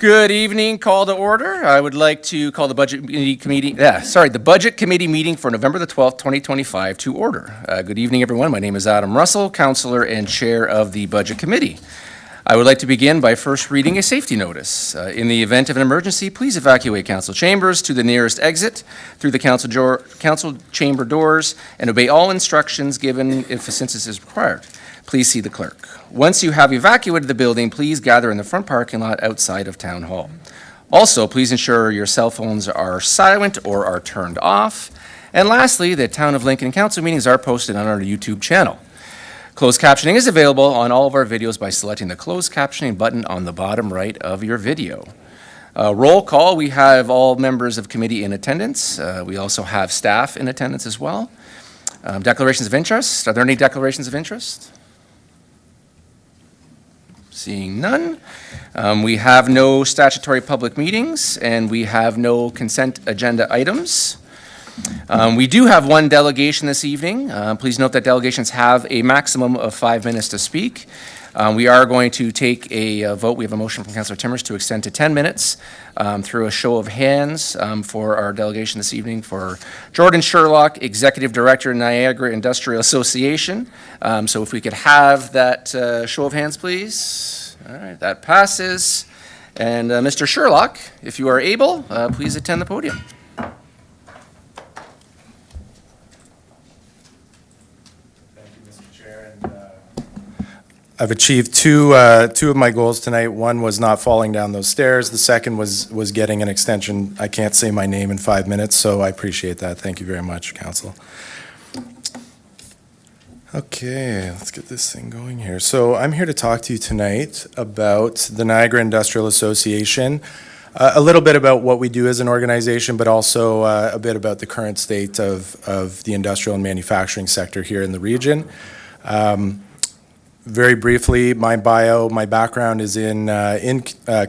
Good evening, call to order. I would like to call the Budget Committee meeting for November the 12th, 2025 to order. Good evening, everyone. My name is Adam Russell, Councillor and Chair of the Budget Committee. I would like to begin by first reading a safety notice. In the event of an emergency, please evacuate council chambers to the nearest exit through the council chamber doors and obey all instructions given if assistance is required. Please see the clerk. Once you have evacuated the building, please gather in the front parking lot outside of Town Hall. Also, please ensure your cell phones are silent or are turned off. And lastly, the Town of Lincoln Council meetings are posted on our YouTube channel. Closed captioning is available on all of our videos by selecting the closed captioning button on the bottom right of your video. Roll call, we have all members of committee in attendance. We also have staff in attendance as well. Declarations of interest, are there any declarations of interest? Seeing none. We have no statutory public meetings and we have no consent agenda items. We do have one delegation this evening. Please note that delegations have a maximum of 5 minutes to speak. We are going to take a vote. We have a motion from Councillor Timmers to extend to 10 minutes through a show of hands for our delegation this evening for Jordan Sherlock, Executive Director, Niagara Industrial Association. So if we could have that show of hands, please. All right, that passes. And Mr. Sherlock, if you are able, please attend the podium. I've achieved two of my goals tonight. One was not falling down those stairs. The second was getting an extension. I can't say my name in 5 minutes, so I appreciate that. Thank you very much, Council. Okay, let's get this thing going here. So I'm here to talk to you tonight about the Niagara Industrial Association, a little bit about what we do as an organization, but also a bit about the current state of the industrial and manufacturing sector here in the region. Very briefly, my background is in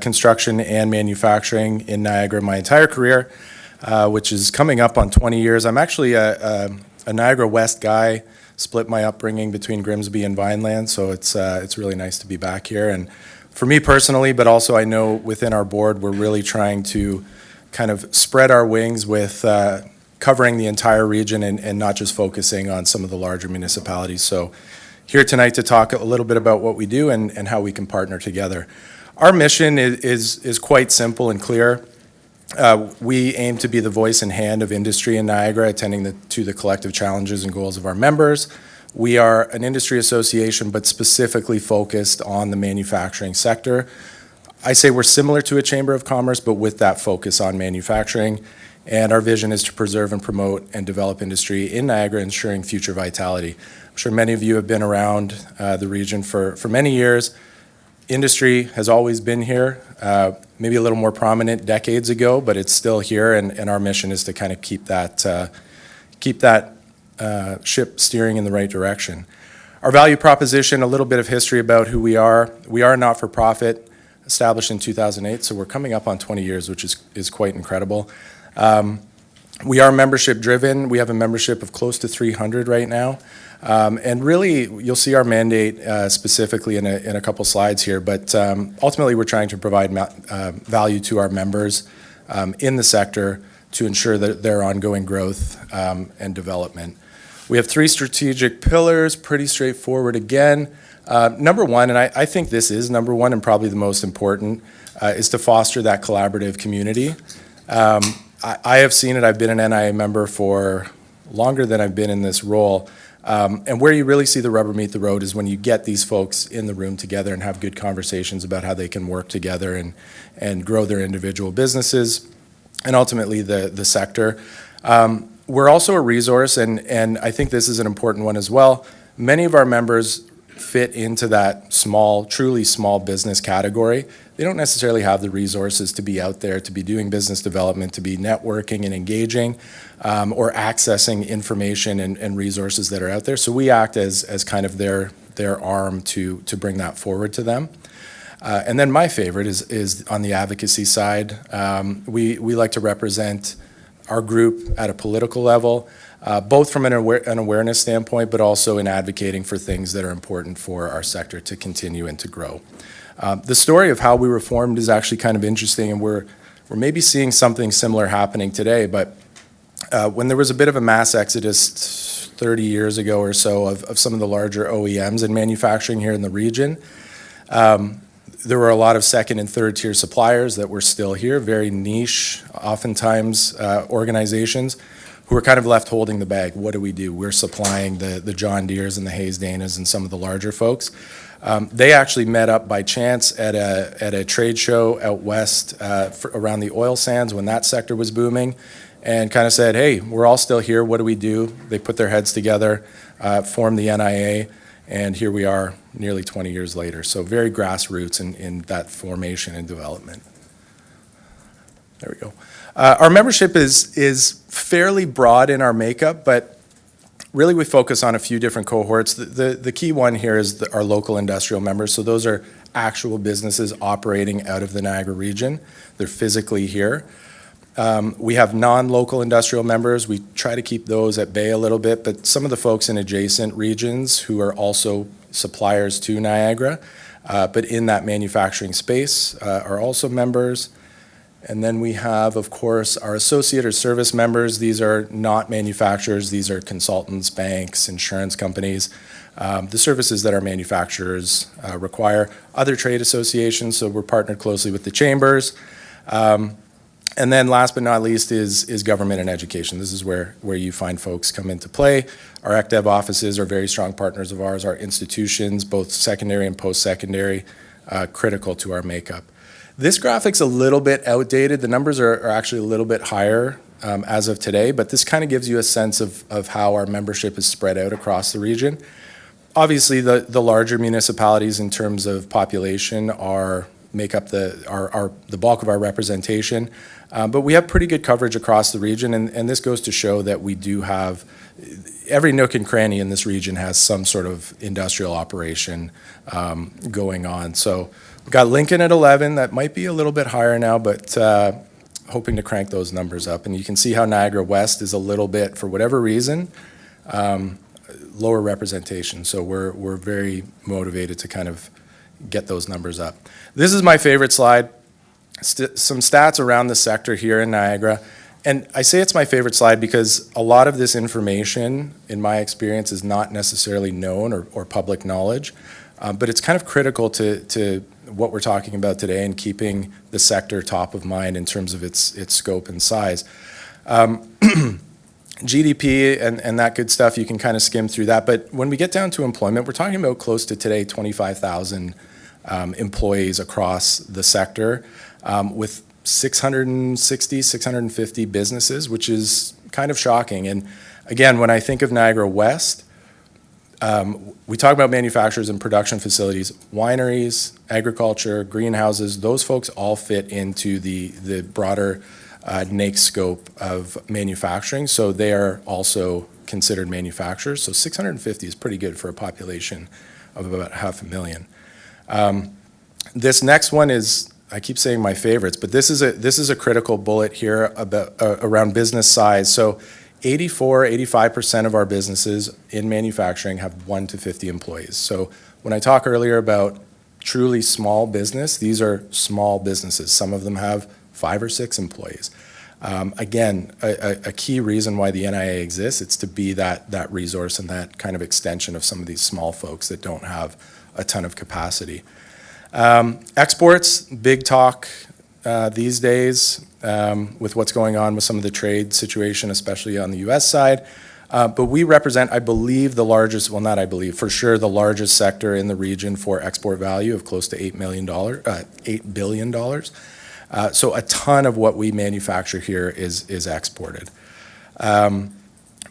construction and manufacturing in Niagara my entire career, which is coming up on 20 years. I'm actually a Niagara West guy, split my upbringing between Grimsby and Vineland, so it's really nice to be back here. And for me personally, but also I know within our board, we're really trying to kind of spread our wings with covering the entire region and not just focusing on some of the larger municipalities. So here tonight to talk a little bit about what we do and how we can partner together. Our mission is quite simple and clear. We aim to be the voice and hand of industry in Niagara, attending to the collective challenges and goals of our members. We are an industry association, but specifically focused on the manufacturing sector. I say we're similar to a chamber of commerce, but with that focus on manufacturing. And our vision is to preserve and promote and develop industry in Niagara, ensuring future vitality. I'm sure many of you have been around the region for many years. Industry has always been here, maybe a little more prominent decades ago, but it's still here, and our mission is to kind of keep that ship steering in the right direction. Our value proposition, a little bit of history about who we are. We are a not-for-profit, established in 2008, so we're coming up on 20 years, which is quite incredible. We are membership driven. We have a membership of close to 300 right now. And really, you'll see our mandate specifically in a couple slides here, but ultimately we're trying to provide value to our members in the sector to ensure that their ongoing growth and development. We have 3 strategic pillars, pretty straightforward again. Number one, and I think this is number one and probably the most important, is to foster that collaborative community. I have seen it. I've been an NIA member for longer than I've been in this role. And where you really see the rubber meet the road is when you get these folks in the room together and have good conversations about how they can work together and grow their individual businesses and ultimately the sector. We're also a resource, and I think this is an important one as well. Many of our members fit into that truly small business category. They don't necessarily have the resources to be out there, to be doing business development, to be networking and engaging, or accessing information and resources that are out there. So we act as kind of their arm to bring that forward to them. And then my favorite is on the advocacy side. We like to represent our group at a political level. both from an awareness standpoint, but also in advocating for things that are important for our sector to continue and to grow. The story of how we were formed is actually kind of interesting, and we're maybe seeing something similar happening today, but when there was a bit of a mass exodus 30 years ago or so of some of the larger OEMs in manufacturing here in the region, there were a lot of second and third tier suppliers that were still here, very niche, oftentimes organizations who were kind of left holding the bag. What do we do? We're supplying the John Deeres and the Hayes Danas and some of the larger folks. They actually met up by chance at a trade show out west around the oil sands when that sector was booming, and kind of said, hey, we're all still here, what do we do? They put their heads together, formed the NIA, and here we are nearly 20 years later. So very grassroots in that formation and development. There we go. Our membership is fairly broad in our makeup, but really we focus on a few different cohorts. The key one here is our local industrial members. So those are actual businesses operating out of the Niagara region. They're physically here. We have non-local industrial members. We try to keep those at bay a little bit, but some of the folks in adjacent regions who are also suppliers to Niagara, but in that manufacturing space, are also members. And then we have, of course, our associate or service members. These are not manufacturers. These are consultants, banks, insurance companies, the services that our manufacturers require. Other trade associations, so we're partnered closely with the chambers. And then last but not least is government and education. This is where you find folks come into play. Our ECDEV offices are very strong partners of ours. Our institutions, both secondary and post-secondary, critical to our makeup. This graphic's a little bit outdated. The numbers are actually a little bit higher as of today, but this kind of gives you a sense of how our membership is spread out across the region. Obviously, the larger municipalities in terms of population make up the bulk of our representation, but we have pretty good coverage across the region, and this goes to show that we do have every nook and cranny in this region has some sort of industrial operation going on. So we've got Lincoln at 11. That might be a little bit higher now, but hoping to crank those numbers up. And you can see how Niagara West is a little bit, for whatever reason, lower representation. So we're very motivated to kind of get those numbers up. This is my favorite slide. Some stats around the sector here in Niagara. And I say it's my favorite slide because a lot of this information, in my experience, is not necessarily known or public knowledge, but it's kind of critical to what we're talking about today and keeping the sector top of mind in terms of its scope and size. GDP and that good stuff, you can kind of skim through that. But when we get down to employment, we're talking about close to today 25,000 employees across the sector with 660, 650 businesses, which is kind of shocking. And again, when I think of Niagara West, we talk about manufacturers and production facilities, wineries, agriculture, greenhouses, those folks all fit into the broader NAICS scope of manufacturing, so they are also considered manufacturers. So 650 is pretty good for a population of about 500,000. This next one is, I keep saying my favorites, but this is a critical bullet here about around business size. So 85% of our businesses in manufacturing have 1 to 50 employees. So when I talk earlier about truly small business, these are small businesses. Some of them have 5 or 6 employees. Again, a key reason why the NIA exists, it's to be that resource and that kind of extension of some of these small folks that don't have a ton of capacity. Exports, big talk these days with what's going on with some of the trade situation, especially on the US side. But we represent, I believe, the largest, well, not I believe, for sure the largest sector in the region for export value of close to $8 billion. So a ton of what we manufacture here is exported.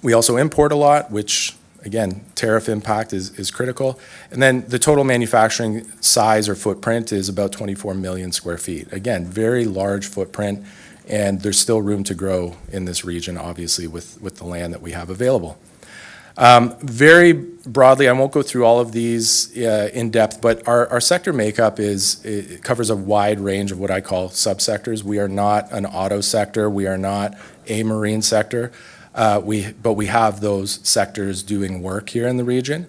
We also import a lot, which, again, tariff impact is critical. And then the total manufacturing size or footprint is about 24 million square feet. Again, very large footprint, and there's still room to grow in this region, obviously, with the land that we have available. Very broadly, I won't go through all of these in depth, but our sector makeup it covers a wide range of what I call subsectors. We are not an auto sector. We are not a marine sector. but we have those sectors doing work here in the region.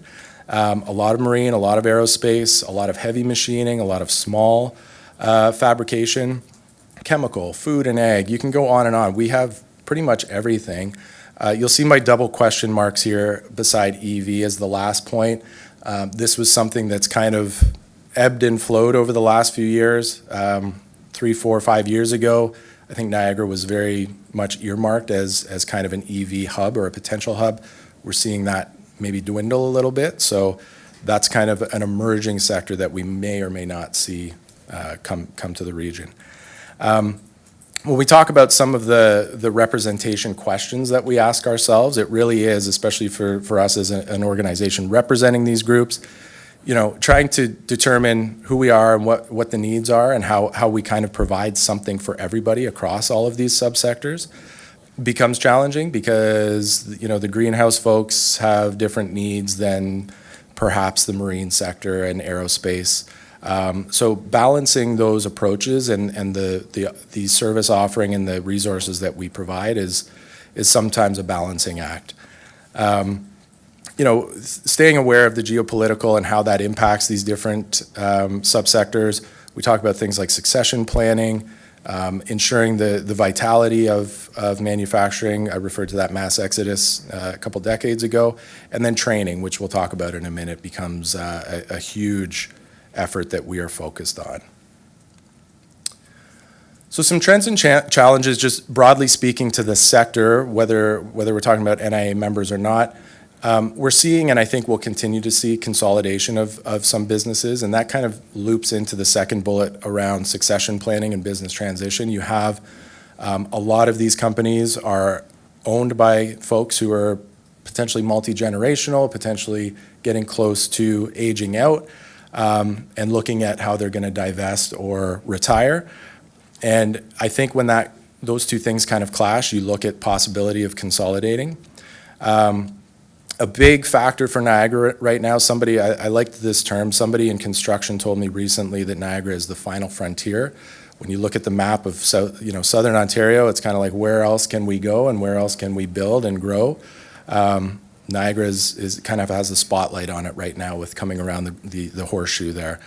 A lot of marine, a lot of aerospace, a lot of heavy machining, a lot of small fabrication, chemical, food and ag. You can go on and on. We have pretty much everything. You'll see my double question marks here beside EV as the last point. This was something that's kind of ebbed and flowed over the last few years. 3, 4, 5 years ago, I think Niagara was very much earmarked as kind of an EV hub or a potential hub. We're seeing that maybe dwindle a little bit. So that's kind of an emerging sector that we may or may not see come to the region. When we talk about some of the representation questions that we ask ourselves, it really is, especially for us as an organization representing these groups, trying to determine who we are and what the needs are and how we kind of provide something for everybody across all of these subsectors becomes challenging because, the greenhouse folks have different needs than perhaps the marine sector and aerospace. So balancing those approaches and the service offering and the resources that we provide is sometimes a balancing act. Staying aware of the geopolitical and how that impacts these different subsectors. We talk about things like succession planning, ensuring the vitality of manufacturing. I referred to that mass exodus a couple decades ago. And then training, which we'll talk about in a minute, becomes a huge effort that we are focused on. So some trends and challenges, just broadly speaking to the sector, whether we're talking about NIA members or not. We're seeing, and I think we'll continue to see, consolidation of some businesses, and that kind of loops into the second bullet around succession planning and business transition. You have a lot of these companies are owned by folks who are potentially multi-generational, potentially getting close to aging out, and looking at how they're going to divest or retire. And I think when those two things kind of clash, you look at possibility of consolidating. A big factor for Niagara right now, I liked this term, somebody in construction told me recently that Niagara is the final frontier. When you look at the map of Southern Ontario, it's kind of like where else can we go and where else can we build and grow? Niagara is kind of has the spotlight on it right now with coming around the horseshoe there.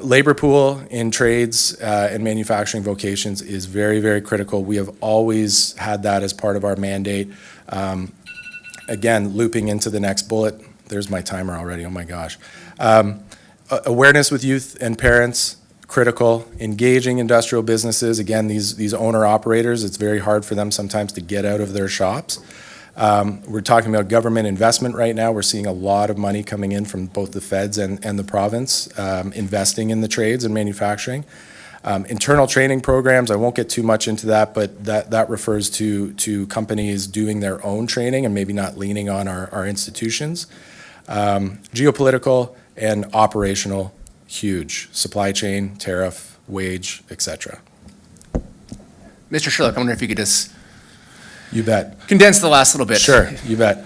Labor pool in trades and manufacturing vocations is very, very critical. We have always had that as part of our mandate. Again, looping into the next bullet, there's my timer already, oh my gosh. Awareness with youth and parents, critical. Engaging industrial businesses, again, these owner-operators, it's very hard for them sometimes to get out of their shops. We're talking about government investment right now. We're seeing a lot of money coming in from both the feds and the province, investing in the trades and manufacturing. Internal training programs, I won't get too much into that, but that refers to companies doing their own training and maybe not leaning on our institutions. Geopolitical and operational, huge. Supply chain, tariff, wage, etc. Mr. Sherlock, I wonder if you could just You bet. condense the last little bit. Sure, you bet.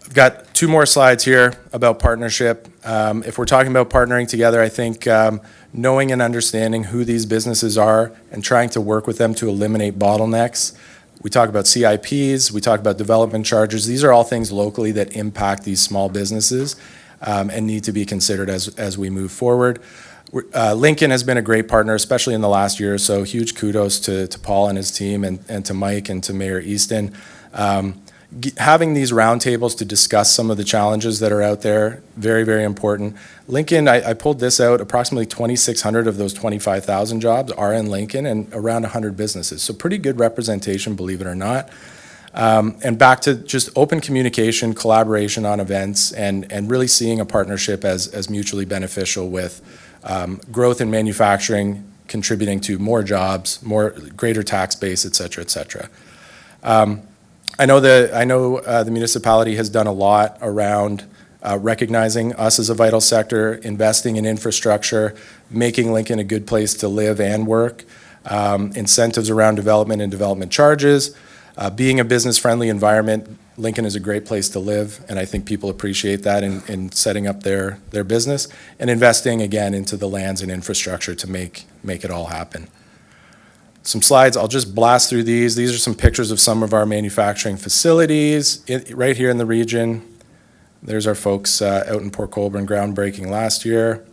I've got 2 more slides here about partnership. If we're talking about partnering together, I think knowing and understanding who these businesses are and trying to work with them to eliminate bottlenecks. We talk about CIPs, we talk about development charges. These are all things locally that impact these small businesses and need to be considered as we move forward. Lincoln has been a great partner, especially in the last year or so. Huge kudos to Paul and his team and to Mike and to Mayor Easton. Having these roundtables to discuss some of the challenges that are out there, very, very important. Lincoln, I pulled this out, approximately 2,600 of those 25,000 jobs are in Lincoln and around 100 businesses. So pretty good representation, believe it or not. And back to just open communication, collaboration on events, and really seeing a partnership as mutually beneficial with growth in manufacturing, contributing to more jobs, greater tax base, et cetera, et cetera. I know the municipality has done a lot around recognizing us as a vital sector, investing in infrastructure, making Lincoln a good place to live and work, incentives around development and development charges, being a business-friendly environment. Lincoln is a great place to live, and I think people appreciate that in setting up their business and investing, again, into the lands and infrastructure to make it all happen. Some slides, I'll just blast through these. These are some pictures of some of our manufacturing facilities right here in the region. There's our folks out in Port Colborne, groundbreaking last year.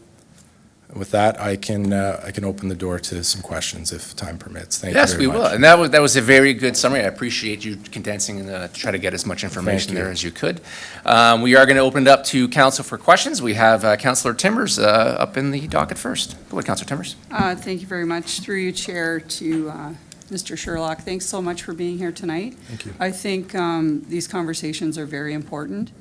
With that, I can open the door to some questions if time permits. Thank you Yes, very we much. will. And that was a very good summary. I appreciate you condensing and try to get as much information Thank you. there as you could. We are going to open it up to council for questions. We have Councillor Timbers up in the docket first. Go ahead, Councillor Timbers. Thank you very much. Through you, Chair, to Mr. Sherlock. Thanks so much for being here tonight. Thank you. I think these conversations are very important.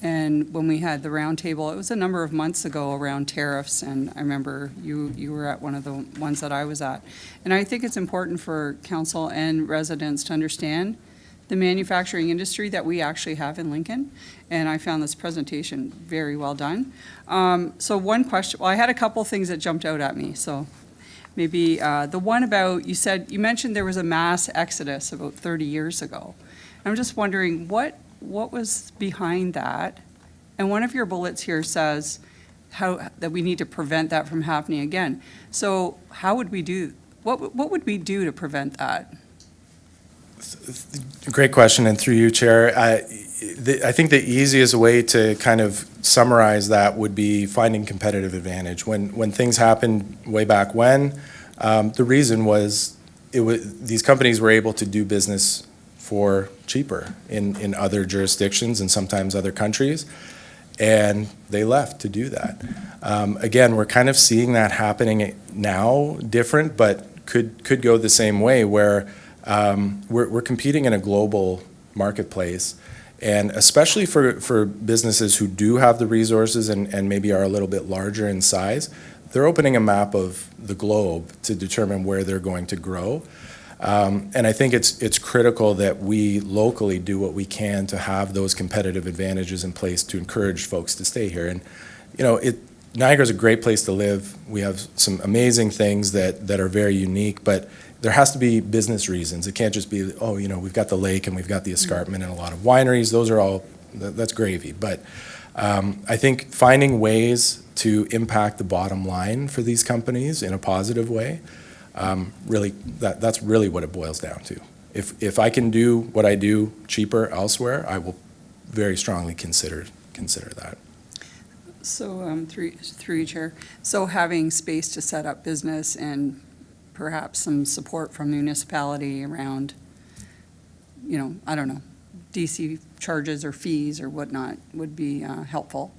And when we had the roundtable, it was a number of months ago around tariffs, and I remember you were at one of the ones that I was at. And I think it's important for council and residents to understand the manufacturing industry that we actually have in Lincoln. And I found this presentation very well done. So one question, well, I had a couple things that jumped out at me. So maybe the one about, you mentioned there was a mass exodus about 30 years ago. I'm just wondering, what was behind that? And one of your bullets here says that we need to prevent that from happening again. So how would we do, what would we do to prevent that? Great question, and through you, Chair. I think the easiest way to kind of summarize that would be finding competitive advantage. When things happened way back when, the reason was these companies were able to do business for cheaper in other jurisdictions and sometimes other countries, and they left to do that. Again, we're kind of seeing that happening now, different, but could go the same way, where we're competing in a global marketplace, and especially for businesses who do have the resources and maybe are a little bit larger in size, they're opening a map of the globe to determine where they're going to grow. And I think it's critical that we locally do what we can to have those competitive advantages in place to encourage folks to stay here. And, you know, Niagara's a great place to live. We have some amazing things that are very unique, but there has to be business reasons. It can't just be, oh, you know, we've got the lake and we've got the escarpment and a lot of wineries. Those are all, that's gravy. But I think finding ways to impact the bottom line for these companies in a positive way, really, that's really what it boils down to. If I can do what I do cheaper elsewhere, I will very strongly consider that. So through you, Chair, so having space to set up business and perhaps some support from municipality around, you know, I don't know, DC charges or fees or whatnot would be helpful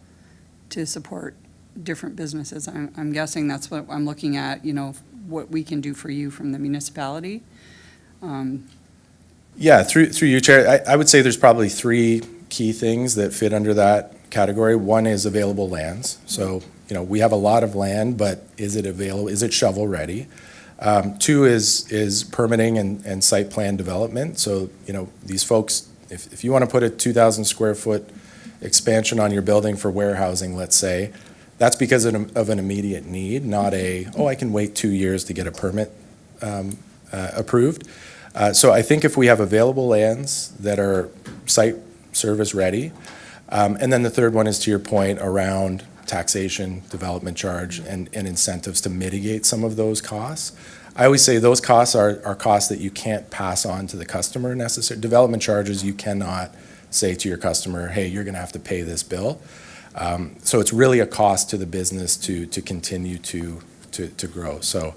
to support different businesses. I'm guessing that's what I'm looking at, you know, what we can do for you from the municipality. Yeah, through you, Chair, I would say there's probably three key things that fit under that category. One is available lands. So, you know, we have a lot of land, but is it available? Is it shovel ready? Two is permitting and site plan development. So, you know, these folks, if you want to put a 2,000 square foot expansion on your building for warehousing, let's say, that's because of an immediate need, not I can wait 2 years to get a permit approved. So I think if we have available lands that are site service ready, and then the third one is to your point around taxation, development charge, and incentives to mitigate some of those costs. I always say those costs are costs that you can't pass on to the customer necessarily. Development charges, you cannot say to your customer, hey, you're gonna have to pay this bill. So it's really a cost to the business to continue to grow. So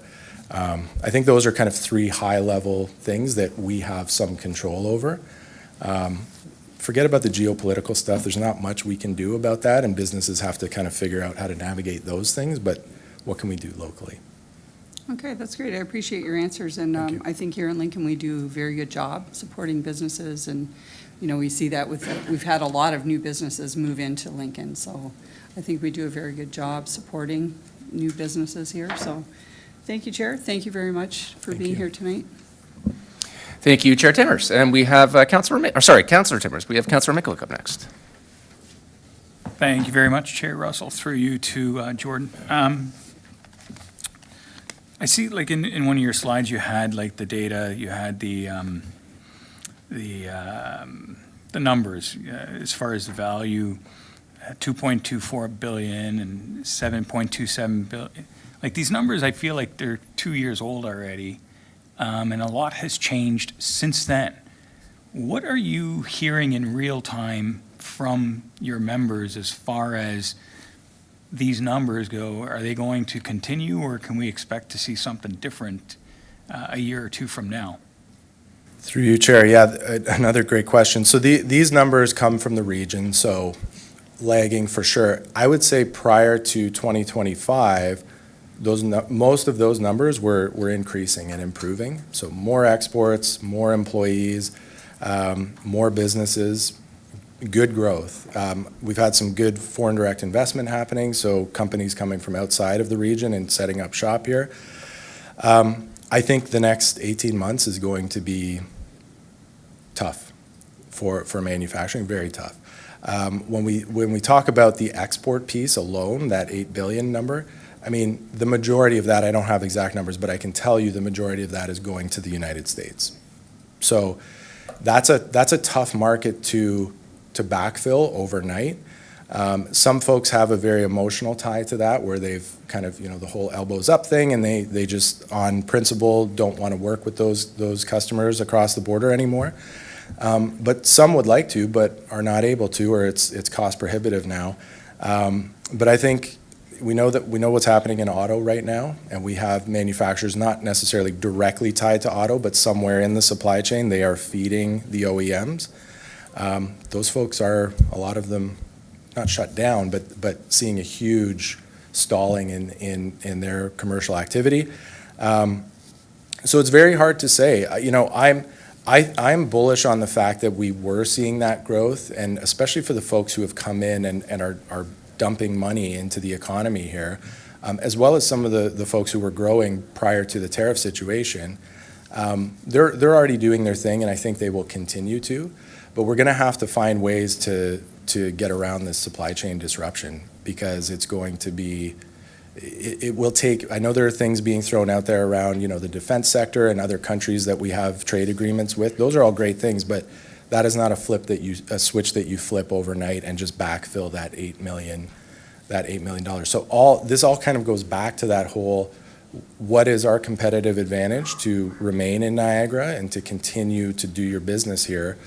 I think those are kind of three high-level things that we have some control over. Forget about the geopolitical stuff. There's not much we can do about that, and businesses have to kind of figure out how to navigate those things, but what can we do locally? Okay, that's great. I appreciate your answers. And Thank you. I think here in Lincoln, we do a very good job supporting businesses. And, you know, we see that we've had a lot of new businesses move into Lincoln. So I think we do a very good job supporting new businesses here. So thank you, Chair. Thank you very much for Thank being you. here tonight. Thank you, Chair Timbers. And we have Councillor Timbers. We have Councillor Mikulik up next. Thank you very much, Chair Russell. Through you to Jordan. I see, like in one of your slides, you had like the data, you had the numbers as far as the value, 2.24 billion and 7.27 billion. Like these numbers, I feel like they're 2 years old already. and a lot has changed since then. What are you hearing in real time from your members as far as these numbers go? Are they going to continue, or can we expect to see something different a year or two from now? Through you, Chair. Yeah, another great question. So these numbers come from the region, so lagging for sure. I would say prior to 2025, most of those numbers were increasing and improving. So more exports, more employees, more businesses, good growth. We've had some good foreign direct investment happening, so companies coming from outside of the region and setting up shop here. I think the next 18 months is going to be tough for manufacturing, very tough. When we talk about the export piece alone, that 8 billion number, I mean, the majority of that, I don't have exact numbers, but I can tell you the majority of that is going to the United States. So that's a tough market to backfill overnight. Some folks have a very emotional tie to that, where they've kind of, the whole elbows up thing, and they just, on principle, don't want to work with those customers across the border anymore. But some would like to, but are not able to, or it's cost prohibitive now. But I think we know what's happening in auto right now, and we have manufacturers not necessarily directly tied to auto, but somewhere in the supply chain, they are feeding the OEMs. Those folks are, a lot of them, not shut down, but seeing a huge stalling in their commercial activity. So it's very hard to say. I'm bullish on the fact that we were seeing that growth, and especially for the folks who have come in and are dumping money into the economy here, as well as some of the folks who were growing prior to the tariff situation. They're already doing their thing, and I think they will continue to. But we're going to have to find ways to get around this supply chain disruption, because it's going to be, it will take, I know there are things being thrown out there around, the defense sector and other countries that we have trade agreements with. Those are all great things, but that is not a switch that you flip overnight and just backfill that $8 million. So this all kind of goes back to that whole, what is our competitive advantage to remain in Niagara and to continue to do your business here?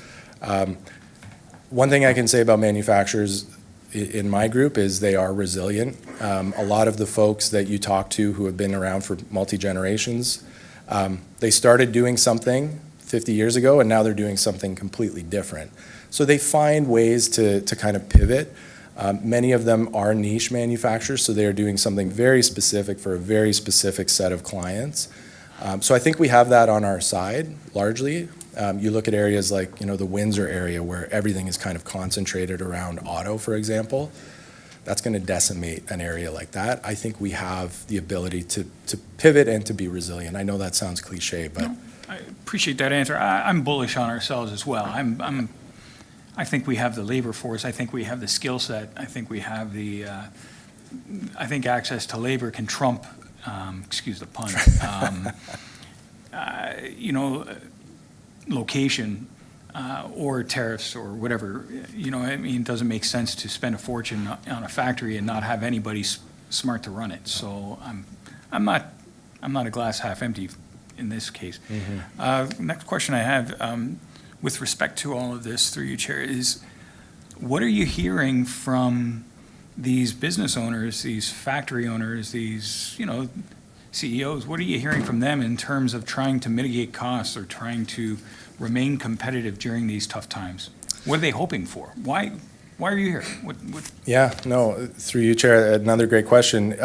One thing I can say about manufacturers in my group is they are resilient. A lot of the folks that you talk to who have been around for multi-generations, they started doing something 50 years ago, and now they're doing something completely different. So they find ways to kind of pivot. Many of them are niche manufacturers, so they are doing something very specific for a very specific set of clients. So I think we have that on our side, largely. You look at areas like, the Windsor area, where everything is kind of concentrated around auto, for example. That's going to decimate an area like that. I think we have the ability to pivot and to be resilient. I know that sounds cliche, but... No, I appreciate that answer. I'm bullish on ourselves as well. I think we have the labor force. I think we have the skill set. I think we have I think access to labor can trump, excuse the pun, location or tariffs or whatever. It doesn't make sense to spend a fortune on a factory and not have anybody smart to run it. So I'm not a glass half empty in this case. Mm-hmm. Next question I have, with respect to all of this, through you, Chair, is what are you hearing from these business owners, these factory owners, these CEOs? What are you hearing from them in terms of trying to mitigate costs or trying to remain competitive during these tough times? What are they hoping for? Why are you here? What? Yeah, no, through you, Chair, another great question.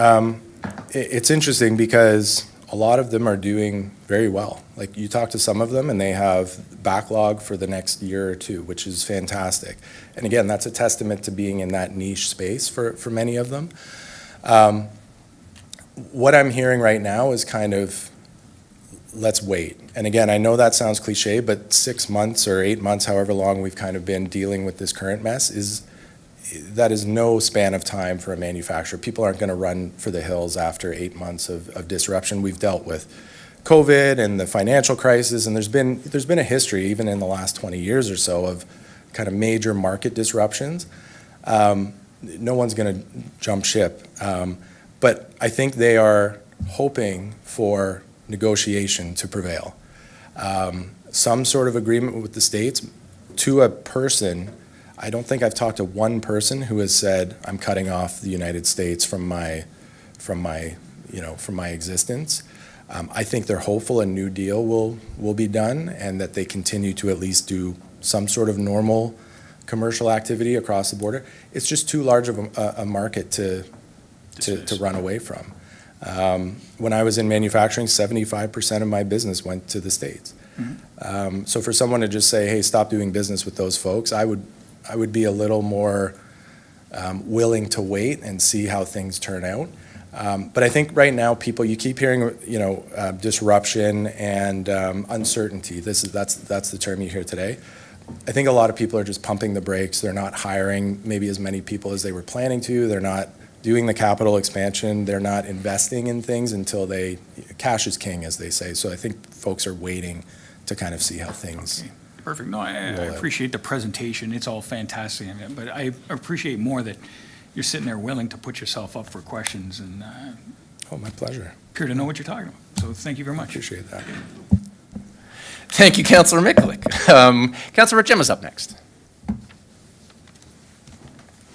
It's interesting because a lot of them are doing very well. Like, you talk to some of them and they have backlog for the next year or two, which is fantastic. And again, that's a testament to being in that niche space for many of them. What I'm hearing right now is kind of, let's wait. And again, I know that sounds cliche, but 6 months or 8 months, however long we've kind of been dealing with this current mess, that is no span of time for a manufacturer. People aren't going to run for the hills after 8 months of disruption. We've dealt with COVID and the financial crisis, and there's been a history, even in the last 20 years or so, of kind of major market disruptions. No one's going to jump ship. But I think they are hoping for negotiation to prevail. Some sort of agreement with the states. To a person, I don't think I've talked to one person who has said, I'm cutting off the United States from my existence. I think they're hopeful a new deal will be done and that they continue to at least do some sort of normal commercial activity across the border. It's just too large of a market to run away from. When I was in manufacturing, 75% of my business went to the States. So for someone to just say, hey, stop doing business with those folks, I would be a little more willing to wait and see how things turn out. But I think right now, people, you keep hearing, disruption and uncertainty. That's the term you hear today. I think a lot of people are just pumping the brakes. They're not hiring maybe as many people as they were planning to. They're not doing the capital expansion. They're not investing in things until cash is king, as they say. So I think folks are waiting to kind of see how things. Okay, perfect. No, I appreciate the presentation. It's all fantastic. But I appreciate more that you're sitting there willing to put yourself up for questions and Oh, my pleasure. appear to know what you're talking about. So thank you very much. Appreciate that. Thank you, Councillor Mikulik. Councillor Gemma's up next.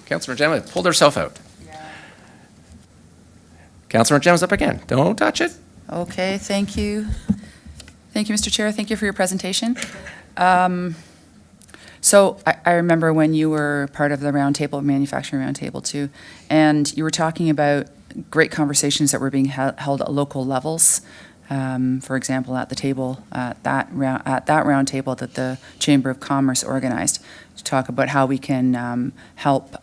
Councillor Gemma pulled herself out. Councillor Gemma's up again. Don't touch it. Okay, thank you. Thank you, Mr. Chair. Thank you for your presentation. So I remember when you were part of the roundtable, manufacturing roundtable too, and you were talking about great conversations that were being held at local levels. For example, at the table, at that roundtable that the Chamber of Commerce organized to talk about how we can help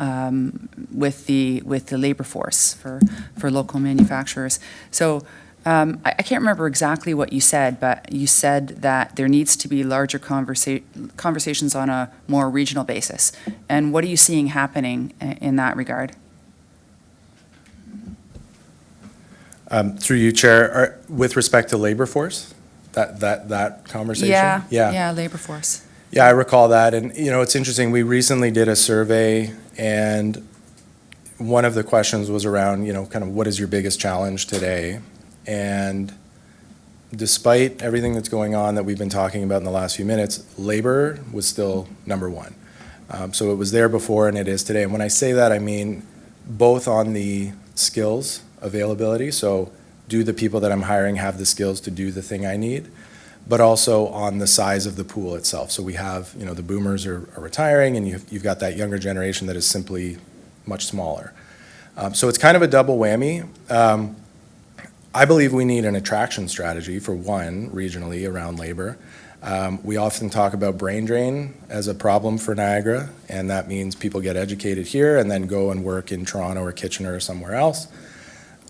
with the labor force for local manufacturers. So I can't remember exactly what you said, but you said that there needs to be larger conversations on a more regional basis. And what are you seeing happening in that regard? Through you, Chair, with respect to labor force, that conversation? Yeah, labor force. Yeah, I recall that. And, it's interesting. We recently did a survey, and one of the questions was around, kind of what is your biggest challenge today? And despite everything that's going on that we've been talking about in the last few minutes, labor was still number one. So it was there before and it is today. And when I say that, I mean both on the skills availability, so do the people that I'm hiring have the skills to do the thing I need, but also on the size of the pool itself. So we have, the boomers are retiring, and you've got that younger generation that is simply much smaller. So it's kind of a double whammy. I believe we need an attraction strategy, for one, regionally around labor. We often talk about brain drain as a problem for Niagara, and that means people get educated here and then go and work in Toronto or Kitchener or somewhere else.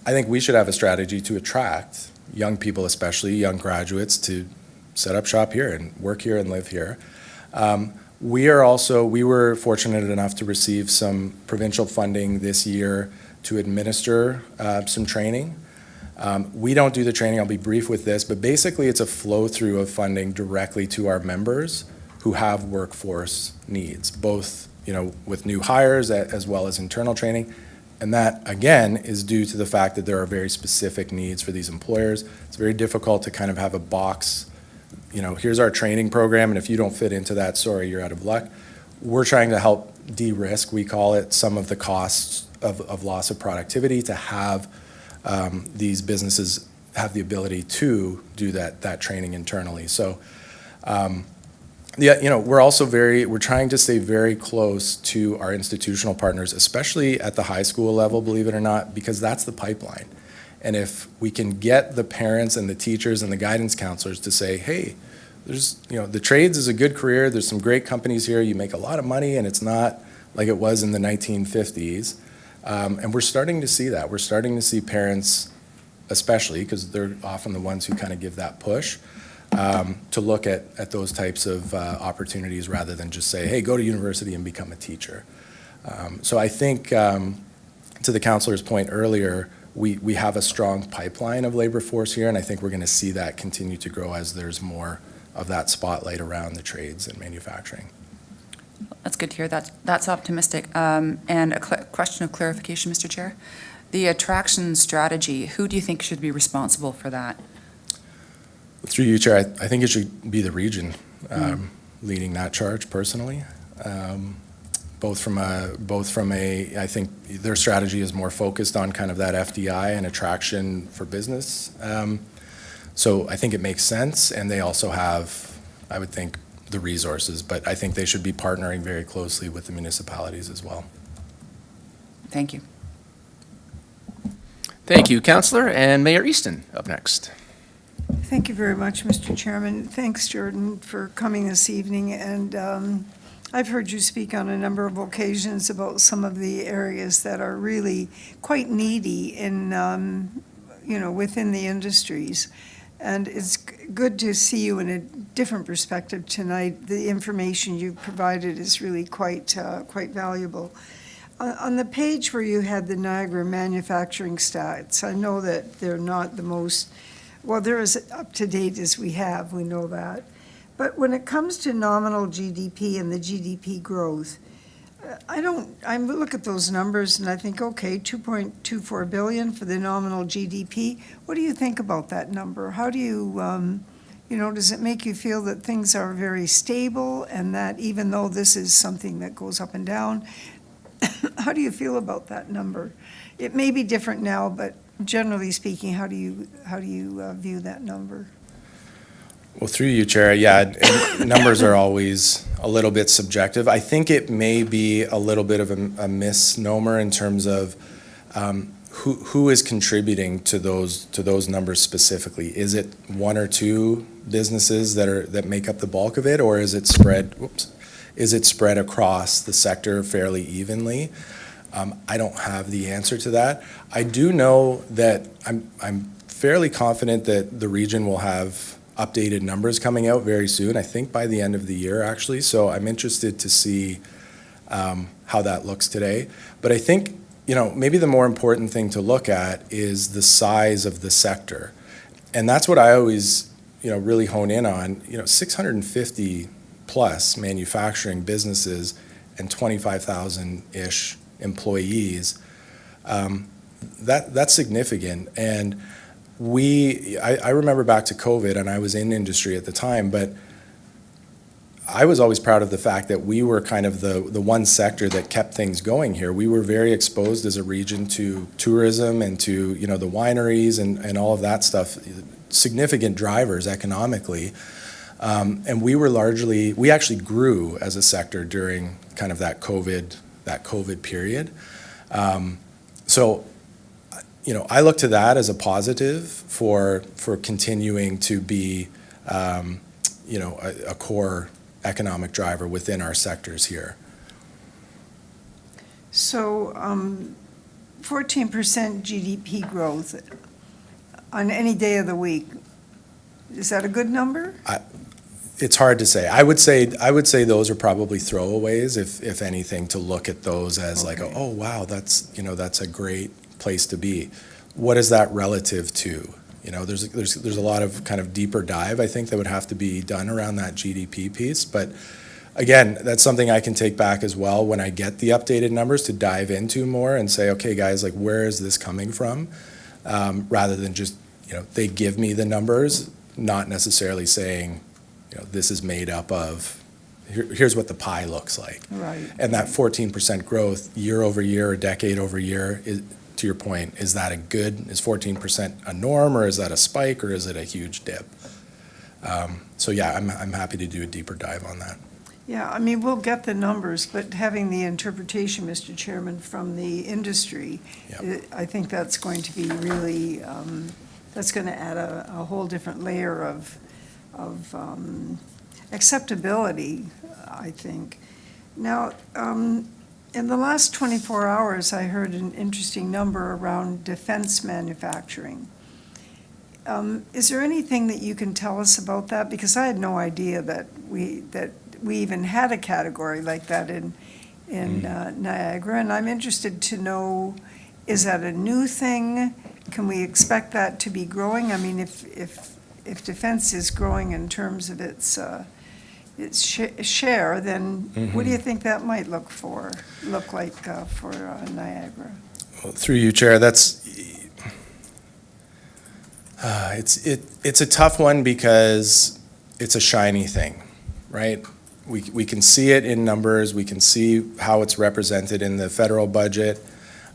I think we should have a strategy to attract young people, especially young graduates, to set up shop here and work here and live here. We were fortunate enough to receive some provincial funding this year to administer some training. We don't do the training, I'll be brief with this, but basically it's a flow through of funding directly to our members who have workforce needs, both with new hires as well as internal training. And that, again, is due to the fact that there are very specific needs for these employers. It's very difficult to kind of have a box, here's our training program, and if you don't fit into that, sorry, you're out of luck. We're trying to help de-risk, we call it, some of the costs of loss of productivity to have these businesses have the ability to do that training internally. So, we're trying to stay very close to our institutional partners, especially at the high school level, believe it or not, because that's the pipeline. And if we can get the parents and the teachers and the guidance counselors to say, hey, there's, the trades is a good career, there's some great companies here, you make a lot of money, and it's not like it was in the 1950s. And we're starting to see that. We're starting to see parents, especially, because they're often the ones who kind of give that push, to look at those types of opportunities rather than just say, hey, go to university and become a teacher. So I think, to the counselor's point earlier, we have a strong pipeline of labor force here, and I think we're going to see that continue to grow as there's more of that spotlight around the trades and manufacturing. That's good to hear. That's optimistic. And a question of clarification, Mr. Chair. The attraction strategy, who do you think should be responsible for that? Through you, Chair, I think it should be the region leading that charge personally. Both from a, I think their strategy is more focused on kind of that FDI and attraction for business. So I think it makes sense, and they also have, I would think, the resources, but I think they should be partnering very closely with the municipalities as well. Thank you. Thank you, Councillor, and Mayor Easton up next. Thank you very much, Mr. Chairman. Thanks, Jordan, for coming this evening. And I've heard you speak on a number of occasions about some of the areas that are really quite needy in, within the industries. And it's good to see you in a different perspective tonight. The information you've provided is really quite valuable. On the page where you had the Niagara manufacturing stats, I know that they're not the most, well, they're as up-to-date as we have, we know that. But when it comes to nominal GDP and the GDP growth, I look at those numbers and I think, okay, 2.24 billion for the nominal GDP. What do you think about that number? How do you, does it make you feel that things are very stable and that even though this is something that goes up and down, how do you feel about that number? It may be different now, but generally speaking, how do you view that number? Well, through you, Chair, yeah, numbers are always a little bit subjective. I think it may be a little bit of a misnomer in terms of who is contributing to those numbers specifically. Is it one or two businesses that make up the bulk of it, or is it spread? Is it spread across the sector fairly evenly? I don't have the answer to that. I do know that I'm fairly confident that the region will have updated numbers coming out very soon, I think by the end of the year, actually. So I'm interested to see how that looks today. But I think, maybe the more important thing to look at is the size of the sector. And that's what I always, really hone in on. 650 plus manufacturing businesses and 25,000-ish employees, that's significant. And I remember back to COVID, and I was in industry at the time, but I was always proud of the fact that we were kind of the one sector that kept things going here. We were very exposed as a region to tourism and to, the wineries and all of that stuff, significant drivers economically. And we actually grew as a sector during kind of that COVID period. So, I look to that as a positive for continuing to be, a core economic driver within our sectors here. So 14% GDP growth on any day of the week, is that a good number? It's hard to say. I would say those are probably throwaways, if anything, to look at those as Okay. like, oh wow, that's a great place to be. What is that relative to? There's a lot of kind of deeper dive, I think, that would have to be done around that GDP piece. But again, that's something I can take back as well when I get the updated numbers to dive into more and say, okay, guys, like where is this coming from? Rather than just, they give me the numbers, not necessarily saying, this is made up of, here's what the pie looks like. Right. And that 14% growth year over year or decade over year, to your point, is 14% a norm, or is that a spike, or is it a huge dip? So yeah, I'm happy to do a deeper dive on that. Yeah, we'll get the numbers, but having the interpretation, Mr. Chairman, from the industry, Yep. I think that's going to be really, that's going to add a whole different layer of acceptability, I think. Now, in the last 24 hours, I heard an interesting number around defense manufacturing. Is there anything that you can tell us about that? Because I had no idea that we even had a category like that in Niagara, and I'm interested to know, is that a new thing? Can we expect that to be growing? If defense is growing in terms of its share, then what do you think that might look like for Niagara? Well, through you, Chair, It's a tough one because it's a shiny thing, right? We can see it in numbers, we can see how it's represented in the federal budget,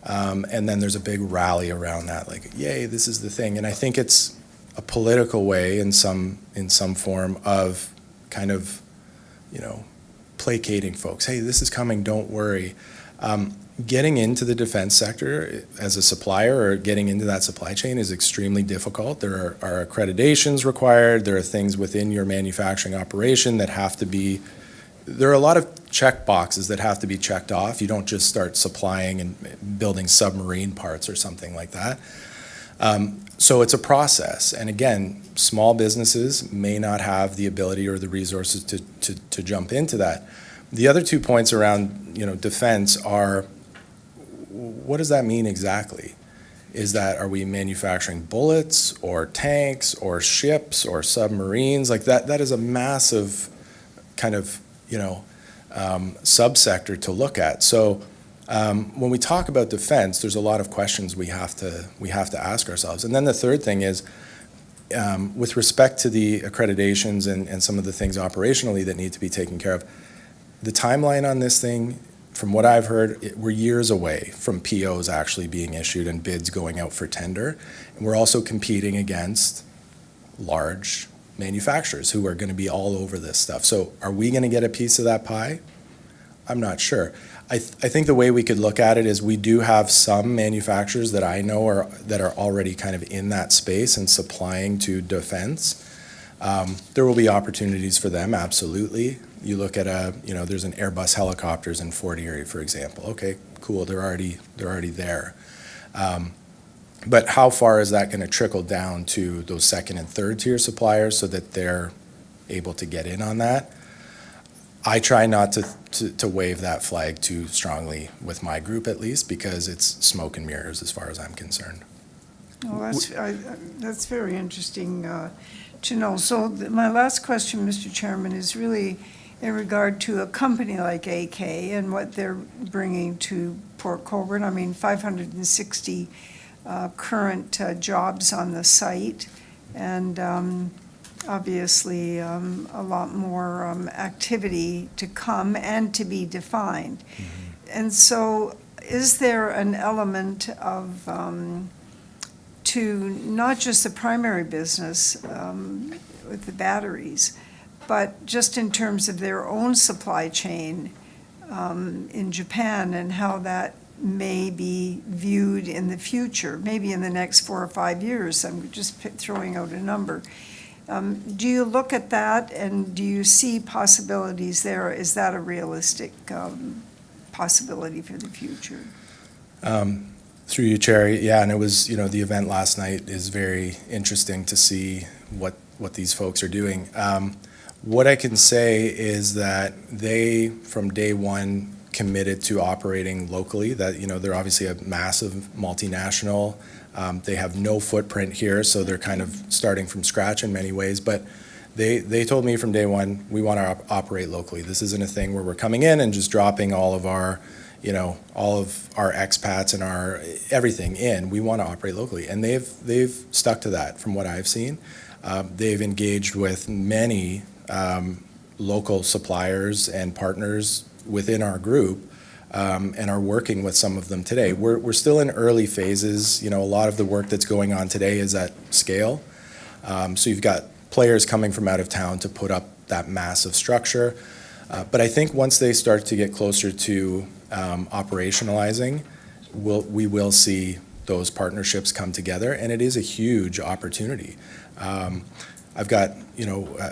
and then there's a big rally around that, like, yay, this is the thing. And I think it's a political way in some form of kind of, placating folks. Hey, this is coming, don't worry. Getting into the defense sector as a supplier or getting into that supply chain is extremely difficult. There are accreditations required. There are things within your manufacturing operation that have to be, there are a lot of check boxes that have to be checked off. You don't just start supplying and building submarine parts or something like that. So it's a process. And again, small businesses may not have the ability or the resources to jump into that. The other 2 points around, defense are, what does that mean exactly? Are we manufacturing bullets or tanks or ships or submarines? Like that is a massive kind of, subsector to look at. So when we talk about defense, there's a lot of questions we have to ask ourselves. And then the third thing is, with respect to the accreditations and some of the things operationally that need to be taken care of, the timeline on this thing, from what I've heard, we're years away from POs actually being issued and bids going out for tender. And we're also competing against large manufacturers who are going to be all over this stuff. So are we going to get a piece of that pie? I'm not sure. I think the way we could look at it is we do have some manufacturers that I know that are already kind of in that space and supplying to defense. There will be opportunities for them, absolutely. You look at there's an Airbus helicopters in Fort Erie, for example. Okay, cool, they're already there. But how far is that going to trickle down to those second and third tier suppliers so that they're able to get in on that? I try not to wave that flag too strongly with my group, at least, because it's smoke and mirrors as far as I'm concerned. Well, that's very interesting to know. So my last question, Mr. Chairman, is really in regard to a company like AK and what they're bringing to Port Colborne. I mean, 560 current jobs on the site, and obviously a lot more activity to come and to be defined. Mm-hmm. And so is there an element of to not just the primary business with the batteries, but just in terms of their own supply chain in Japan and how that may be viewed in the future, maybe in the next 4 or 5 years? I'm just throwing out a number. Do you look at that and do you see possibilities there? Is that a realistic possibility for the future? Through you, Chair, yeah, and it was, the event last night is very interesting to see what these folks are doing. What I can say is that they, from day one, committed to operating locally, that, they're obviously a massive multinational. They have no footprint here, so they're kind of starting from scratch in many ways. But they told me from day one, we want to operate locally. This isn't a thing where we're coming in and just dropping all of our expats and our everything in. We want to operate locally, and they've stuck to that from what I've seen. They've engaged with many local suppliers and partners within our group, and are working with some of them today. We're still in early phases. A lot of the work that's going on today is at scale. So you've got players coming from out of town to put up that massive structure. But I think once they start to get closer to operationalizing, we will see those partnerships come together, and it is a huge opportunity. I've got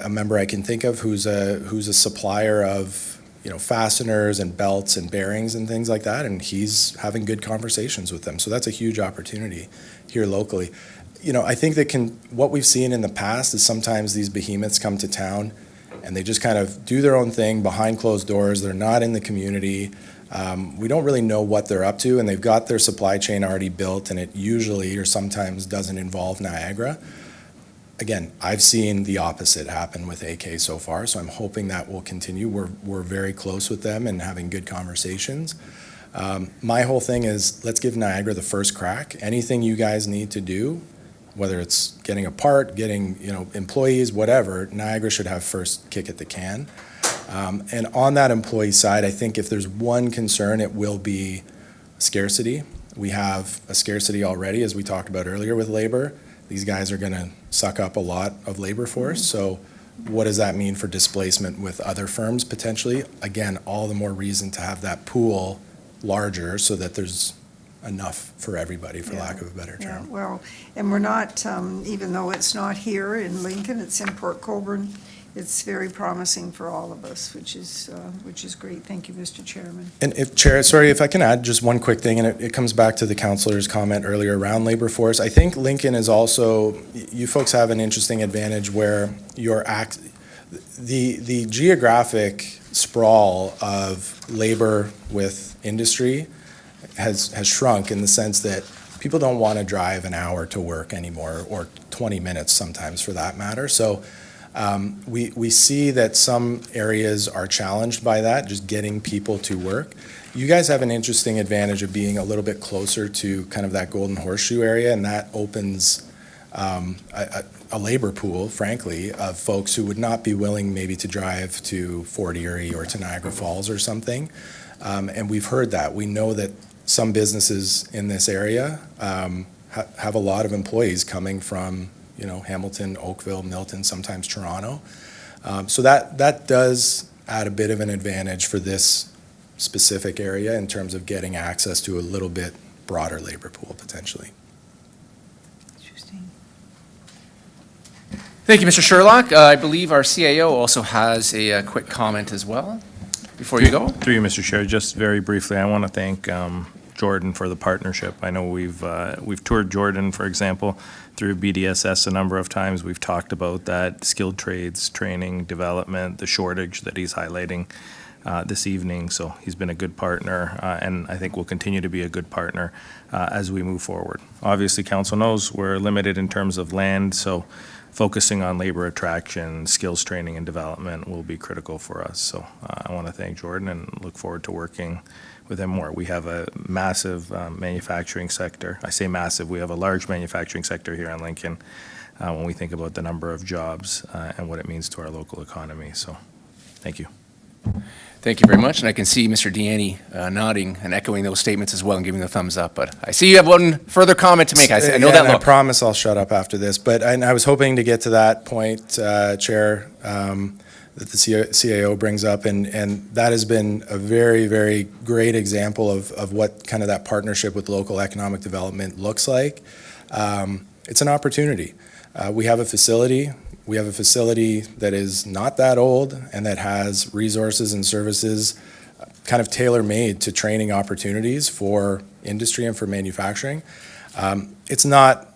a member I can think of who's a supplier of fasteners and belts and bearings and things like that, and he's having good conversations with them. So that's a huge opportunity here locally. I think what we've seen in the past is sometimes these behemoths come to town and they just kind of do their own thing behind closed doors. They're not in the community. We don't really know what they're up to, and they've got their supply chain already built, and it usually or sometimes doesn't involve Niagara. Again, I've seen the opposite happen with AK so far, so I'm hoping that will continue. We're very close with them and having good conversations. My whole thing is, let's give Niagara the first crack. Anything you guys need to do, whether it's getting a part, getting, employees, whatever, Niagara should have first kick at the can. And on that employee side, I think if there's one concern, it will be scarcity. We have a scarcity already, as we talked about earlier with labor. These guys are gonna suck up a lot of labor force, so what does that mean for displacement with other firms potentially? Again, all the more reason to have that pool larger so that there's enough for everybody, for lack of a better Yeah, term. well, and we're not, even though it's not here in Lincoln, it's in Port Colborne, it's very promising for all of us, which is great. Thank you, Mr. Chairman. And if, Chair, sorry, if I can add just one quick thing, and it comes back to the councillor's comment earlier around labor force. I think Lincoln is also, you folks have an interesting advantage where the geographic sprawl of labor with industry has shrunk in the sense that people don't want to drive an hour to work anymore, or 20 minutes sometimes for that matter. So we see that some areas are challenged by that, just getting people to work. You guys have an interesting advantage of being a little bit closer to kind of that Golden Horseshoe area, and that opens a labor pool, frankly, of folks who would not be willing maybe to drive to Fort Erie or to Niagara Falls or something. And we've heard that. We know that some businesses in this area have a lot of employees coming from, Hamilton, Oakville, Milton, sometimes Toronto. So that does add a bit of an advantage for this specific area in terms of getting access to a little bit broader labor pool potentially. Interesting. Thank you, Mr. Sherlock. I believe our CAO also has a quick comment as well, before you go. Through you, Mr. Chair, just very briefly, I want to thank Jordan for the partnership. I know we've toured Jordan, for example, through BDSS a number of times. We've talked about that skilled trades, training, development, the shortage that he's highlighting this evening. So he's been a good partner, and I think will continue to be a good partner as we move forward. Obviously, council knows we're limited in terms of land, so focusing on labor attraction, skills training and development will be critical for us. So I want to thank Jordan and look forward to working with him more. We have a massive manufacturing sector. I say massive, we have a large manufacturing sector here in Lincoln when we think about the number of jobs and what it means to our local economy. So thank you. Thank you very much, and I can see Mr. Deaney nodding and echoing those statements as well and giving the thumbs up, but I see you have one further comment to make. I know Yeah, that and I look. promise I'll shut up after this, but I was hoping to get to that point, Chair, that the CAO brings up, and that has been a very, very great example of what kind of that partnership with local economic development looks like. It's an opportunity. We have a facility that is not that old and that has resources and services kind of tailor-made to training opportunities for industry and for manufacturing. It's not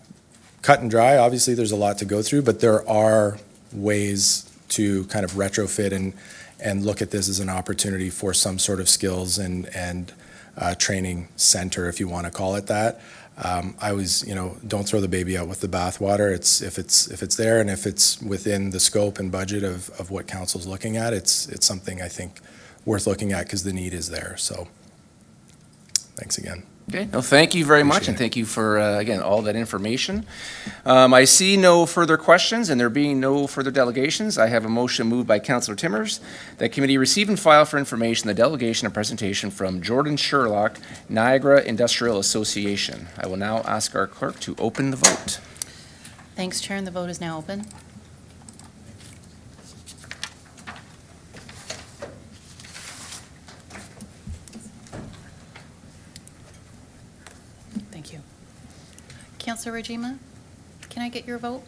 cut and dry. Obviously, there's a lot to go through, but there are ways to kind of retrofit and look at this as an opportunity for some sort of skills and training center, if you want to call it that. I always, don't throw the baby out with the bathwater. If it's there and if it's within the scope and budget of what council's looking at, it's something I think worth looking at because the need is there. So, thanks again. Okay, no, thank you very much, Appreciate and it. thank you for, again, all that information. I see no further questions, and there being no further delegations, I have a motion moved by Councillor Timmers that committee receive and file for information the delegation and presentation from Jordan Sherlock, Niagara Industrial Association. I will now ask our clerk to open the vote. Thanks, Chair, and the vote is now open. Thank you. Councillor Regima, can I get your vote?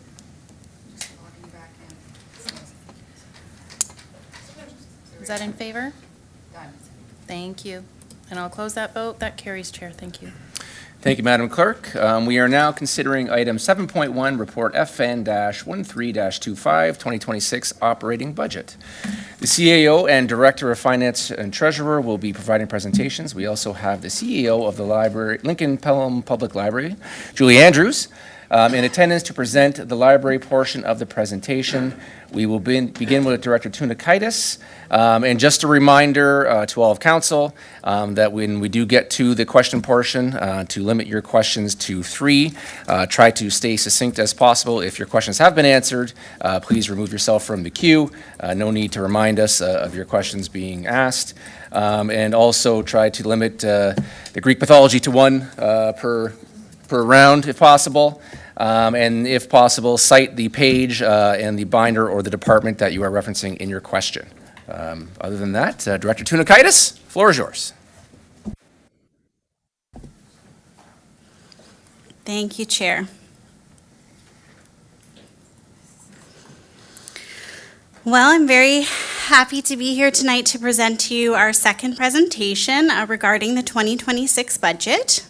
Is that in favor? Thank you. And I'll close that vote. That carries, Chair. Thank you. Thank you, Madam Clerk. We are now considering item 7.1, Report FN-13-25, 2026 Operating Budget. The CAO and Director of Finance and Treasurer will be providing presentations. We also have the CEO of the library, Lincoln Pelham Public Library, Julie Andrews, in attendance to present the library portion of the presentation. We will begin with Director Tunakaitis. And just a reminder to all of council that when we do get to the question portion, to limit your questions to 3. Try to stay succinct as possible. If your questions have been answered, please remove yourself from the queue. No need to remind us of your questions being asked. And also try to limit the Greek mythology to 1 per round if possible. And if possible, cite the page and the binder or the department that you are referencing in your question. Other than that, Director Tunakaitis, floor is yours. Thank you, Chair. Well, I'm very happy to be here tonight to present to you our second presentation regarding the 2026 budget.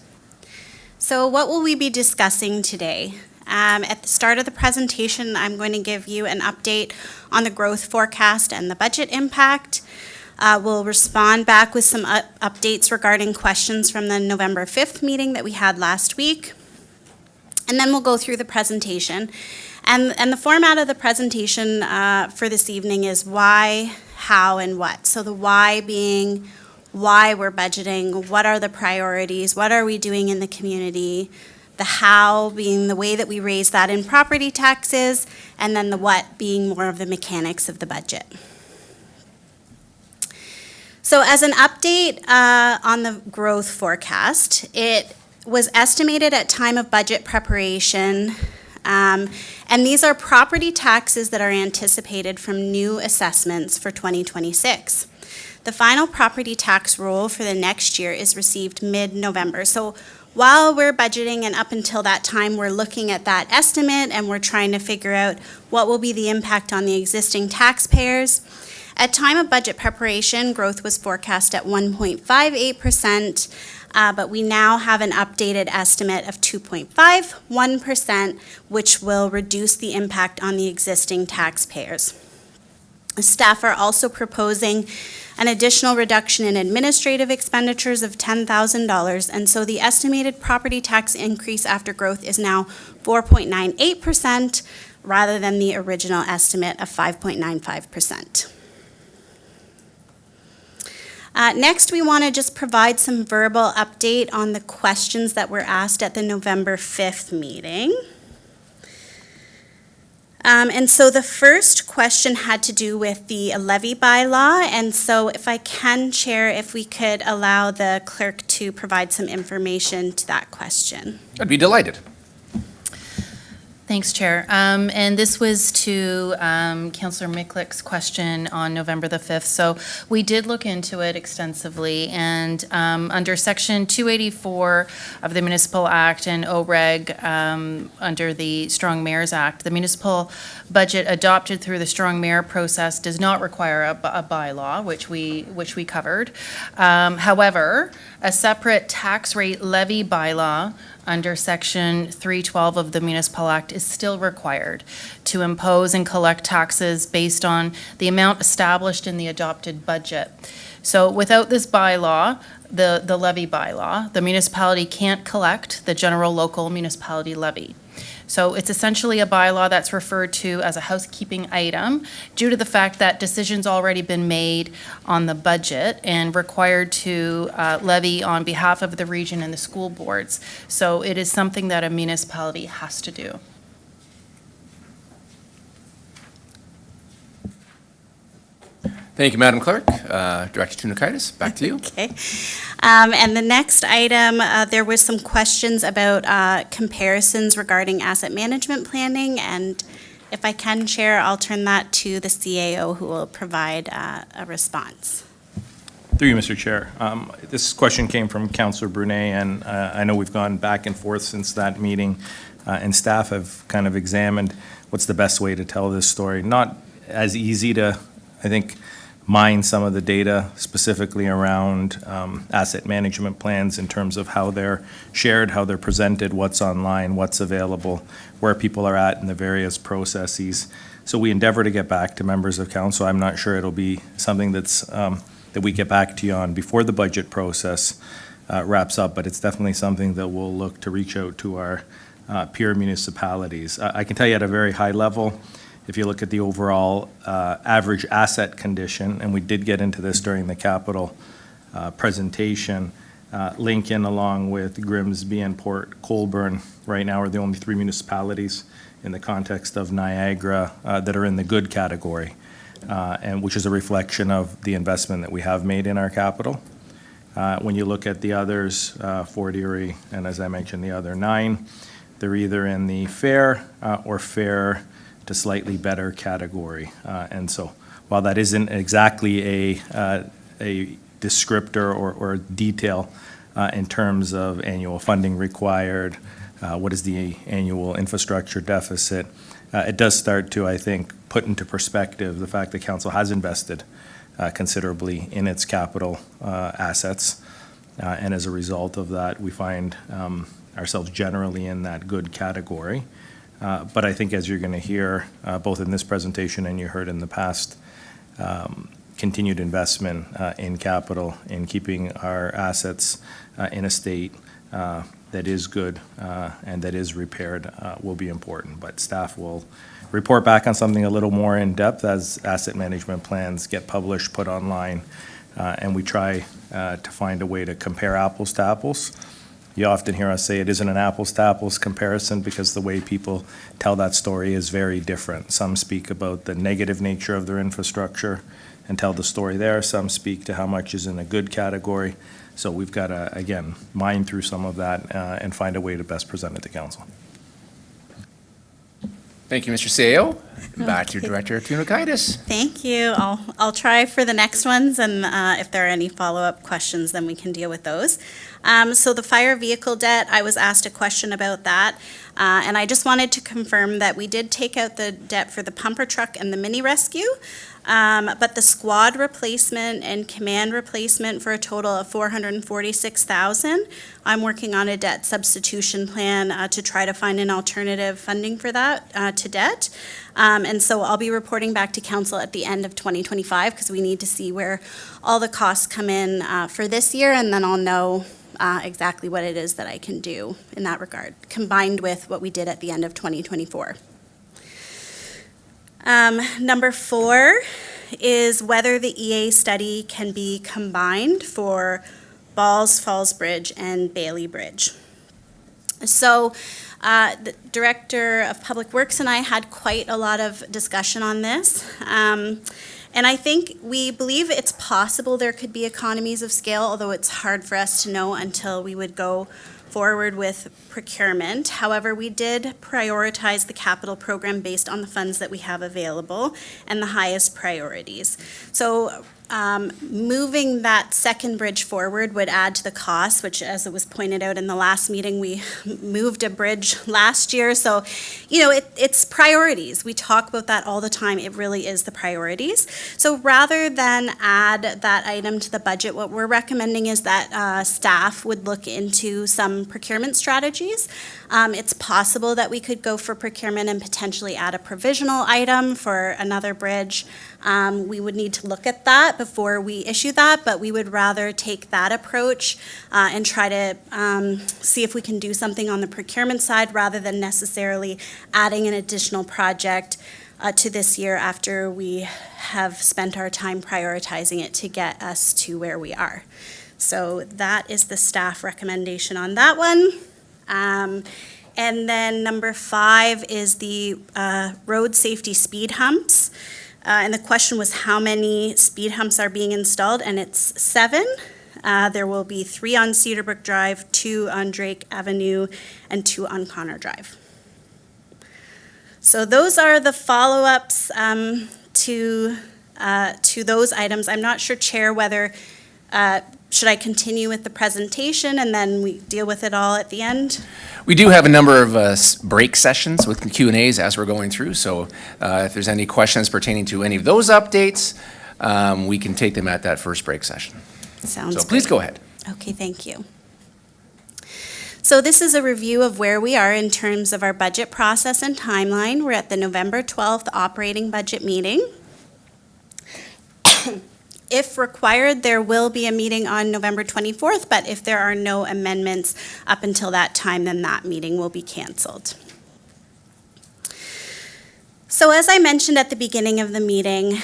So what will we be discussing today? At the start of the presentation, I'm going to give you an update on the growth forecast and the budget impact. We'll respond back with some updates regarding questions from the November 5th meeting that we had last week. And then we'll go through the presentation. And the format of the presentation for this evening is why, how, and what. So the why being why we're budgeting, what are the priorities, what are we doing in the community, the how being the way that we raise that in property taxes, and then the what being more of the mechanics of the budget. So as an update on the growth forecast, it was estimated at time of budget preparation, and these are property taxes that are anticipated from new assessments for 2026. The final property tax roll for the next year is received mid-November. So while we're budgeting and up until that time, we're looking at that estimate and we're trying to figure out what will be the impact on the existing taxpayers. At time of budget preparation, growth was forecast at 1.58%, but we now have an updated estimate of 2.51%, which will reduce the impact on the existing taxpayers. Staff are also proposing an additional reduction in administrative expenditures of $10,000, and so the estimated property tax increase after growth is now 4.98% rather than the original estimate of 5.95%. Next, we want to just provide some verbal update on the questions that were asked at the November 5th meeting. And so the first question had to do with the levy bylaw. And so if I can, Chair, if we could allow the clerk to provide some information to that question. I'd be delighted. Thanks, Chair. And this was to Councillor Miklick's question on November the 5th. So we did look into it extensively, and under Section 284 of the Municipal Act and OREG under the Strong Mayors Act, the municipal budget adopted through the Strong Mayor process does not require a bylaw, which we covered. However, a separate tax rate levy bylaw under Section 312 of the Municipal Act is still required to impose and collect taxes based on the amount established in the adopted budget. So without this bylaw, the levy bylaw, the municipality can't collect the general local municipality levy. So it's essentially a bylaw that's referred to as a housekeeping item due to the fact that decisions already been made on the budget and required to levy on behalf of the region and the school boards. So it is something that a municipality has to do. Thank you, Madam Clerk. Director Tunakaitis, back to you. Okay. And the next item, there was some questions about comparisons regarding asset management planning. And if I can, Chair, I'll turn that to the CAO who will provide a response. Through you, Mr. Chair. This question came from Councillor Brunet, and I know we've gone back and forth since that meeting, and staff have kind of examined what's the best way to tell this story. Not as easy to, I think, mine some of the data specifically around asset management plans in terms of how they're shared, how they're presented, what's online, what's available, where people are at in the various processes. So we endeavor to get back to members of council. I'm not sure it'll be something that's that we get back to you on before the budget process wraps up, but it's definitely something that we'll look to reach out to our peer municipalities. I can tell you at a very high level, if you look at the overall average asset condition, and we did get into this during the capital presentation, Lincoln, along with Grimsby and Port Colborne, right now are the only 3 municipalities in the context of Niagara that are in the good category, and which is a reflection of the investment that we have made in our capital. When you look at the others, Fort Erie, and as I mentioned, the other 9, they're either in the fair or fair to slightly better category. And so while that isn't exactly a descriptor or detail in terms of annual funding required, what is the annual infrastructure deficit, it does start to, I think, put into perspective the fact that council has invested considerably in its capital assets. And as a result of that, we find ourselves generally in that good category. But I think as you're going to hear, both in this presentation and you heard in the past, continued investment in capital, in keeping our assets in a state that is good and that is repaired will be important. But staff will report back on something a little more in depth as asset management plans get published, put online, and we try to find a way to compare apples to apples. You often hear us say it isn't an apples to apples comparison because the way people tell that story is very different. Some speak about the negative nature of their infrastructure and tell the story there. Some speak to how much is in a good category. So we've got to, again, mine through some of that and find a way to best present it to council. Thank you, Mr. Seo. Back to your Director, Tunakaitis. Thank you. I'll try for the next ones, and if there are any follow-up questions, then we can deal with those. So the fire vehicle debt, I was asked a question about that, and I just wanted to confirm that we did take out the debt for the pumper truck and the mini rescue, but the squad replacement and command replacement for a total of $446,000. I'm working on a debt substitution plan to try to find an alternative funding for that to debt. And so I'll be reporting back to council at the end of 2025 because we need to see where all the costs come in for this year, and then I'll know exactly what it is that I can do in that regard, combined with what we did at the end of 2024. Number 4 is whether the EA study can be combined for Balls Falls Bridge and Bailey Bridge. So the Director of Public Works and I had quite a lot of discussion on this. And I think we believe it's possible there could be economies of scale, although it's hard for us to know until we would go forward with procurement. However, we did prioritize the capital program based on the funds that we have available and the highest priorities. So moving that second bridge forward would add to the cost, which, as it was pointed out in the last meeting, we moved a bridge last year. So, you know, it's priorities. We talk about that all the time. It really is the priorities. So rather than add that item to the budget, what we're recommending is that staff would look into some procurement strategies. It's possible that we could go for procurement and potentially add a provisional item for another bridge. We would need to look at that before we issue that, but we would rather take that approach and try to see if we can do something on the procurement side rather than necessarily adding an additional project to this year after we have spent our time prioritizing it to get us to where we are. So that is the staff recommendation on that one. And then number 5 is the road safety speed humps. And the question was how many speed humps are being installed, and it's 7. There will be 3 on Cedarbrook Drive, 2 on Drake Avenue, and 2 on Connor Drive. So those are the follow-ups to those items. I'm not sure, Chair, whether should I continue with the presentation and then we deal with it all at the end? We do have a number of break sessions with Q&As as we're going through, so if there's any questions pertaining to any of those updates, we can take them at that first break session. Sounds So please great. go ahead. Okay, thank you. So this is a review of where we are in terms of our budget process and timeline. We're at the November 12th operating budget meeting. If required, there will be a meeting on November 24th, but if there are no amendments up until that time, then that meeting will be canceled. So as I mentioned at the beginning of the meeting,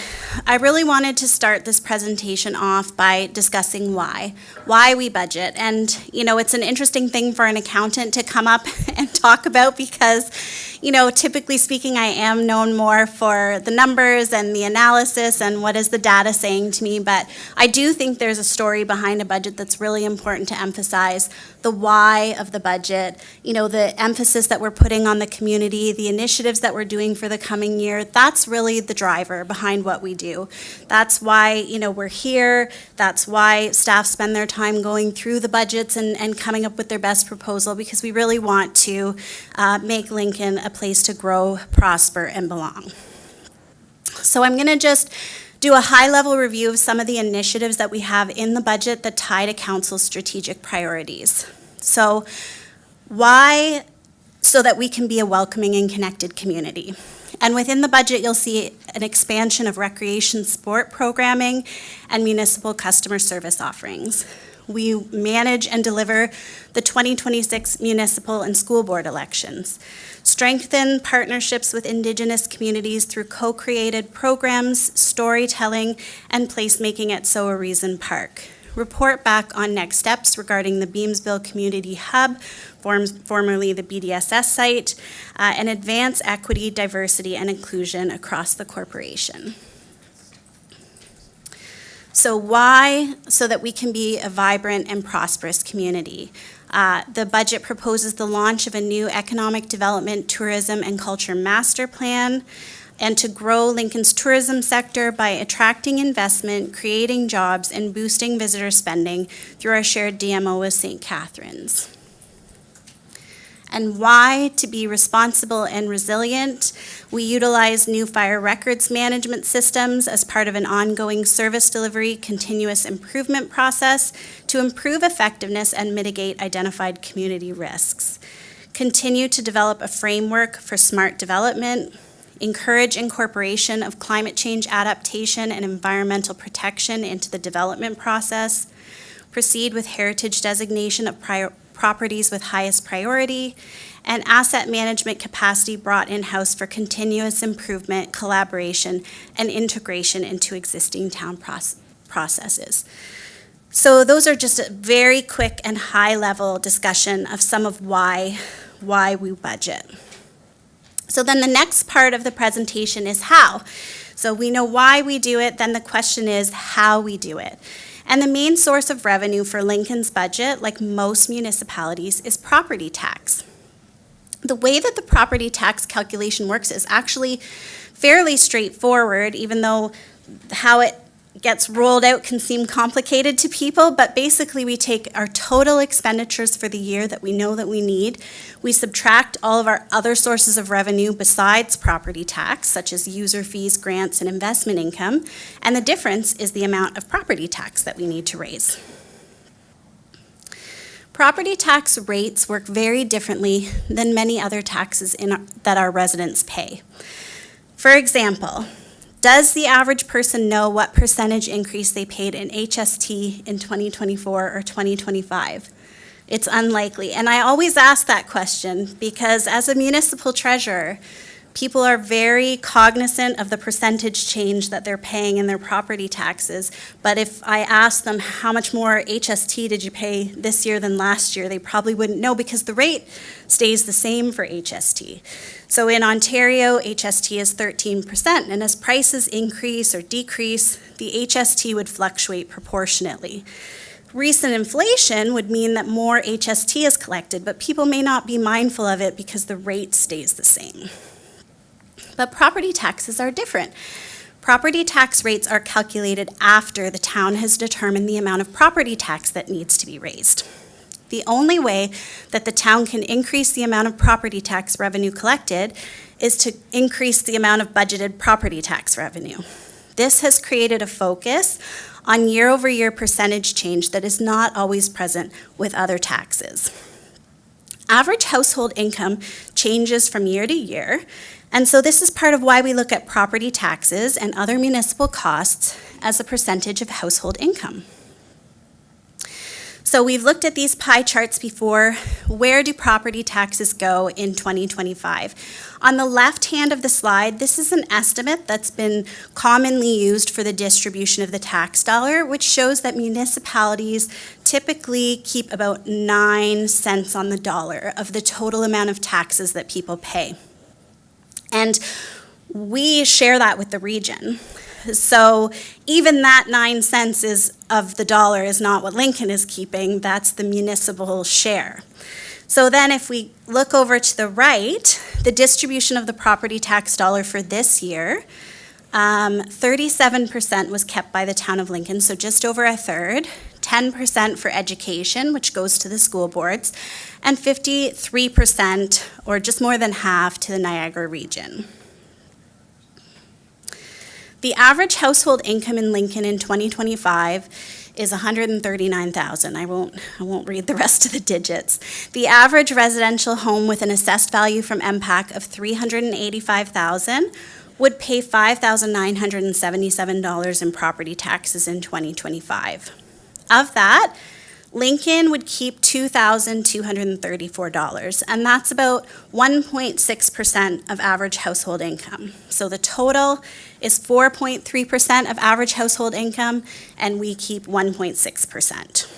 I really wanted to start this presentation off by discussing why we budget. And, you know, it's an interesting thing for an accountant to come up and talk about because, you know, typically speaking, I am known more for the numbers and the analysis and what is the data saying to me. But I do think there's a story behind a budget that's really important to emphasize. The why of the budget, you know, the emphasis that we're putting on the community, the initiatives that we're doing for the coming year, that's really the driver behind what we do. That's why, you know, we're here. That's why staff spend their time going through the budgets and coming up with their best proposal, because we really want to make Lincoln a place to grow, prosper, and belong. So I'm going to just do a high-level review of some of the initiatives that we have in the budget that tie to council's strategic priorities. So why? So that we can be a welcoming and connected community. And within the budget, you'll see an expansion of recreation sport programming and municipal customer service offerings. We manage and deliver the 2026 municipal and school board elections. Strengthen partnerships with Indigenous communities through co-created programs, storytelling, and placemaking at Soa Reason Park. Report back on next steps regarding the Beamsville Community Hub, formerly the BDSS site, and advance equity, diversity, and inclusion across the corporation. So why? So that we can be a vibrant and prosperous community. The budget proposes the launch of a new economic development, tourism, and culture master plan, and to grow Lincoln's tourism sector by attracting investment, creating jobs, and boosting visitor spending through our shared DMO with St. Catharines. And why? To be responsible and resilient, we utilize new fire records management systems as part of an ongoing service delivery continuous improvement process to improve effectiveness and mitigate identified community risks. Continue to develop a framework for smart development, encourage incorporation of climate change adaptation and environmental protection into the development process, proceed with heritage designation of properties with highest priority, and asset management capacity brought in-house for continuous improvement, collaboration, and integration into existing town processes. So those are just a very quick and high-level discussion of some of why we budget. So then the next part of the presentation is how. So we know why we do it, then the question is how we do it. And the main source of revenue for Lincoln's budget, like most municipalities, is property tax. The way that the property tax calculation works is actually fairly straightforward, even though how it gets rolled out can seem complicated to people, but basically we take our total expenditures for the year that we know that we need, we subtract all of our other sources of revenue besides property tax, such as user fees, grants, and investment income, and the difference is the amount of property tax that we need to raise. Property tax rates work very differently than many other taxes that our residents pay. For example, does the average person know what percentage increase they paid in HST in 2024 or 2025? It's unlikely. And I always ask that question because as a municipal treasurer, people are very cognizant of the percentage change that they're paying in their property taxes. But if I ask them how much more HST did you pay this year than last year, they probably wouldn't know because the rate stays the same for HST. So in Ontario, HST is 13%, and as prices increase or decrease, the HST would fluctuate proportionately. Recent inflation would mean that more HST is collected, but people may not be mindful of it because the rate stays the same. But property taxes are different. Property tax rates are calculated after the town has determined the amount of property tax that needs to be raised. The only way that the town can increase the amount of property tax revenue collected is to increase the amount of budgeted property tax revenue. This has created a focus on year-over-year percentage change that is not always present with other taxes. Average household income changes from year to year. And so this is part of why we look at property taxes and other municipal costs as a percentage of household income. So we've looked at these pie charts before. Where do property taxes go in 2025? On the left hand of the slide, this is an estimate that's been commonly used for the distribution of the tax dollar, which shows that municipalities typically keep about 9 cents on the dollar of the total amount of taxes that people pay. And we share that with the region. So even that 9 cents of the dollar is not what Lincoln is keeping, that's the municipal share. So then if we look over to the right, the distribution of the property tax dollar for this year, 37% was kept by the town of Lincoln, so just over a third, 10% for education, which goes to the school boards, and 53%, or just more than half, to the Niagara region. The average household income in Lincoln in 2025 is $139,000. I won't read the rest of the digits. The average residential home with an assessed value from MPAC of $385,000 would pay $5,977 in property taxes in 2025. Of that, Lincoln would keep $2,234, and that's about 1.6% of average household income. So the total is 4.3% of average household income, and we keep 1.6%.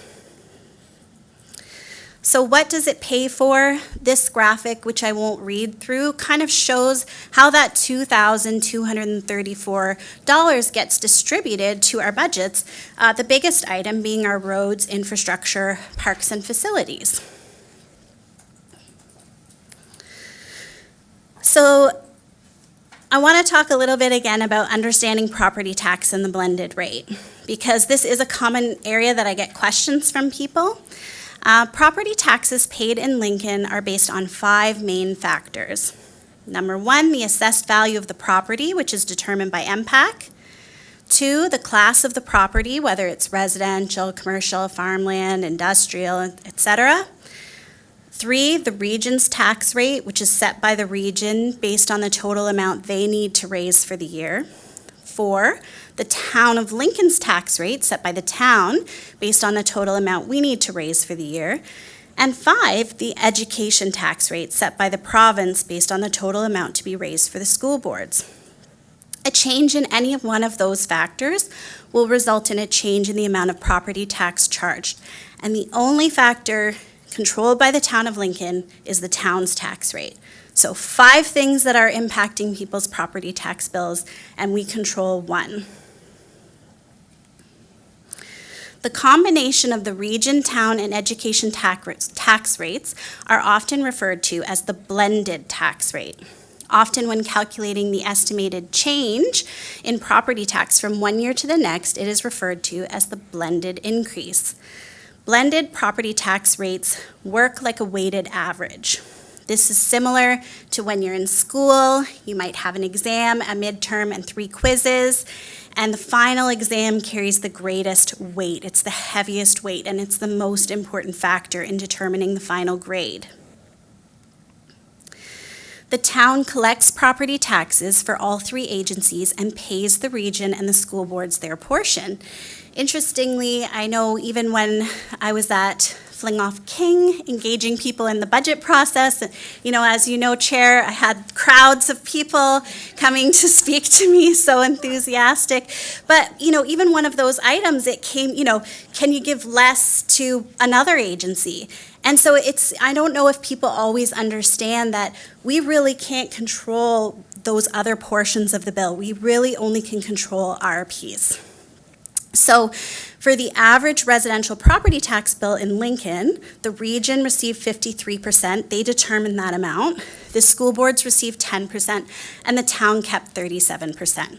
So what does it pay for? This graphic, which I won't read through, kind of shows how that $2,234 gets distributed to our budgets, the biggest item being our roads, infrastructure, parks, and facilities. So I want to talk a little bit again about understanding property tax and the blended rate, because this is a common area that I get questions from people. Property taxes paid in Lincoln are based on 5 main factors. Number 1, the assessed value of the property, which is determined by MPAC. 2, the class of the property, whether it's residential, commercial, farmland, industrial, etc. 3, the region's tax rate, which is set by the region based on the total amount they need to raise for the year. 4, the town of Lincoln's tax rate set by the town based on the total amount we need to raise for the year. And 5, the education tax rate set by the province based on the total amount to be raised for the school boards. A change in any one of those factors will result in a change in the amount of property tax charged. And the only factor controlled by the town of Lincoln is the town's tax rate. So 5 things that are impacting people's property tax bills, and we control 1. The combination of the region, town, and education tax rates are often referred to as the blended tax rate. Often when calculating the estimated change in property tax from one year to the next, it is referred to as the blended increase. Blended property tax rates work like a weighted average. This is similar to when you're in school. You might have an exam, a midterm, and 3 quizzes, and the final exam carries the greatest weight. It's the heaviest weight, and it's the most important factor in determining the final grade. The town collects property taxes for all 3 agencies and pays the region and the school boards their portion. Interestingly, I know even when I was at Flingoff King, engaging people in the budget process, as you know, Chair, I had crowds of people coming to speak to me, so enthusiastic. But, even one of those items, it came, can you give less to another agency? And so I don't know if people always understand that we really can't control those other portions of the bill. We really only can control our piece. So for the average residential property tax bill in Lincoln, the region received 53%. They determined that amount. The school boards received 10%, and the town kept 37%.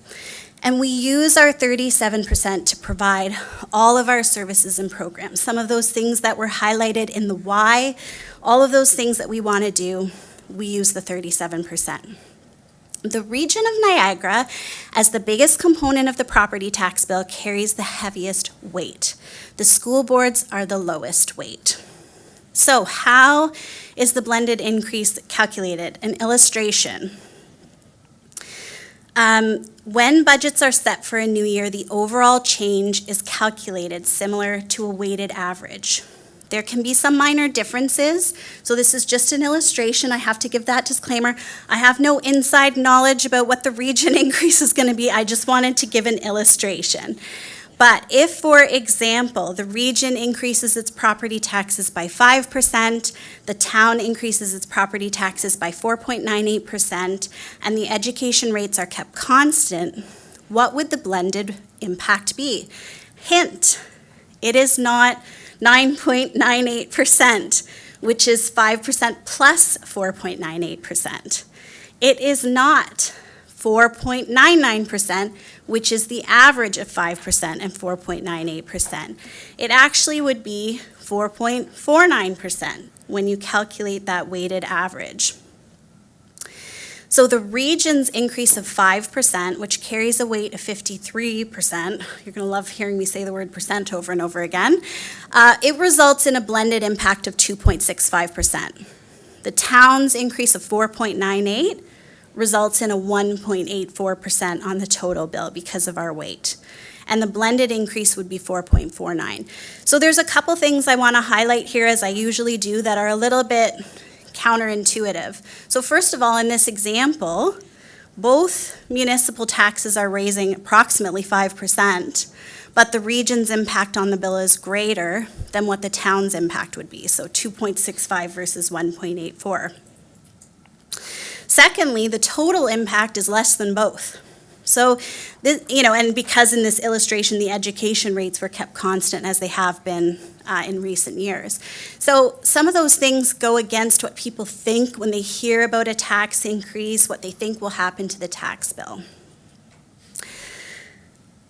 And we use our 37% to provide all of our services and programs. Some of those things that were highlighted in the why, all of those things that we want to do, we use the 37%. The region of Niagara, as the biggest component of the property tax bill, carries the heaviest weight. The school boards are the lowest weight. So how is the blended increase calculated? An illustration. When budgets are set for a new year, the overall change is calculated similar to a weighted average. There can be some minor differences, so this is just an illustration. I have to give that disclaimer. I have no inside knowledge about what the region increase is going to be. I just wanted to give an illustration. But if, for example, the region increases its property taxes by 5%, the town increases its property taxes by 4.98%, and the education rates are kept constant, what would the blended impact be? Hint, it is not 9.98%, which is 5% plus 4.98%. It is not 4.99%, which is the average of 5% and 4.98%. It actually would be 4.49% when you calculate that weighted average. So the region's increase of 5%, which carries a weight of 53%, you're going to love hearing me say the word percent over and over again, it results in a blended impact of 2.65%. The town's increase of 4.98 results in a 1.84% on the total bill because of our weight. And the blended increase would be 4.49. So there's a couple things I want to highlight here, as I usually do, that are a little bit counterintuitive. So first of all, in this example, both municipal taxes are raising approximately 5%, but the region's impact on the bill is greater than what the town's impact would be, so 2.65 versus 1.84. Secondly, the total impact is less than both. So, and because in this illustration, the education rates were kept constant as they have been in recent years. So some of those things go against what people think when they hear about a tax increase, what they think will happen to the tax bill.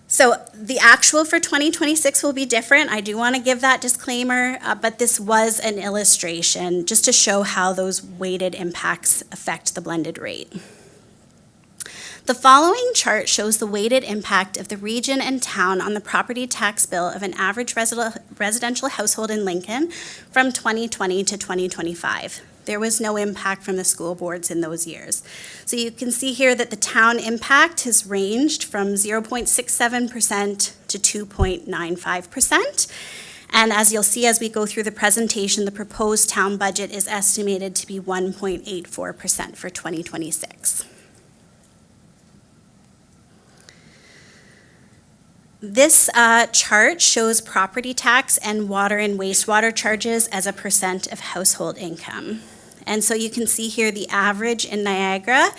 So the actual for 2026 will be different. I do want to give that disclaimer, but this was an illustration just to show how those weighted impacts affect the blended rate. The following chart shows the weighted impact of the region and town on the property tax bill of an average residential household in Lincoln from 2020 to 2025. There was no impact from the school boards in those years. So you can see here that the town impact has ranged from 0.67% to 2.95%. And as you'll see as we go through the presentation, the proposed town budget is estimated to be 1.84% for 2026. This chart shows property tax and water and wastewater charges as a percent of household income. And so you can see here the average in Niagara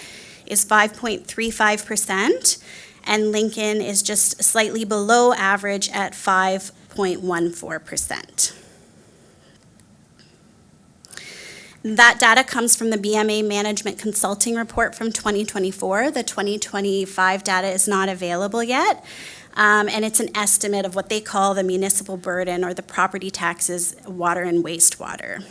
is 5.35%, and Lincoln is just slightly below average at 5.14%. That data comes from the BMA Management Consulting Report from 2024. The 2025 data is not available yet. And it's an estimate of what they call the municipal burden or the property taxes, water and wastewater.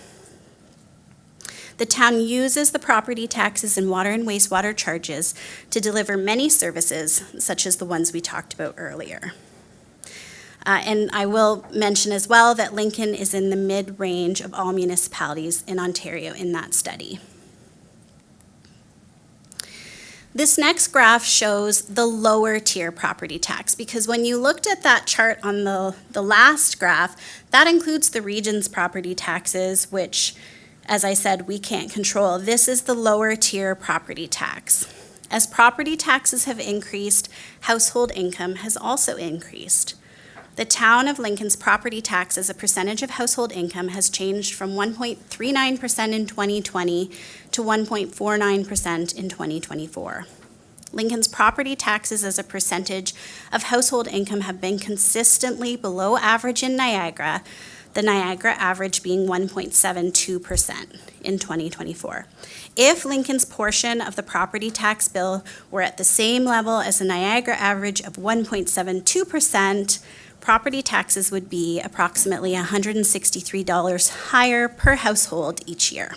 The town uses the property taxes and water and wastewater charges to deliver many services, such as the ones we talked about earlier. And I will mention as well that Lincoln is in the mid-range of all municipalities in Ontario in that study. This next graph shows the lower tier property tax, because when you looked at that chart on the last graph, that includes the region's property taxes, which, as I said, we can't control. This is the lower tier property tax. As property taxes have increased, household income has also increased. The town of Lincoln's property tax as a percentage of household income has changed from 1.39% in 2020 to 1.49% in 2024. Lincoln's property taxes as a percentage of household income have been consistently below average in Niagara, the Niagara average being 1.72% in 2024. If Lincoln's portion of the property tax bill were at the same level as the Niagara average of 1.72%, property taxes would be approximately $163 higher per household each year.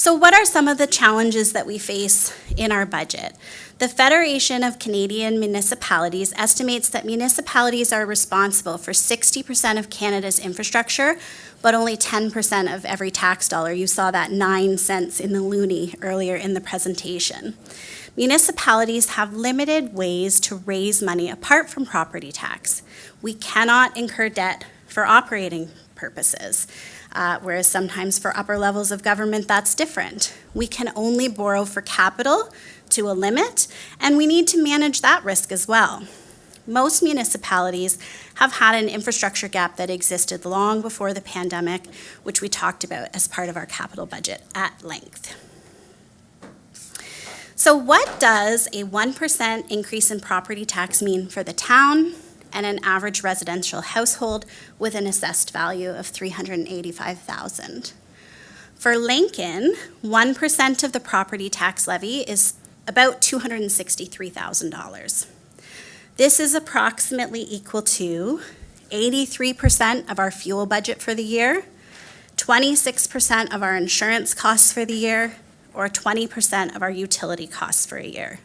So what are some of the challenges that we face in our budget? The Federation of Canadian Municipalities estimates that municipalities are responsible for 60% of Canada's infrastructure, but only 10% of every tax dollar. You saw that 9 cents in the loonie earlier in the presentation. Municipalities have limited ways to raise money apart from property tax. We cannot incur debt for operating purposes, whereas sometimes for upper levels of government, that's different. We can only borrow for capital to a limit, and we need to manage that risk as well. Most municipalities have had an infrastructure gap that existed long before the pandemic, which we talked about as part of our capital budget at length. So what does a 1% increase in property tax mean for the town and an average residential household with an assessed value of $385,000? For Lincoln, 1% of the property tax levy is about $263,000. This is approximately equal to 83% of our fuel budget for the year, 26% of our insurance costs for the year, or 20% of our utility costs for a year.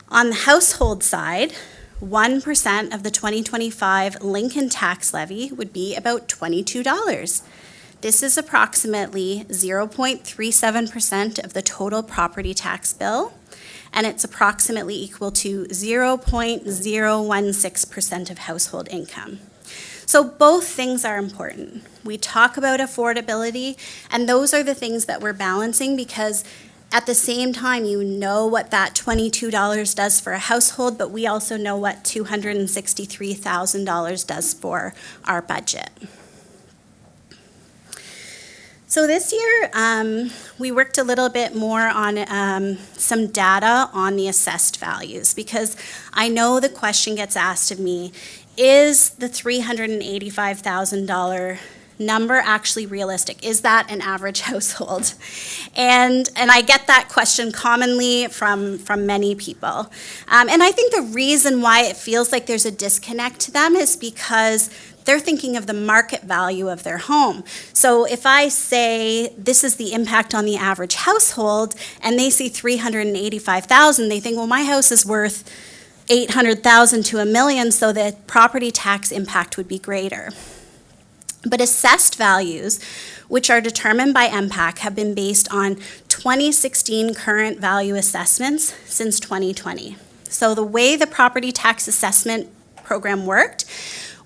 On the household side, 1% of the 2025 Lincoln tax levy would be about $22. This is approximately 0.37% of the total property tax bill, and it's approximately equal to 0.016% of household income. So both things are important. We talk about affordability, and those are the things that we're balancing, because at the same time, you know what that $22 does for a household, but we also know what $263,000 does for our budget. So this year, we worked a little bit more on some data on the assessed values, because I know the question gets asked of me, is the $385,000 number actually realistic? Is that an average household? And I get that question commonly from many people. And I think the reason why it feels like there's a disconnect to them is because they're thinking of the market value of their home. So if I say this is the impact on the average household and they see $385,000, they think, well, my house is worth $800,000 to $1 million, so the property tax impact would be greater. But assessed values, which are determined by MPAC, have been based on 2016 current value assessments since 2020. So the way the property tax assessment program worked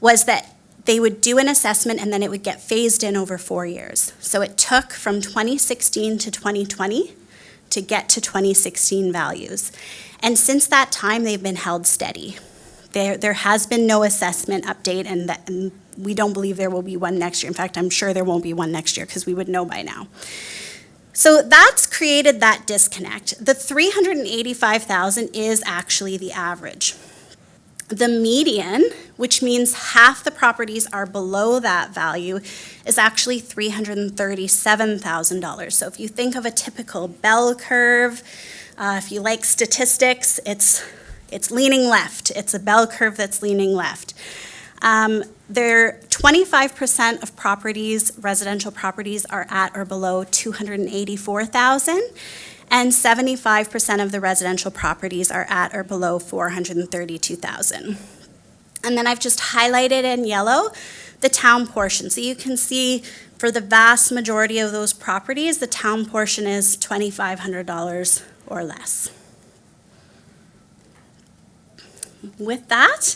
was that they would do an assessment and then it would get phased in over 4 years. So it took from 2016 to 2020 to get to 2016 values. And since that time, they've been held steady. There has been no assessment update, and we don't believe there will be one next year. In fact, I'm sure there won't be one next year because we would know by now. So that's created that disconnect. The $385,000 is actually the average. The median, which means half the properties are below that value, is actually $337,000. So if you think of a typical bell curve, if you like statistics, it's leaning left. It's a bell curve that's leaning left. 25% of properties, residential properties, are at or below $284,000. And 75% of the residential properties are at or below $432,000. And then I've just highlighted in yellow the town portion. So you can see for the vast majority of those properties, the town portion is $2,500 or less. With that,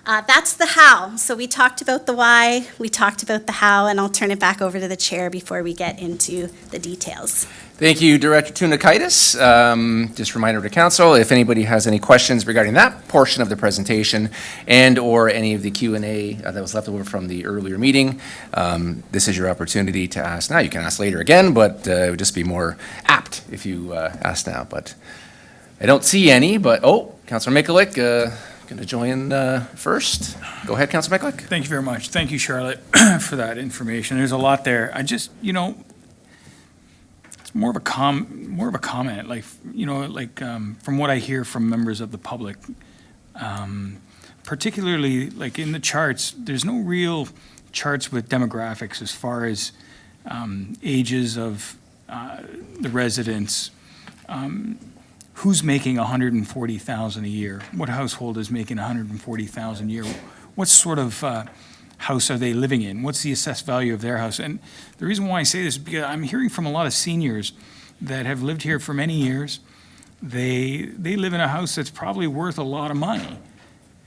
that's the how. So we talked about the why, we talked about the how, and I'll turn it back over to the chair before we get into the details. Thank you, Director Tunakaitis. Just a reminder to council, if anybody has any questions regarding that portion of the presentation and/or any of the Q&A that was left over from the earlier meeting, this is your opportunity to ask now. You can ask later again, but it would just be more apt if you ask now. But I don't see any, but, Councillor Mikulik, going to join first. Go ahead, Councillor Mikulik. Thank you very much. Thank you, Charlotte, for that information. There's a lot there. I just, it's more of a comment, from what I hear from members of the public, particularly like in the charts, there's no real charts with demographics as far as ages of the residents, who's making $140,000 a year? What household is making $140,000 a year? What sort of house are they living in? What's the assessed value of their house? And the reason why I say this is because I'm hearing from a lot of seniors that have lived here for many years. They live in a house that's probably worth a lot of money,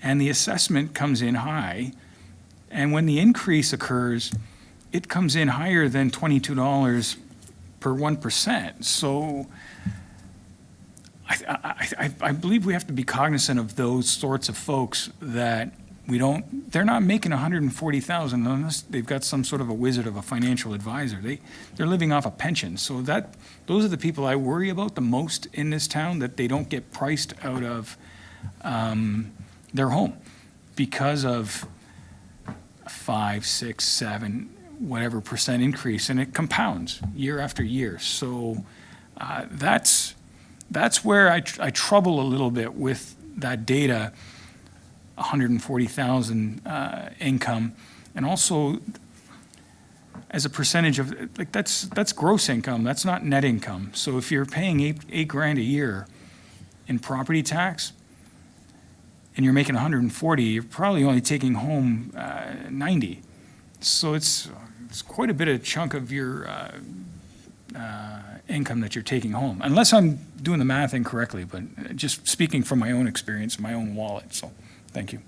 and the assessment comes in high. And when the increase occurs, it comes in higher than $22 per 1%. So I believe we have to be cognizant of those sorts of folks that they're not making $140,000 unless they've got some sort of a wizard of a financial advisor. They're living off a pension. So those are the people I worry about the most in this town, that they don't get priced out of their home because of 5, 6, 7, whatever percent increase, and it compounds year after year. So that's where I trouble a little bit with that data, 140,000 income, and also as a percentage of, like, that's gross income, that's not net income. So if you're paying eight grand a year in property tax, and you're making 140, you're probably only taking home 90. So it's quite a bit of chunk of your income that you're taking home, unless I'm doing the math incorrectly, but just speaking from my own experience, my own wallet, so, thank you.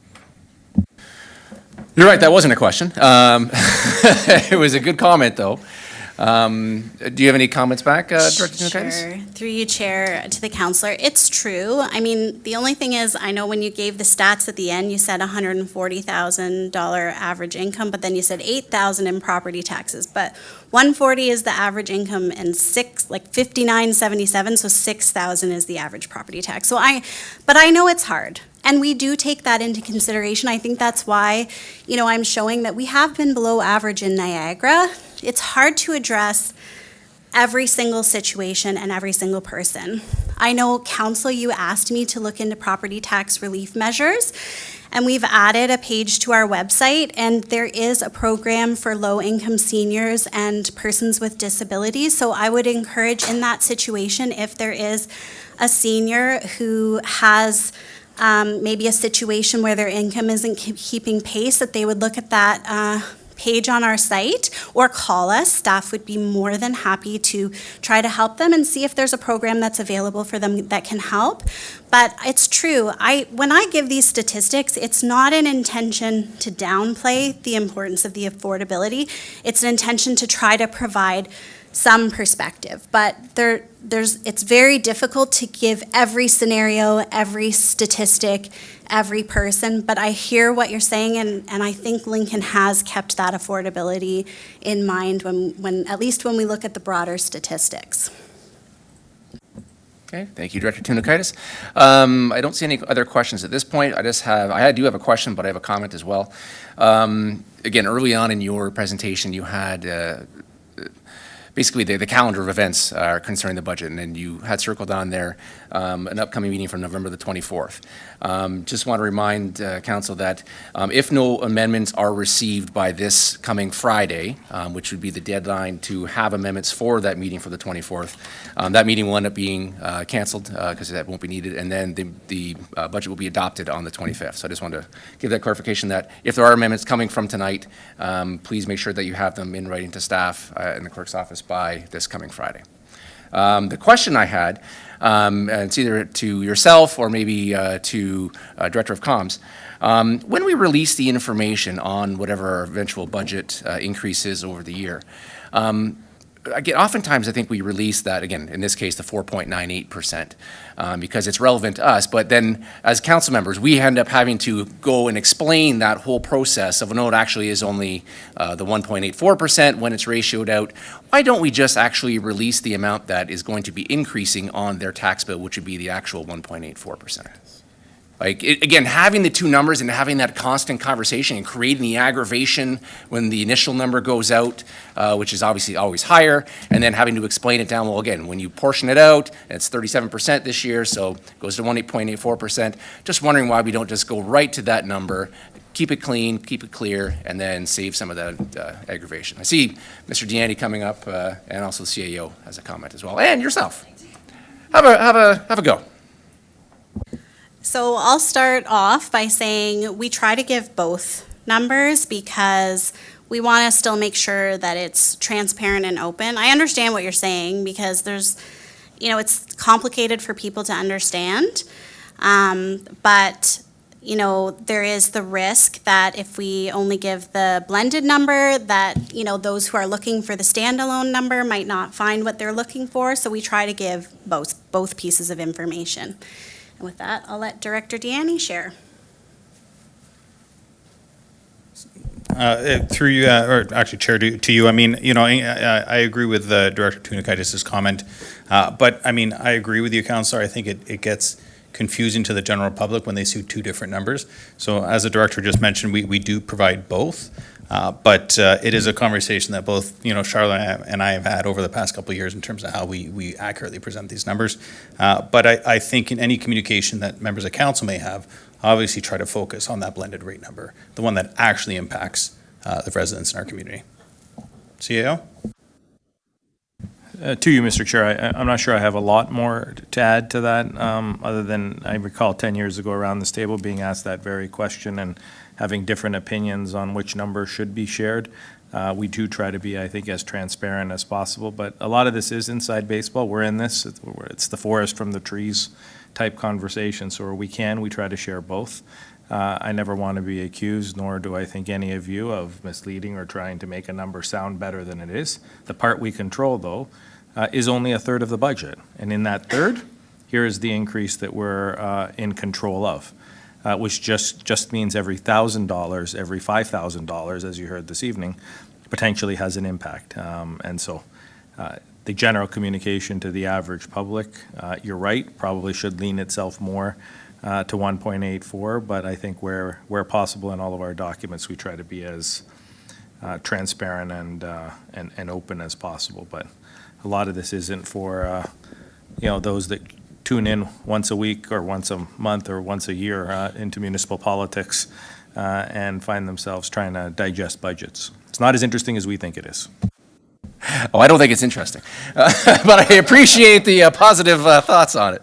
You're right, that wasn't a question. It was a good comment, though. Do you have any comments back, Director Tinokitis? Sure. Through you, Chair, to the counselor. It's true. I mean, the only thing is, I know when you gave the stats at the end, you said $140,000 average income, but then you said $8,000 in property taxes. But 140 is the average income, and 59.77, so 6,000 is the average property tax. But I know it's hard. And we do take that into consideration. I think that's why, I'm showing that we have been below average in Niagara. It's hard to address every single situation and every single person. I know, Council, you asked me to look into property tax relief measures, and we've added a page to our website, and there is a program for low-income seniors and persons with disabilities. So I would encourage, in that situation, if there is a senior who has maybe a situation where their income isn't keeping pace, that they would look at that page on our site or call us. Staff would be more than happy to try to help them and see if there's a program that's available for them that can help. But it's true, when I give these statistics, it's not an intention to downplay the importance of the affordability. It's an intention to try to provide some perspective, but it's very difficult to give every scenario, every statistic, every person, but I hear what you're saying, and I think Lincoln has kept that affordability in mind when at least when we look at the broader statistics. Okay, thank you, Director Tinokitis. I don't see any other questions at this point. I do have a question, but I have a comment as well. Again, early on in your presentation, you had basically the calendar of events concerning the budget, and then you had circled on there an upcoming meeting from November the 24th. Just want to remind Council that if no amendments are received by this coming Friday, which would be the deadline to have amendments for that meeting for the 24th, that meeting will end up being canceled because that won't be needed, and then the budget will be adopted on the 25th. So I just wanted to give that clarification that if there are amendments coming from tonight, please make sure that you have them in writing to staff in the clerk's office by this coming Friday. The question I had, and it's either to yourself or maybe to Director of Comms, when we release the information on whatever our eventual budget increase is over the year, again, oftentimes I think we release that, again, in this case, the 4.98%, because it's relevant to us. But then as council members, we end up having to go and explain that whole process of, no, it actually is only the 1.84% when it's ratioed out. Why don't we just actually release the amount that is going to be increasing on their tax bill, which would be the actual 1.84%? Like, again, having the two numbers and having that constant conversation and creating the aggravation when the initial number goes out, which is obviously always higher, and then having to explain it down, well, again, when you portion it out, and it's 37% this year, so it goes to 1.84%. Just wondering why we don't just go right to that number, keep it clean, keep it clear, and then save some of that aggravation. I see Mr. Deanne coming up, and also the CAO has a comment as well, and yourself. Have a go. So I'll start off by saying we try to give both numbers because we want to still make sure that it's transparent and open. I understand what you're saying because there's, it's complicated for people to understand. But, there is the risk that if we only give the blended number, that, those who are looking for the standalone number might not find what they're looking for. So we try to give both pieces of information. And with that, I'll let Director Deanne share. Through you, or actually, Chair, to you, I mean, I agree with Director Tunikaitis' comment, but I mean, I agree with you, Councillor. I think it gets confusing to the general public when they see two different numbers. So as the Director just mentioned, we do provide both, but it is a conversation that both, Charlotte and I have had over the past couple of years in terms of how we accurately present these numbers. But I think in any communication that members of council may have, obviously try to focus on that blended rate number, the one that actually impacts the residents in our community. CAO? To you, Mr. Chair, I'm not sure I have a lot more to add to that, other than I recall 10 years ago around this table being asked that very question and having different opinions on which number should be shared. We do try to be, I think, as transparent as possible, but a lot of this is inside baseball. We're in this. It's the forest from the trees type conversation, so where we can, we try to share both. I never want to be accused, nor do I think any of you, of misleading or trying to make a number sound better than it is. The part we control, though, is only a third of the budget. And in that third, here is the increase that we're in control of, which just means every $1,000, every $5,000, as you heard this evening, potentially has an impact. And so the general communication to the average public, you're right, probably should lean itself more to 1.84, but I think where possible in all of our documents, we try to be as transparent and open as possible. But a lot of this isn't for those that tune in once a week or once a month or once a year into municipal politics and find themselves trying to digest budgets. It's not as interesting as we think it is. Oh, I don't think it's interesting, but I appreciate the positive thoughts on it.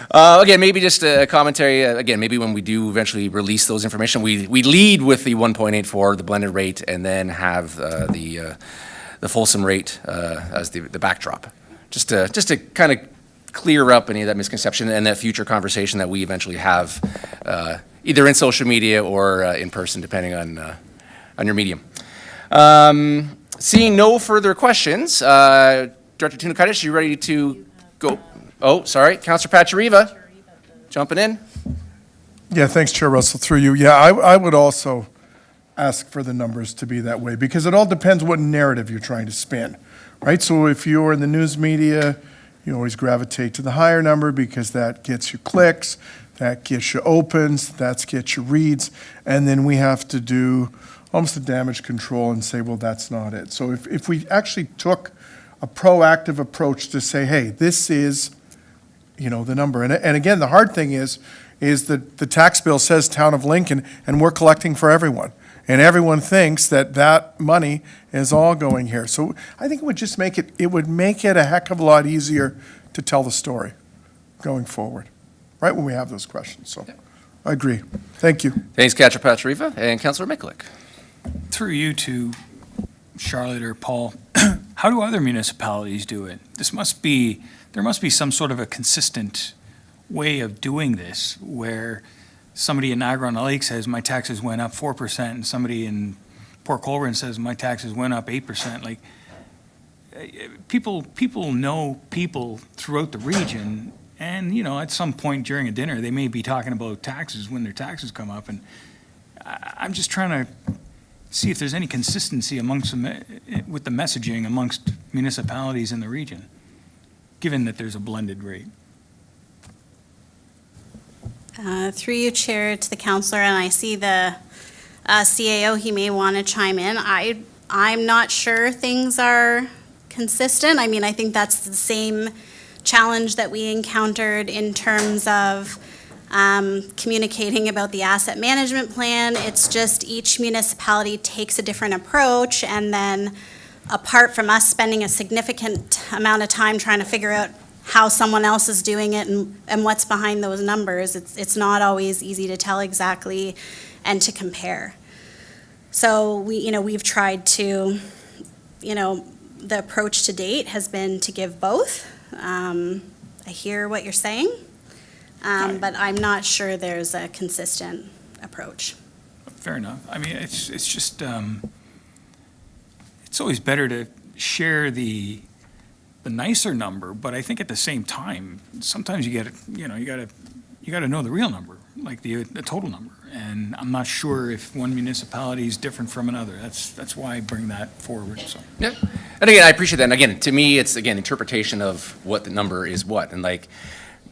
Again, maybe just a commentary. Again, maybe when we do eventually release those information, we lead with the 1.84, the blended rate, and then have the fulsome rate as the backdrop, just to kind of clear up any of that misconception and that future conversation that we eventually have, either in social media or in person, depending on your medium. Seeing no further questions, Director Tunikaitis, you ready to go? Oh, sorry, Councillor Pachariva, jumping in. Yeah, thanks, Chair Russell, through you. Yeah, I would also ask for the numbers to be that way, because it all depends what narrative you're trying to spin, right? So if you're in the news media, you always gravitate to the higher number because that gets you clicks, that gets you opens, that gets you reads, and then we have to do almost a damage control and say, well, that's not it. So if we actually took a proactive approach to say, hey, this is, the number. And again, the hard thing is that the tax bill says Town of Lincoln, and we're collecting for everyone. And everyone thinks that money is all going here. So I think it would just make it a heck of a lot easier to tell the story going forward, right when we have those questions. So I agree. Thank you. Thanks, Councillor Pachariva, and Councillor Miklik. Through you to Charlotte or Paul, how do other municipalities do it? There must be some sort of a consistent way of doing this where somebody in Niagara-on-the-Lake says my taxes went up 4% and somebody in Port Colborne says my taxes went up 8%. Like, people know people throughout the region, and at some point during a dinner they may be talking about taxes when their taxes come up, and I'm just trying to see if there's any consistency with the messaging amongst municipalities in the region, given that there's a blended rate. Through you, Chair, to the counselor, and I see the CAO, he may want to chime in. I'm not sure things are consistent. I mean, I think that's the same challenge that we encountered in terms of communicating about the asset management plan. It's just each municipality takes a different approach, and then apart from us spending a significant amount of time trying to figure out how someone else is doing it and what's behind those numbers, it's not always easy to tell exactly and to compare. So we've tried to, the approach to date has been to give both. I hear what you're saying, but I'm not sure there's a consistent approach. Fair enough. I mean, it's just, it's always better to share the nicer number, but I think at the same time, sometimes you gotta know the real number, like the total number. And I'm not sure if one municipality is different from another. That's why I bring that forward, so. Yeah, and again, I appreciate that. And again, to me, it's, again, interpretation of what the number is what. And like,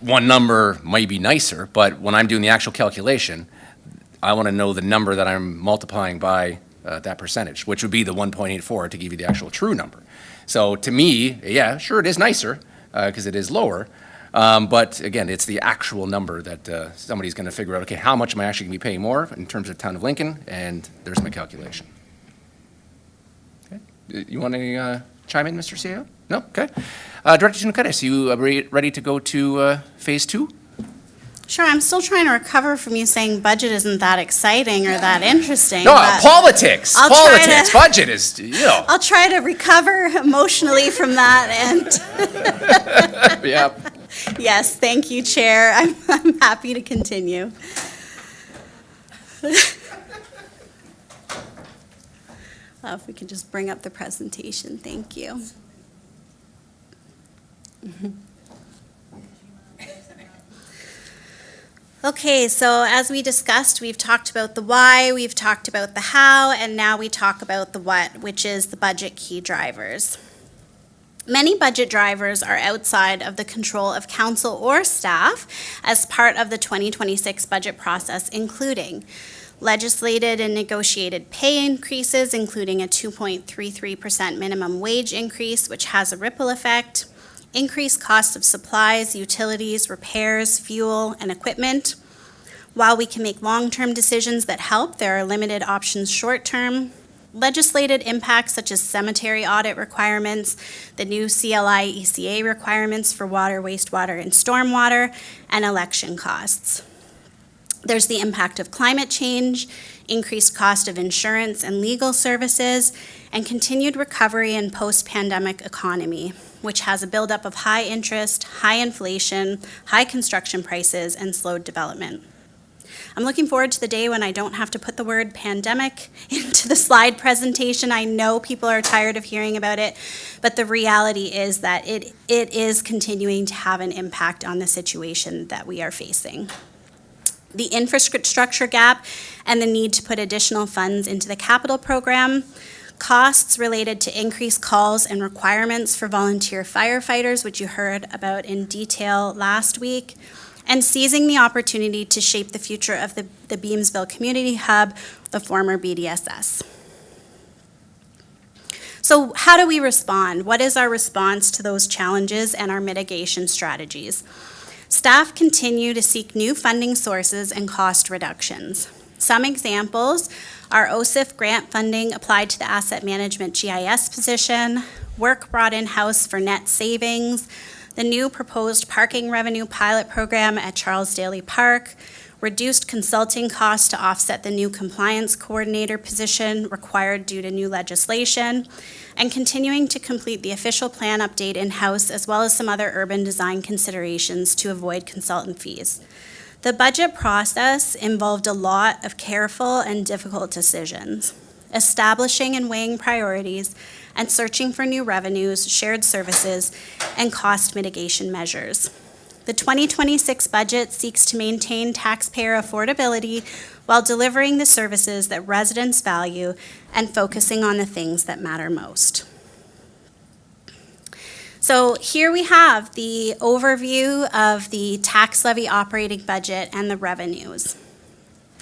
one number might be nicer, but when I'm doing the actual calculation, I want to know the number that I'm multiplying by that percentage, which would be the 1.84 to give you the actual true number. So to me, yeah, sure, it is nicer because it is lower. But again, it's the actual number that somebody's going to figure out, okay, how much am I actually going to be paying more in terms of town of Lincoln? And there's my calculation. Okay. You want to chime in, Mr. CEO? No? Okay. Director Tunukatis, you ready to go to phase 2? Sure, I'm still trying to recover from you saying budget isn't that exciting or that interesting. No, but politics. I'll try Politics. to- Budget is, I'll try to recover emotionally from that, and yeah. yes, thank you, Chair. I'm happy to continue. If we could just bring up the presentation, thank you. Okay, so as we discussed, we've talked about the why, we've talked about the how, and now we talk about the what, which is the budget key drivers. Many budget drivers are outside of the control of council or staff as part of the 2026 budget process, including legislated and negotiated pay increases, including a 2.33% minimum wage increase, which has a ripple effect, increased cost of supplies, utilities, repairs, fuel, and equipment. While we can make long-term decisions that help, there are limited options short-term. Legislated impacts such as cemetery audit requirements, the new CLI ECA requirements for water, wastewater, and stormwater, and election costs. There's the impact of climate change, increased cost of insurance and legal services, and continued recovery in post-pandemic economy, which has a buildup of high interest, high inflation, high construction prices, and slowed development. I'm looking forward to the day when I don't have to put the word pandemic into the slide presentation. I know people are tired of hearing about it, but the reality is that it is continuing to have an impact on the situation that we are facing. The infrastructure gap and the need to put additional funds into the capital program, costs related to increased calls and requirements for volunteer firefighters, which you heard about in detail last week, and seizing the opportunity to shape the future of the Beamsville Community Hub, the former BDSS. So how do we respond? What is our response to those challenges and our mitigation strategies? Staff continue to seek new funding sources and cost reductions. Some examples are OSIF grant funding applied to the asset management GIS position, work brought in-house for net savings, the new proposed parking revenue pilot program at Charles Daly Park, reduced consulting costs to offset the new compliance coordinator position required due to new legislation, and continuing to complete the official plan update in-house, as well as some other urban design considerations to avoid consultant fees. The budget process involved a lot of careful and difficult decisions, establishing and weighing priorities, and searching for new revenues, shared services, and cost mitigation measures. The 2026 budget seeks to maintain taxpayer affordability while delivering the services that residents value and focusing on the things that matter most. So here we have the overview of the tax levy operating budget and the revenues.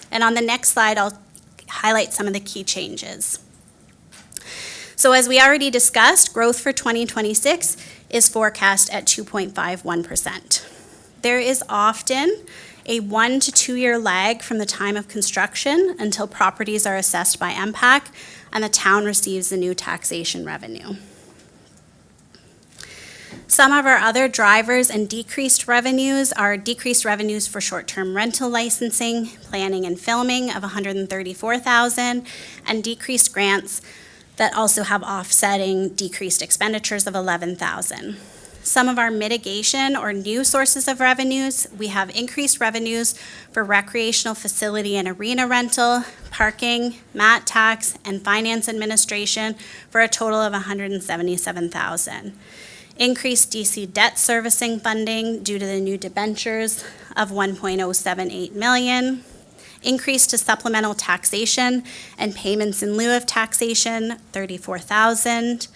And on the next slide, I'll highlight some of the key changes. So as we already discussed, growth for 2026 is forecast at 2.51%. There is often a 1 to 2 year lag from the time of construction until properties are assessed by MPAC and the town receives the new taxation revenue. Some of our other drivers and decreased revenues are decreased revenues for short-term rental licensing, planning and filming of $134,000, and decreased grants that also have offsetting decreased expenditures of $11,000. Some of our mitigation or new sources of revenues, we have increased revenues for recreational facility and arena rental, parking, mat tax, and finance administration for a total of $177,000. Increased DC debt servicing funding due to the new debentures of $1.078 million. Increase to supplemental taxation and payments in lieu of taxation, $34,000.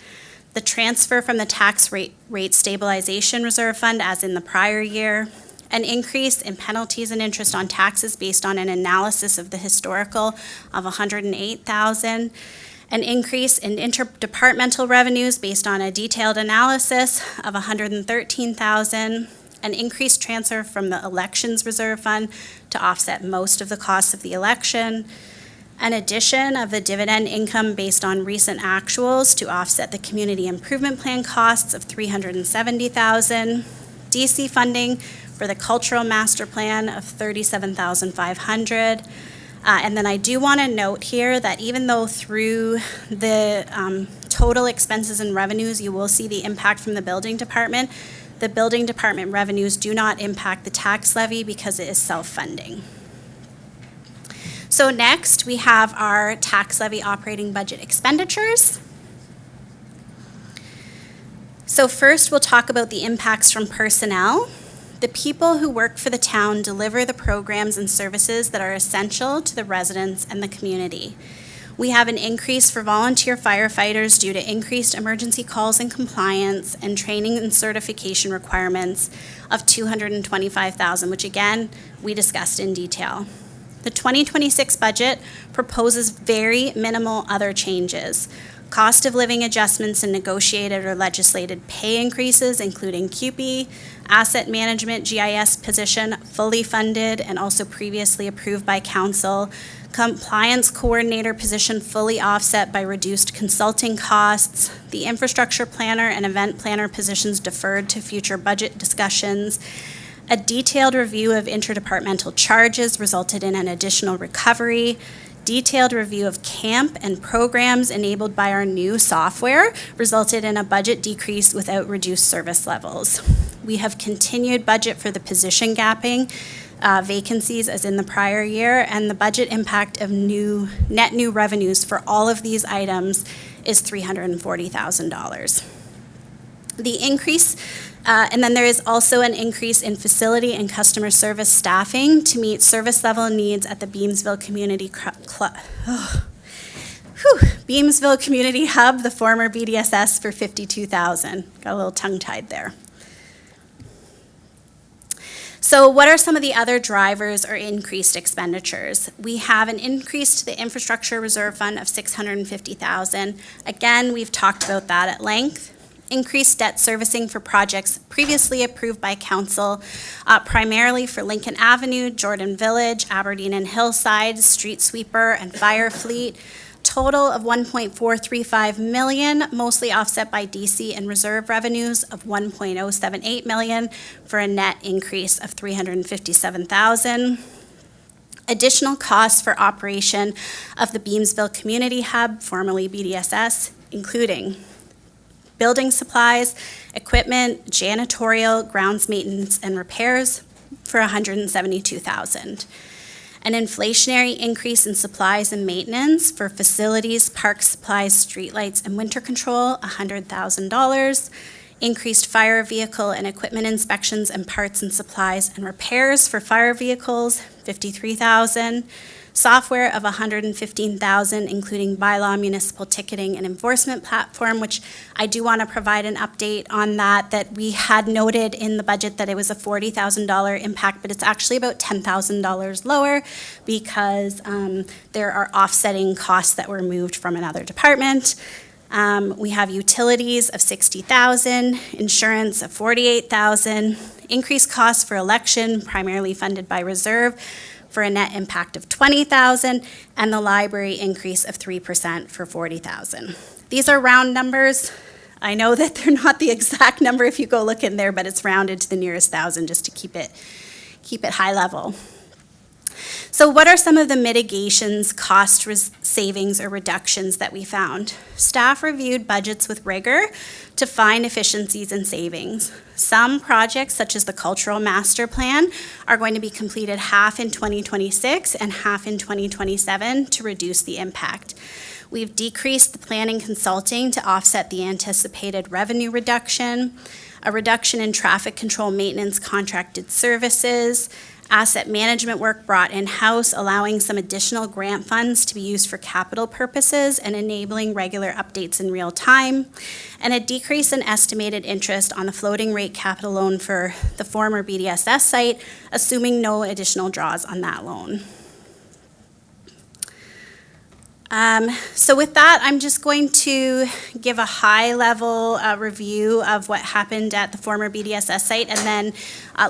The transfer from the tax rate stabilization reserve fund as in the prior year. An increase in penalties and interest on taxes based on an analysis of the historical of $108,000. An increase in interdepartmental revenues based on a detailed analysis of $113,000. An increased transfer from the elections reserve fund to offset most of the costs of the election. An addition of the dividend income based on recent actuals to offset the community improvement plan costs of $370,000. DC funding for the cultural master plan of $37,500. And then I do want to note here that even though through the total expenses and revenues, you will see the impact from the building department revenues do not impact the tax levy because it is self-funding. So next, we have our tax levy operating budget expenditures. So first, we'll talk about the impacts from personnel. The people who work for the town deliver the programs and services that are essential to the residents and the community. We have an increase for volunteer firefighters due to increased emergency calls and compliance and training and certification requirements of $225,000, which again, we discussed in detail. The 2026 budget proposes very minimal other changes. Cost of living adjustments and negotiated or legislated pay increases, including CUPE, asset management GIS position fully funded and also previously approved by council, compliance coordinator position fully offset by reduced consulting costs, the infrastructure planner and event planner positions deferred to future budget discussions. A detailed review of interdepartmental charges resulted in an additional recovery. Detailed review of camp and programs enabled by our new software resulted in a budget decrease without reduced service levels. We have continued budget for the position gapping vacancies as in the prior year, and the budget impact of net new revenues for all of these items is $340,000. The increase, and then there is also an increase in facility and customer service staffing to meet service level needs at the Beamsville Community Beamsville Community Hub, the former BDSS, for $52,000. Got a little tongue-tied there. So what are some of the other drivers or increased expenditures? We have an increase to the infrastructure reserve fund of $650,000. Again, we've talked about that at length. Increased debt servicing for projects previously approved by council, primarily for Lincoln Avenue, Jordan Village, Aberdeen and Hillside, Street Sweeper, and Fire Fleet. Total of $1.435 million, mostly offset by DC and reserve revenues of $1.078 million for a net increase of $357,000. Additional costs for operation of the Beamsville Community Hub, formerly BDSS, including building supplies, equipment, janitorial, grounds maintenance, and repairs for $172,000. An inflationary increase in supplies and maintenance for facilities, park supplies, streetlights, and winter control, $100,000. Increased fire vehicle and equipment inspections and parts and supplies and repairs for fire vehicles, $53,000. software of $115,000, including bylaw, municipal ticketing, and enforcement platform, which I do want to provide an update on that we had noted in the budget that it was a $40,000 impact, but it's actually about $10,000 lower because there are offsetting costs that were moved from another department. We have utilities of $60,000, insurance of $48,000, increased costs for election, primarily funded by reserve, for a net impact of $20,000, and the library increase of 3% for $40,000. These are round numbers. I know that they're not the exact number if you go look in there, but it's rounded to the nearest thousand just to keep it high level. So what are some of the mitigations, cost savings, or reductions that we found? Staff reviewed budgets with rigor to find efficiencies and savings. Some projects, such as the Cultural Master Plan, are going to be completed half in 2026 and half in 2027 to reduce the impact. We've decreased the planning consulting to offset the anticipated revenue reduction, a reduction in traffic control maintenance contracted services, asset management work brought in-house, allowing some additional grant funds to be used for capital purposes and enabling regular updates in real time, and a decrease in estimated interest on the floating rate capital loan for the former BDSS site, assuming no additional draws on that loan. So with that, I'm just going to give a high-level review of what happened at the former BDSS site, and then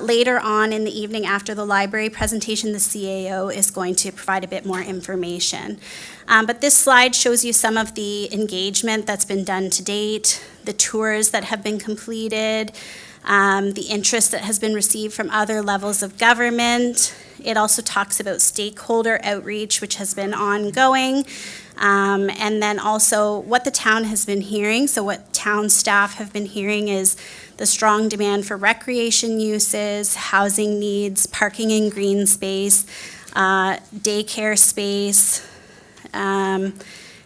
later on in the evening after the library presentation, the CAO is going to provide a bit more information. But this slide shows you some of the engagement that's been done to date, the tours that have been completed, the interest that has been received from other levels of government. It also talks about stakeholder outreach, which has been ongoing, and then also what the town has been hearing. So what town staff have been hearing is the strong demand for recreation uses, housing needs, parking and green space, daycare space, and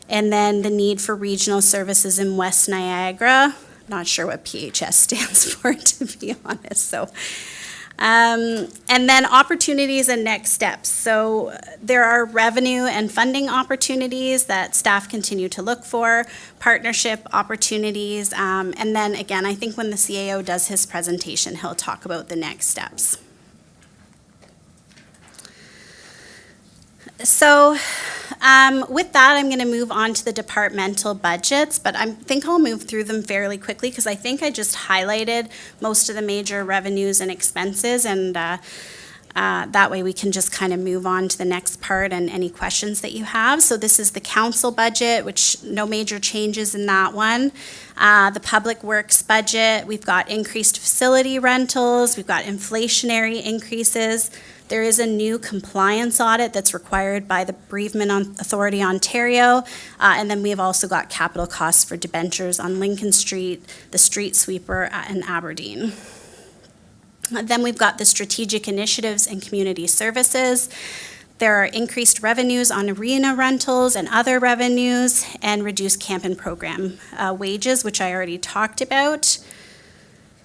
then the need for regional services in West Niagara. Not sure what PHS stands for, to be honest. So, and then opportunities and next steps. So there are revenue and funding opportunities that staff continue to look for, partnership opportunities, and then again, I think when the CAO does his presentation, he'll talk about the next steps. So with that, I'm going to move on to the departmental budgets, but I think I'll move through them fairly quickly because I think I just highlighted most of the major revenues and expenses, and that way we can just kind of move on to the next part and any questions that you have. So this is the council budget, which no major changes in that one. The public works budget, we've got increased facility rentals, we've got inflationary increases. There is a new compliance audit that's required by the Bereavement Authority Ontario, and then we've also got capital costs for debentures on Lincoln Street, the street sweeper in Aberdeen. Then we've got the strategic initiatives and community services. There are increased revenues on arena rentals and other revenues, and reduced camp and program wages, which I already talked about.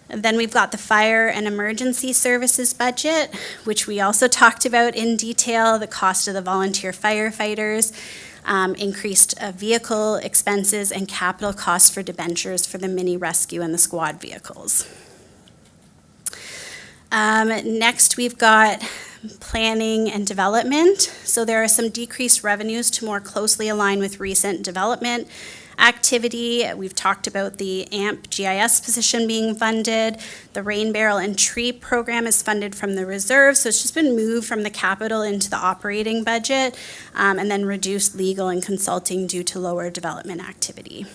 And then we've got the fire and emergency services budget, which we also talked about in detail, the cost of the volunteer firefighters, increased vehicle expenses, and capital costs for debentures for the mini rescue and the squad vehicles. Next, we've got planning and development. So there are some decreased revenues to more closely align with recent development activity. We've talked about the AMP GIS position being funded. The Rain Barrel and Tree program is funded from the reserve, so it's just been moved from the capital into the operating budget, and then reduced legal and consulting due to lower development activity.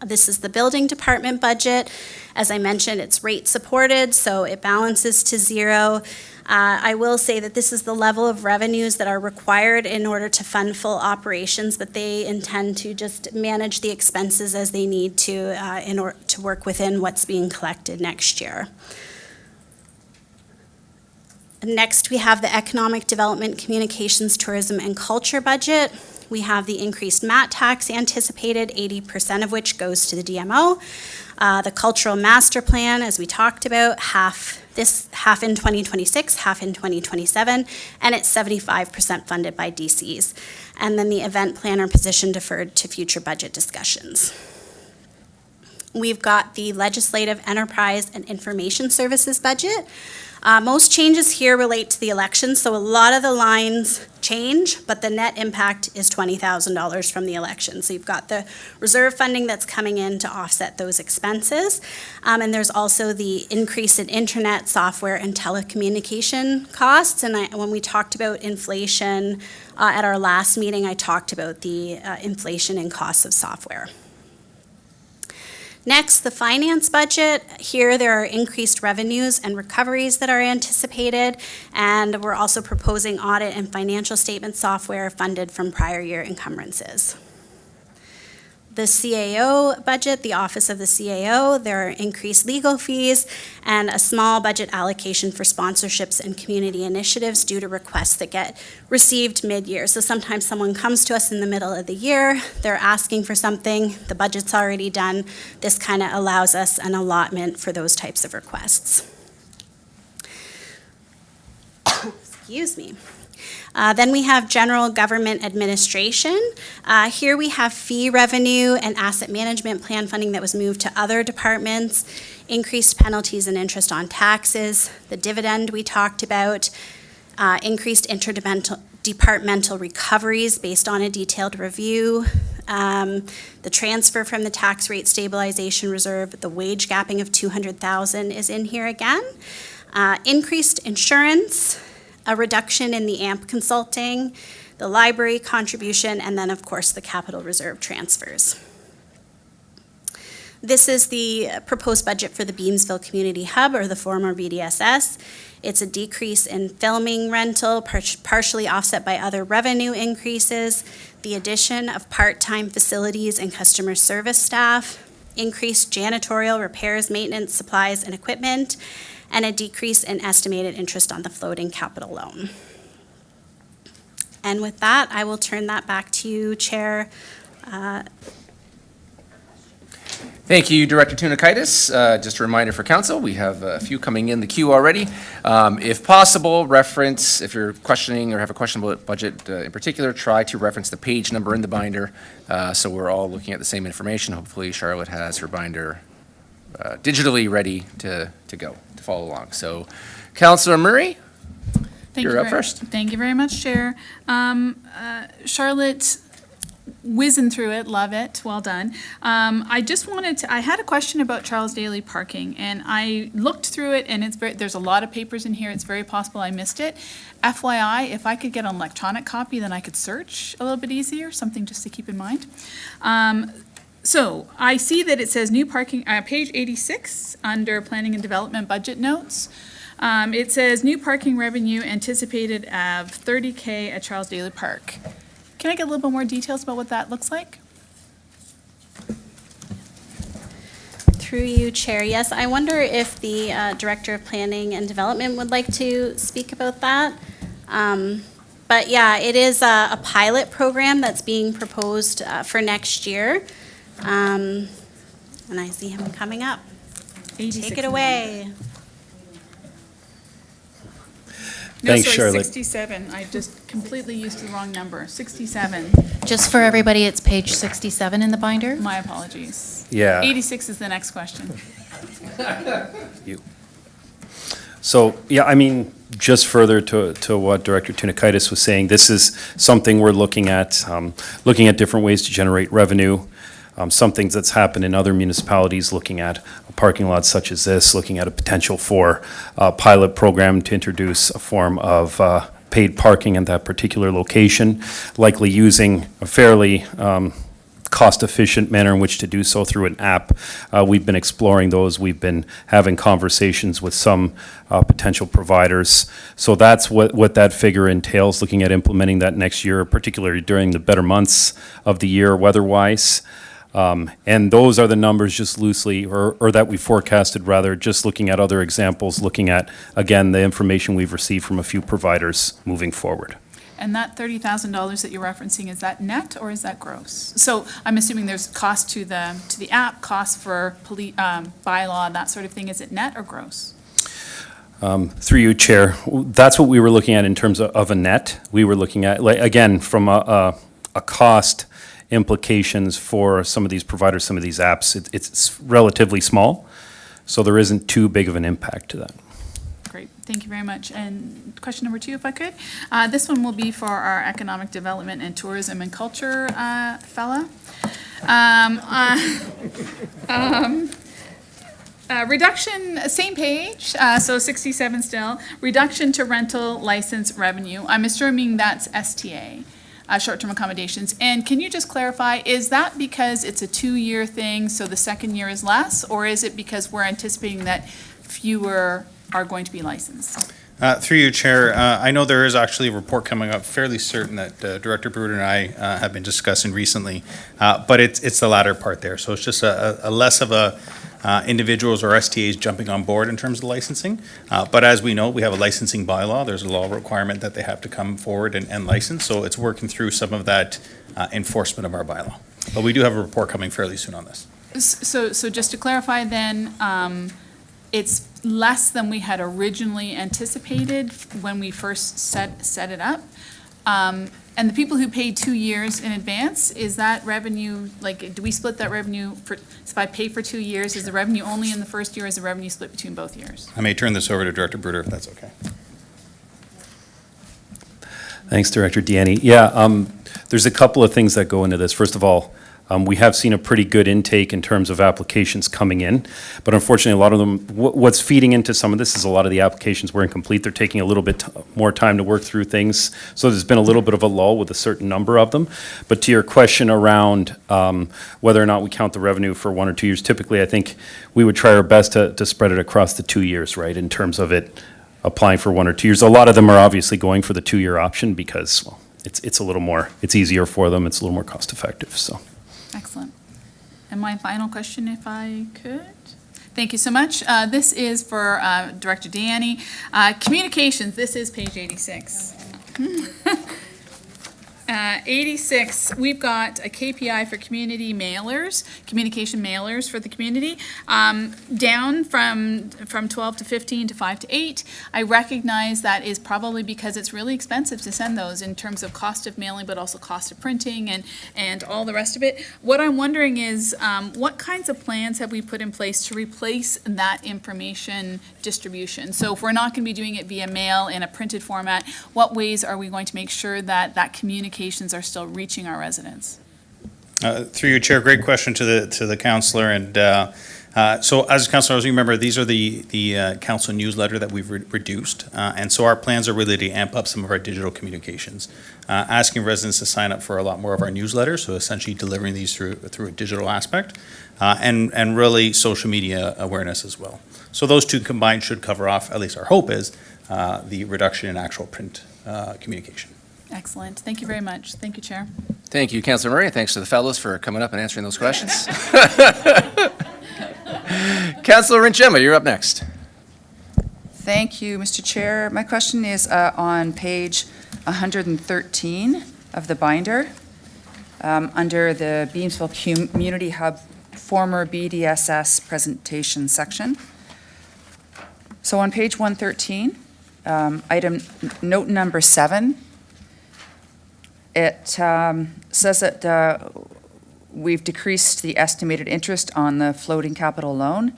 This is the building department budget. As I mentioned, it's rate supported, so it balances to zero. I will say that this is the level of revenues that are required in order to fund full operations, but they intend to just manage the expenses as they need to in order to work within what's being collected next year. Next, we have the Economic Development, Communications, Tourism, and Culture budget. We have the increased MAT tax anticipated, 80% of which goes to the DMO. The Cultural Master Plan, as we talked about, half This half in 2026, half in 2027, and it's 75% funded by DCs. And then the event planner position deferred to future budget discussions. We've got the legislative enterprise and information services budget. Most changes here relate to the election, so a lot of the lines change, but the net impact is $20,000 from the election. So you've got the reserve funding that's coming in to offset those expenses. And there's also the increase in internet, software, and telecommunication costs. And when we talked about inflation at our last meeting, I talked about the inflation in costs of software. Next, the finance budget. Here, there are increased revenues and recoveries that are anticipated, and we're also proposing audit and financial statement software funded from prior year encumbrances. The CAO budget, the Office of the CAO, there are increased legal fees and a small budget allocation for sponsorships and community initiatives due to requests that get received mid-year. So sometimes someone comes to us in the middle of the year, they're asking for something, the budget's already done. This kind of allows us an allotment for those types of requests. Excuse me. Then we have general government administration. Here we have fee revenue and asset management plan funding that was moved to other departments, increased penalties and interest on taxes, the dividend we talked about, increased interdepartmental recoveries based on a detailed review, the transfer from the tax rate stabilization reserve, the wage gapping of $200,000 is in here again, increased insurance, a reduction in the AMP consulting, the library contribution, and then, of course, the capital reserve transfers. This is the proposed budget for the Beamsville Community Hub, or the former BDSS. It's a decrease in filming rental, partially offset by other revenue increases, the addition of part-time facilities and customer service staff, increased janitorial, repairs, maintenance, supplies, and equipment, and a decrease in estimated interest on the floating capital loan. And with that, I will turn that back to you, Chair. Thank you, Director Tunakaitis. Just a reminder for council, we have a few coming in the queue already. If possible, reference, if you're questioning or have a question about budget in particular, try to reference the page number in the binder so we're all looking at the same information. Hopefully Charlotte has her binder digitally ready to go, to follow along. So, Councillor Murray, you're up first. Thank you very much, Chair. Charlotte, whizzing through it, love it, well done. I had a question about Charles Daly parking, and I looked through it, and there's a lot of papers in here, it's very possible I missed it. FYI, if I could get an electronic copy, then I could search a little bit easier, something just to keep in mind. So I see that it says new parking, page 86, under Planning and Development Budget Notes. It says new parking revenue anticipated of $30K at Charles Daly Park. Can I get a little bit more details about what that looks like? Through you, Chair. Yes, I wonder if the Director of Planning and Development would like to speak about that. But yeah, it is a pilot program that's being proposed for next year. And I see him coming up. Take it away. No, Thanks, sorry, Charlotte. 67. I just completely used the wrong number. 67. Just for everybody, it's page 67 in the binder. My apologies. Yeah. 86 is the next question. So, yeah, I mean, just further to what Director Tunakaitis was saying, this is something we're looking at different ways to generate revenue. Some things that's happened in other municipalities, looking at a parking lot such as this, looking at a potential for a pilot program to introduce a form of paid parking in that particular location, likely using a fairly cost-efficient manner in which to do so through an app. We've been exploring those. We've been having conversations with some potential providers. So that's what that figure entails, looking at implementing that next year, particularly during the better months of the year weather-wise. And those are the numbers just loosely, or that we forecasted rather, just looking at other examples, looking at, again, the information we've received from a few providers moving forward. And that $30,000 that you're referencing, is that net or is that gross? So I'm assuming there's cost to the app, cost for bylaw, that sort of thing. Is it net or gross? Through you, Chair, that's what we were looking at in terms of a net. We were looking at, like, again, from a cost implications for some of these providers, some of these apps, it's relatively small, so there isn't too big of an impact to that. Great, thank you very much. And question number 2, if I could. This one will be for our Economic Development and Tourism and Culture fella. Reduction, same page, so 67 still, reduction to rental license revenue. I'm assuming that's STA, short-term accommodations. And can you just clarify, is that because it's a 2-year thing, so the second year is less? Or is it because we're anticipating that fewer are going to be licensed? Through you, Chair, I know there is actually a report coming up, fairly certain that Director Bruder and I have been discussing recently, but it's the latter part there. So it's just a less of a individuals or STAs jumping on board in terms of licensing. But as we know, we have a licensing bylaw. There's a law requirement that they have to come forward and license. So it's working through some of that enforcement of our bylaw. But we do have a report coming fairly soon on this. So just to clarify then, it's less than we had originally anticipated when we first set it up. And the people who paid 2 years in advance, is that revenue, like, do we split that revenue for, so if I pay for 2 years, is the revenue only in the first year, or is the revenue split between both years? I may turn this over to Director Bruder if that's okay. Thanks, Director Deanne. Yeah, there's a couple of things that go into this. First of all, we have seen a pretty good intake in terms of applications coming in, but unfortunately, a lot of them, what's feeding into some of this is a lot of the applications were incomplete. They're taking a little bit more time to work through things, so there's been a little bit of a lull with a certain number of them. But to your question around whether or not we count the revenue for 1 or 2 years, typically, I think we would try our best to spread it across the 2 years, right, in terms of it applying for 1 or 2 years. A lot of them are obviously going for the 2-year option because, well, it's a little more, it's easier for them, it's a little more cost effective, so. Excellent. And my final question, if I could? Thank you so much. This is for Director Deanne. Communications, this is page 86. 86, we've got a KPI for community mailers, communication mailers for the community, down from 12 to 15 to 5 to 8. I recognize that is probably because it's really expensive to send those in terms of cost of mailing, but also cost of printing and all the rest of it. What I'm wondering is, what kinds of plans have we put in place to replace that information distribution? So if we're not going to be doing it via mail in a printed format, what ways are we going to make sure that that communications are still reaching our residents? Through your chair, great question to the councillor. And so as a councillor, as you remember, these are the council newsletter that we've reduced. And so our plans are really to amp up some of our digital communications, asking residents to sign up for a lot more of our newsletters, so essentially delivering these through a digital aspect, and really social media awareness as well. So those two combined should cover off, at least our hope is, the reduction in actual print communication. Excellent. Thank you very much. Thank you, Chair. Thank you, Councilor Murray, and thanks to the fellows for coming up and answering those questions. Councilor Rinchema, you're up next. Thank you, Mr. Chair. My question is on page 113 of the binder, under the Beamsville Community Hub former BDSS presentation section. So on page 113, item note number 7, it says that we've decreased the estimated interest on the floating capital loan.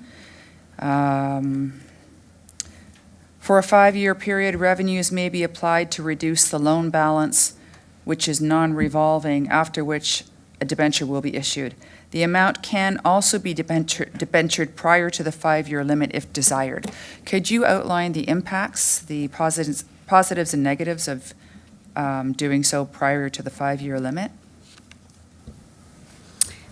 For a 5-year period, revenues may be applied to reduce the loan balance, which is non-revolving, after which a debenture will be issued. The amount can also be debentured prior to the 5-year limit if desired. Could you outline the impacts, the positives and negatives of doing so prior to the 5-year limit?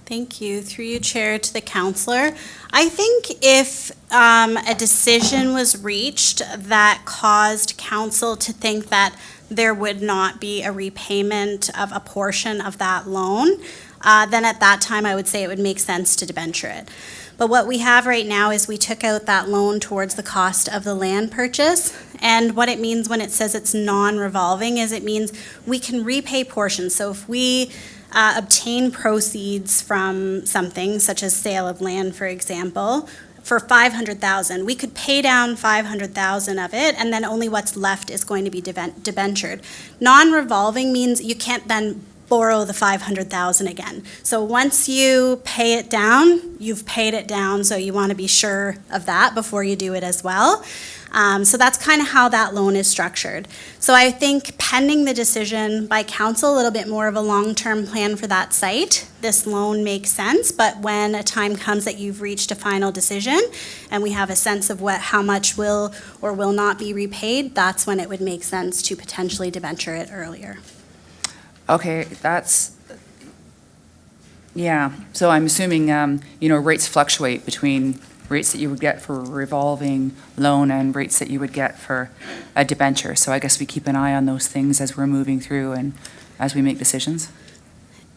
Thank you. Through you, Chair, to the councillor. I think if a decision was reached that caused council to think that there would not be a repayment of a portion of that loan, then at that time I would say it would make sense to debenture it. But what we have right now is we took out that loan towards the cost of the land purchase. And what it means when it says it's non-revolving is it means we can repay portions. So if we obtain proceeds from something, such as sale of land, for example, for 500,000. We could pay down 500,000 of it, and then only what's left is going to be debentured. Non-revolving means you can't then borrow the 500,000 again. So once you pay it down, you've paid it down, so you want to be sure of that before you do it as well. So that's kind of how that loan is structured. So I think pending the decision by council, a little bit more of a long-term plan for that site, this loan makes sense, but when a time comes that you've reached a final decision and we have a sense of how much will or will not be repaid, that's when it would make sense to potentially debenture it earlier. Okay, yeah, so I'm assuming, rates fluctuate between rates that you would get for a revolving loan and rates that you would get for a debenture. So I guess we keep an eye on those things as we're moving through and as we make decisions.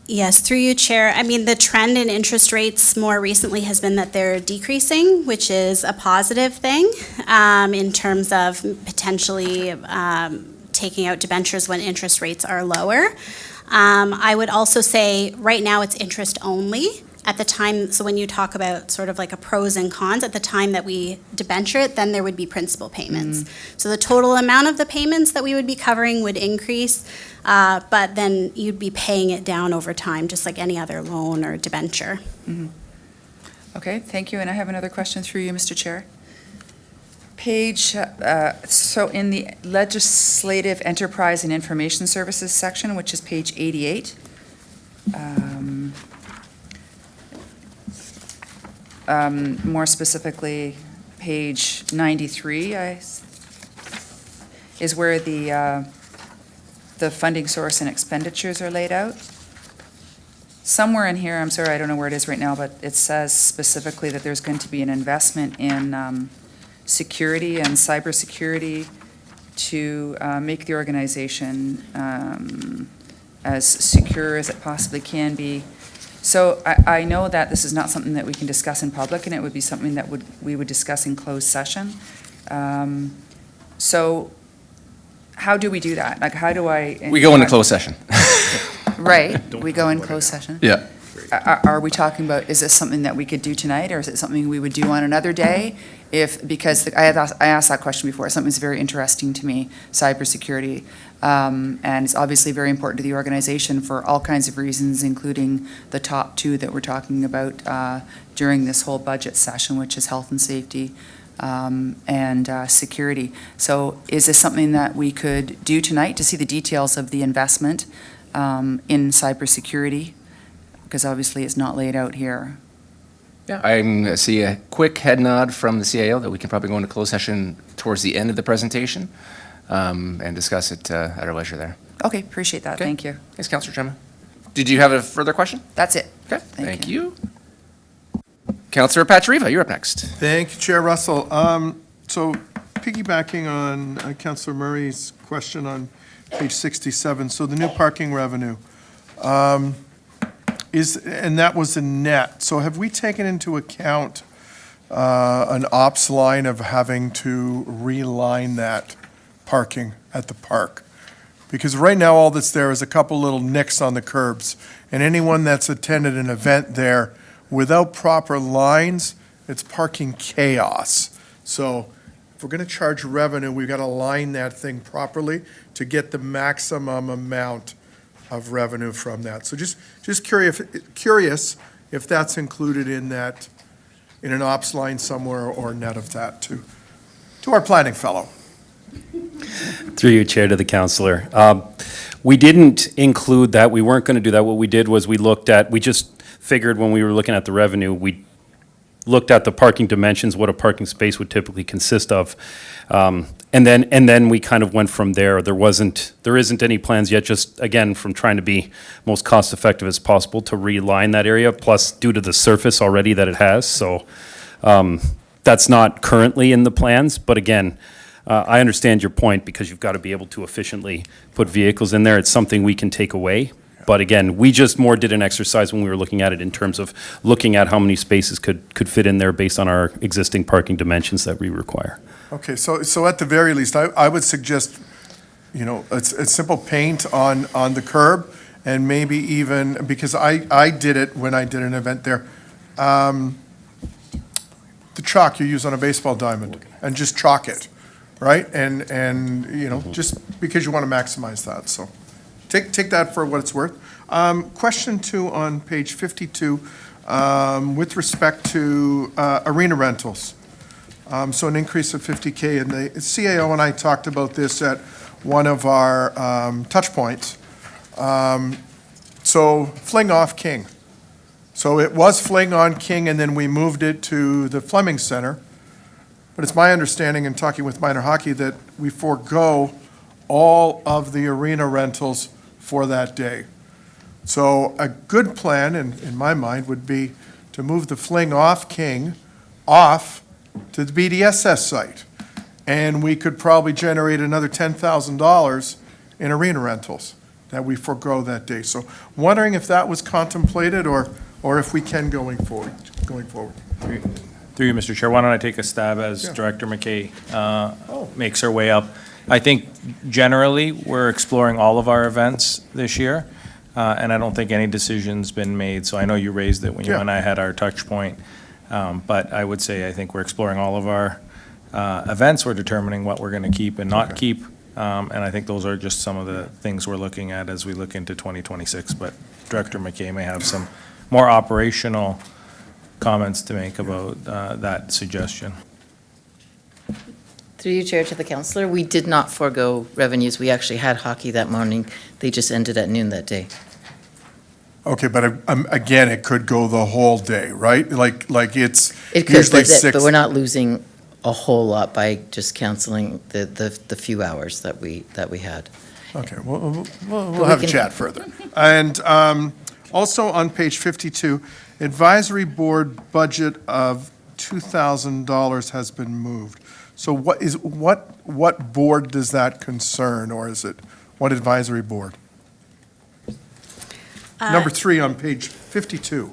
Yes, through you, Chair. I mean, the trend in interest rates more recently has been that they're decreasing, which is a positive thing in terms of potentially taking out debentures when interest rates are lower. I would also say right now it's interest only. At the time, so when you talk about sort of like a pros and cons, at the time that we debenture it, then there would be principal payments. So the total amount of the payments that we would be covering would increase, but then you'd be paying it down over time, just like any other loan or debenture. Okay, thank you. And I have another question through you, Mr. Chair. So in the Legislative Enterprise and Information Services section, which is page 88, more specifically, page 93 is where the funding source and expenditures are laid out. Somewhere in here, I'm sorry, I don't know where it is right now, but it says specifically that there's going to be an investment in security and cybersecurity to make the organization as secure as it possibly can be. So I know that this is not something that we can discuss in public, and it would be something that we would discuss in closed session. So how do we do that? Like, how do I? We go into closed session. Right, we go in closed session. Yeah. Are we talking about, is this something that we could do tonight, or is it something we would do on another day? Because I asked that question before, something that's very interesting to me, cybersecurity. And it's obviously very important to the organization for all kinds of reasons, including the top two that we're talking about during this whole budget session, which is health and safety and security. So is this something that we could do tonight to see the details of the investment in cybersecurity? Because obviously it's not laid out here. Yeah, I see a quick head nod from the CIO that we can probably go into closed session towards the end of the presentation and discuss it at our leisure there. Okay, appreciate that. Okay. Thank you. Thanks, Councillor Chema. Did you have a further question? That's it. Okay, Thank thank you. Councillor Patriva, you're up next. Thank you, Chair Russell. So piggybacking on Councillor Murray's question on page 67, so the new parking revenue, and that was a net. So have we taken into account an ops line of having to reline that parking at the park? Because right now, all that's there is a couple little nicks on the curbs, and anyone that's attended an event there without proper lines, it's parking chaos. So if we're gonna charge revenue, we've gotta line that thing properly to get the maximum amount of revenue from that. So just curious if that's included in that, in an ops line somewhere or net of that to our planning fellow. Through your chair to the councillor. We didn't include that. We weren't going to do that. What we did was we just figured when we were looking at the revenue, we looked at the parking dimensions, what a parking space would typically consist of. And then we kind of went from there. There isn't any plans yet, just again, from trying to be most cost effective as possible to reline that area, plus due to the surface already that it has. So that's not currently in the plans, but again, I understand your point because you've got to be able to efficiently put vehicles in there. It's something we can take away. But again, we just more did an exercise when we were looking at it in terms of looking at how many spaces could fit in there based on our existing parking dimensions that we require. Okay, so at the very least, I would suggest, it's simple paint on the curb, and maybe even, because I did it when I did an event there. the chalk you use on a baseball diamond and just chalk it, right? And, you know, just because you want to maximize that, so take that for what it's worth. Question 2 on page 52, with respect to arena rentals. So an increase of 50K, and the CAO and I talked about this at one of our touch points. So Fling off King. So it was Fling on King, and then we moved it to the Fleming Center. But it's my understanding, in talking with minor hockey, that we forego all of the arena rentals for that day. So a good plan, in my mind, would be to move the Fling off King, off to the BDSS site. And we could probably generate another $10,000 in arena rentals that we forego that day. So wondering if that was contemplated or if we can going forward. Through you, Mr. Chair, why don't I take a stab as Yeah. Director McKay makes her way up? I think generally, we're exploring all of our events this year, and I don't think any decision's been made. So I know you raised it when you Yeah. and I had our touch point, but I would say I think we're exploring all of our events. We're determining what we're going to keep and not keep, and I think those are just some of the things we're looking at as we look into 2026. But Director McKay may have some more operational comments to make about that suggestion. Through you, Chair, to the councillor, we did not forego revenues. We actually had hockey that morning. They just ended at noon that day. Okay, but again, it could go the whole day, right? Like it's It could, usually but six. we're not losing a whole lot by just canceling the few hours that we had. Okay, we'll we have a can- chat further. And also on page 52, advisory board budget of $2,000 has been moved. So what board does that concern, or is it, what advisory board? Number 3 on page 52.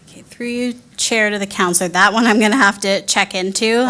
Okay, through you, Chair, to the counselor, that one I'm going to have to check into.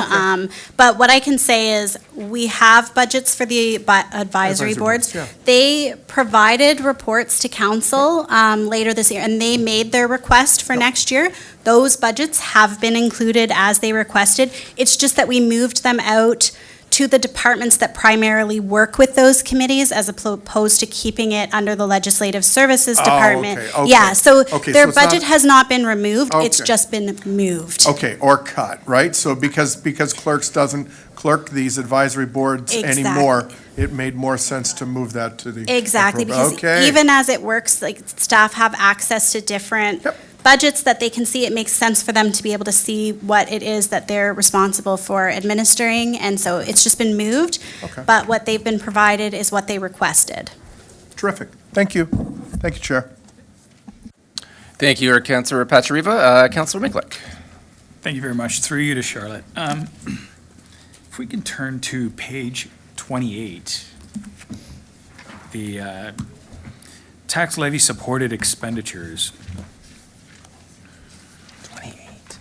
But what I can say is, we have budgets for the advisory boards. yeah. They provided reports to council later this year, and they made their request for next year. Those budgets have been included as they requested. It's just that we moved them out to the departments that primarily work with those committees, as opposed to keeping it under the Legislative Services Department. okay. Yeah, so Okay, their so it's not- budget has not been removed, it's Okay. just been moved. Okay, or cut, right? So because clerks doesn't clerk these advisory boards Exactly. anymore, it made more sense to move that to the. Exactly, because Okay. even as it works, like, staff have access to different Yep. budgets that they can see. It makes sense for them to be able to see what it is that they're responsible for administering, and so it's just been moved. Okay. But what they've been provided is what they requested. Terrific. Thank you. Thank you, Chair. Thank you, Councillor Pachariva. Councillor Miklik. Thank you very much. Through you to Charlotte. If we can turn to page 28, the tax levy supported expenditures. 28.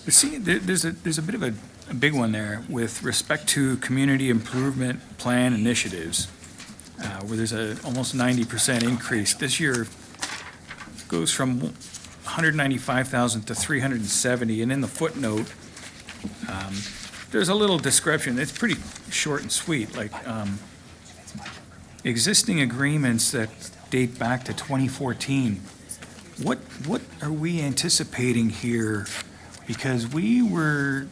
There's a bit of a big one there with respect to community improvement plan initiatives, where there's a almost 90% increase. This year goes from 195,000 to 370, and in the footnote, there's a little description. It's pretty short and sweet, like existing agreements that date back to 2014. What are we anticipating here? Because we were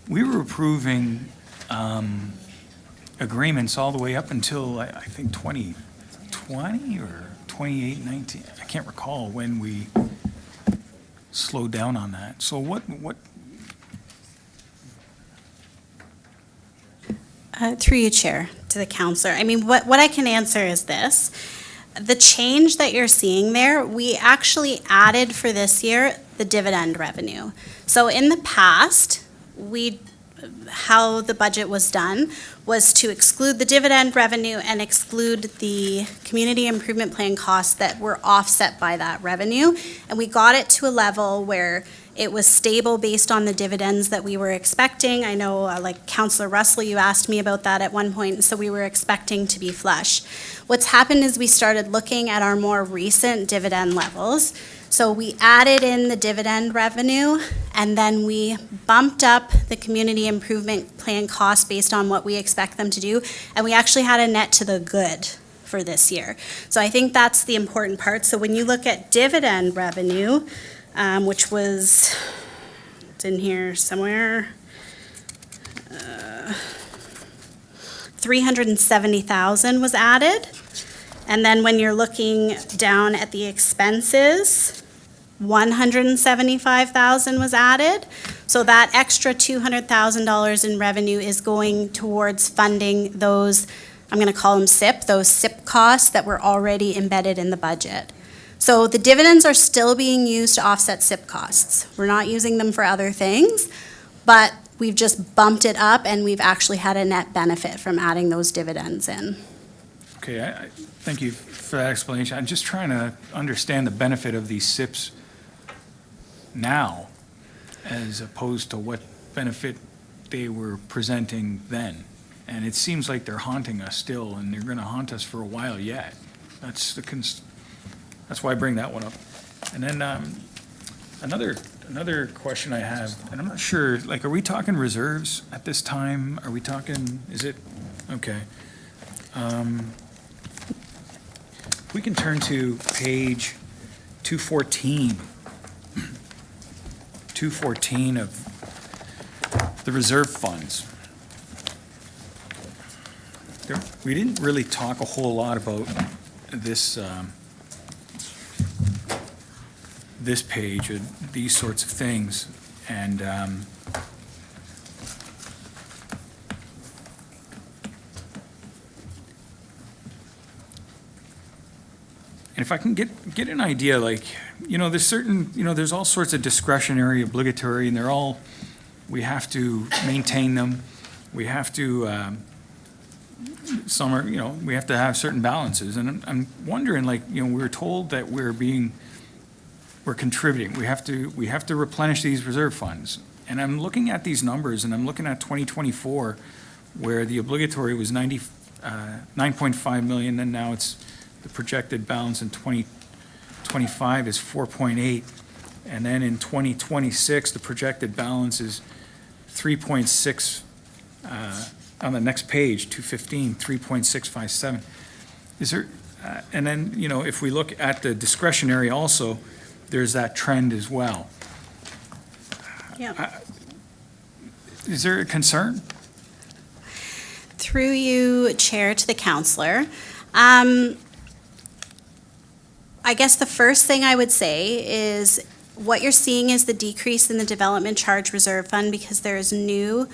approving agreements all the way up until, I think, 2020 or 2019. I can't recall when we slowed down on that. So what? Through you, Chair, to the counselor. I mean, what I can answer is this. The change that you're seeing there, we actually added for this year the dividend revenue. So in the past, how the budget was done was to exclude the dividend revenue and exclude the community improvement plan costs that were offset by that revenue. And we got it to a level where it was stable based on the dividends that we were expecting. I know, like Councillor Russell, you asked me about that at one point, so we were expecting to be flush. What's happened is we started looking at our more recent dividend levels. So we added in the dividend revenue, and then we bumped up the community improvement plan costs based on what we expect them to do, and we actually had a net to the good for this year. So I think that's the important part. So when you look at dividend revenue, which was, it's in here somewhere, 370,000 was added. And then when you're looking down at the expenses, 175,000 was added. So that extra $200,000 in revenue is going towards funding those, I'm going to call them SIP, those SIP costs that were already embedded in the budget. So the dividends are still being used to offset SIP costs. We're not using them for other things, but we've just bumped it up and we've actually had a net benefit from adding those dividends in. Okay, I thank you for that explanation. I'm just trying to understand the benefit of these SIPs now as opposed to what benefit they were presenting then. And it seems like they're haunting us still, and they're going to haunt us for a while yet. That's why I bring that one up. And then another question I have, and I'm not sure, like, are we talking reserves at this time? Are we talking, is it, okay. If we can turn to page 214. 214 of the reserve funds. We didn't really talk a whole lot about this, this page, these sorts of things, and if I can get an idea, like, there's certain, there's all sorts of discretionary, obligatory, and they're all, we have to maintain them. We have to, some are, we have to have certain balances. And I'm wondering, like, we're told that we're contributing. We have to replenish these reserve funds. And I'm looking at these numbers, and I'm looking at 2024, where the obligatory was 9.5 million, and now it's, the projected balance in 2025 is 4.8, and then in 2026, the projected balance is 3.6, on the next page, 215, 3.657. Is there, and then, if we look at the discretionary also, there's that trend as well. Yeah. Is there a concern? Through you, Chair, to the councillor. I guess the first thing I would say is what you're seeing is the decrease in the development charge reserve fund because there is new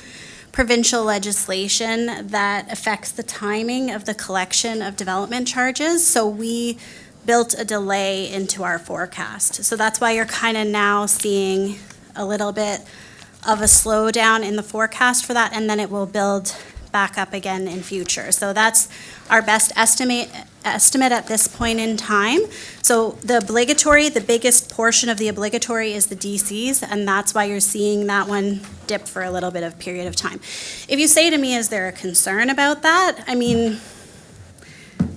provincial legislation that affects the timing of the collection of development charges. So we built a delay into our forecast. So that's why you're kind of now seeing a little bit of a slowdown in the forecast for that, and then it will build back up again in future. So that's our best estimate at this point in time. So the obligatory, the biggest portion of the obligatory is the DCs, and that's why you're seeing that one dip for a little bit of period of time. If you say to me, is there a concern about that? I mean,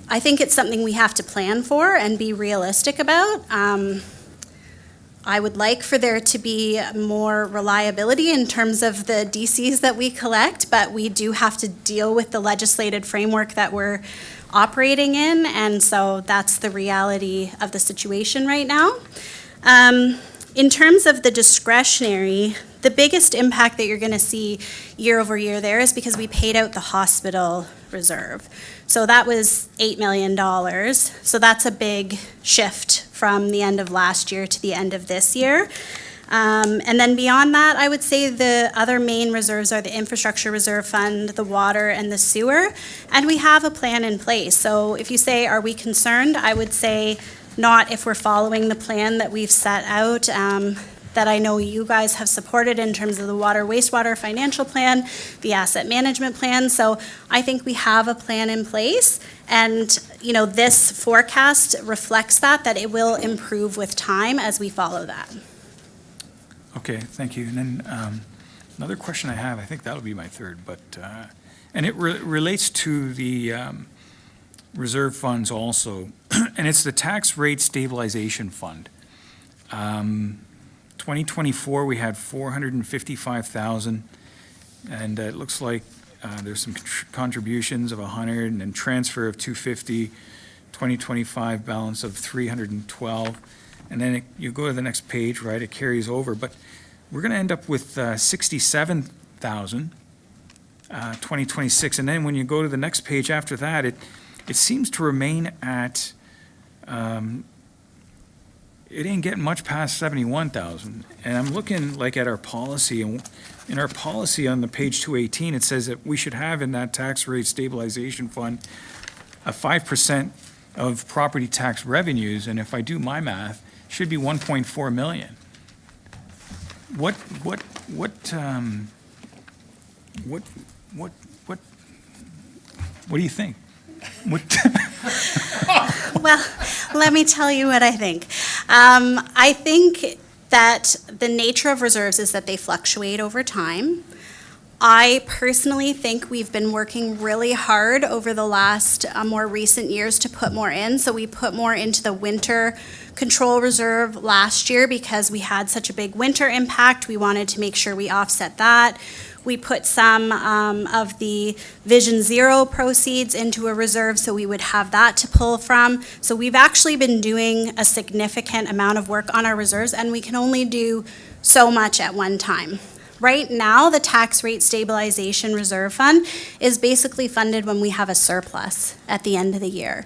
I think it's something we have to plan for and be realistic about. I would like for there to be more reliability in terms of the DCs that we collect, but we do have to deal with the legislated framework that we're operating in, and so that's the reality of the situation right now. In terms of the discretionary, the biggest impact that you're going to see year over year there is because we paid out the hospital reserve. So that was $8 million. So that's a big shift from the end of last year to the end of this year. And then beyond that, I would say the other main reserves are the infrastructure reserve fund, the water, and the sewer. And we have a plan in place. So if you say, are we concerned? I would say not if we're following the plan that we've set out, that I know you guys have supported in terms of the water wastewater financial plan, the asset management plan. So I think we have a plan in place. And, this forecast reflects that it will improve with time as we follow that. Okay, thank you. And then another question I have, I think that'll be my third, but, and it relates to the reserve funds also, and it's the tax rate stabilization fund. 2024, we had 455,000, and it looks like there's some contributions of 100 and then transfer of 250, 2025 balance of 312. And then you go to the next page, right, it carries over, but we're going to end up with 67,000, 2026. And then when you go to the next page after that, it seems to remain at, it ain't getting much past 71,000. And I'm looking like at our policy, and in our policy on the page 218, it says that we should have in that tax rate stabilization fund a 5% of property tax revenues, and if I do my math, should be 1.4 million. What do you think? What? Well, let me tell you what I think. I think that the nature of reserves is that they fluctuate over time. I personally think we've been working really hard over the last more recent years to put more in. So we put more into the winter control reserve last year because we had such a big winter impact. We wanted to make sure we offset that. We put some of the Vision Zero proceeds into a reserve so we would have that to pull from. So we've actually been doing a significant amount of work on our reserves, and we can only do so much at one time. Right now, the tax rate stabilization reserve fund is basically funded when we have a surplus at the end of the year.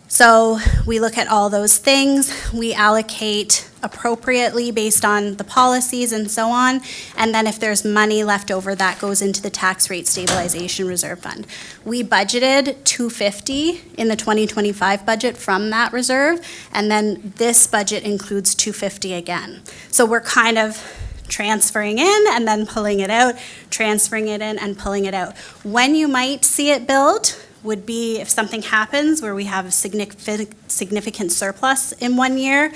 So we look at all those things, we allocate appropriately based on the policies and so on, and then if there's money left over, that goes into the tax rate stabilization reserve fund. We budgeted $250 in the 2025 budget from that reserve, and then this budget includes $250 again. So we're kind of transferring in and then pulling it out, transferring it in and pulling it out. When you might see it build would be if something happens where we have a significant surplus in 1 year.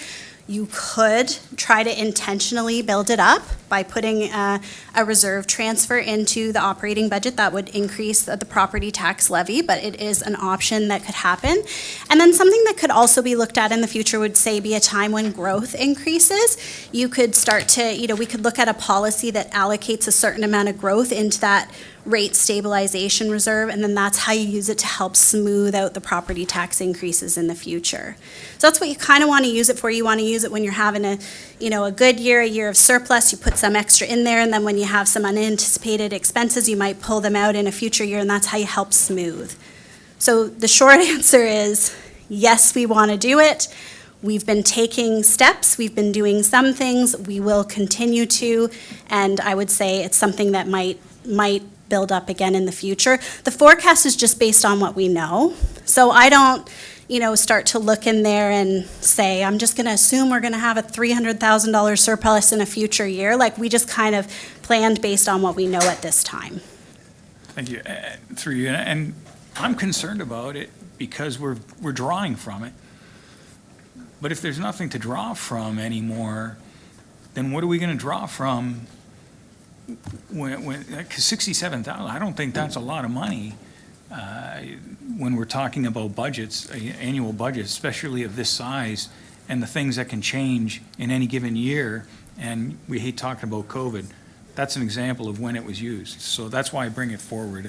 You could try to intentionally build it up by putting a reserve transfer into the operating budget. That would increase the property tax levy, but it is an option that could happen. And then something that could also be looked at in the future would say be a time when growth increases. You could start to, we could look at a policy that allocates a certain amount of growth into that rate stabilization reserve, and then that's how you use it to help smooth out the property tax increases in the future. So that's what you kind of want to use it for. You want to use it when you're having a good year, a year of surplus, you put some extra in there, and then when you have some unanticipated expenses, you might pull them out in a future year, and that's how you help smooth. So the short answer is, yes, we want to do it. We've been taking steps, we've been doing some things, we will continue to, and I would say it's something that might build up again in the future. The forecast is just based on what we know. So I don't, start to look in there and say, I'm just going to assume we're going to have a $300,000 surplus in a future year. Like, we just kind of planned based on what we know at this time. Thank you. Through you, and I'm concerned about it because we're drawing from it. But if there's nothing to draw from anymore, then what are we going to draw from? Because 67,000, I don't think that's a lot of money when we're talking about budgets, annual budgets, especially of this size, and the things that can change in any given year. And we hate talking about COVID. That's an example of when it was used. So that's why I bring it forward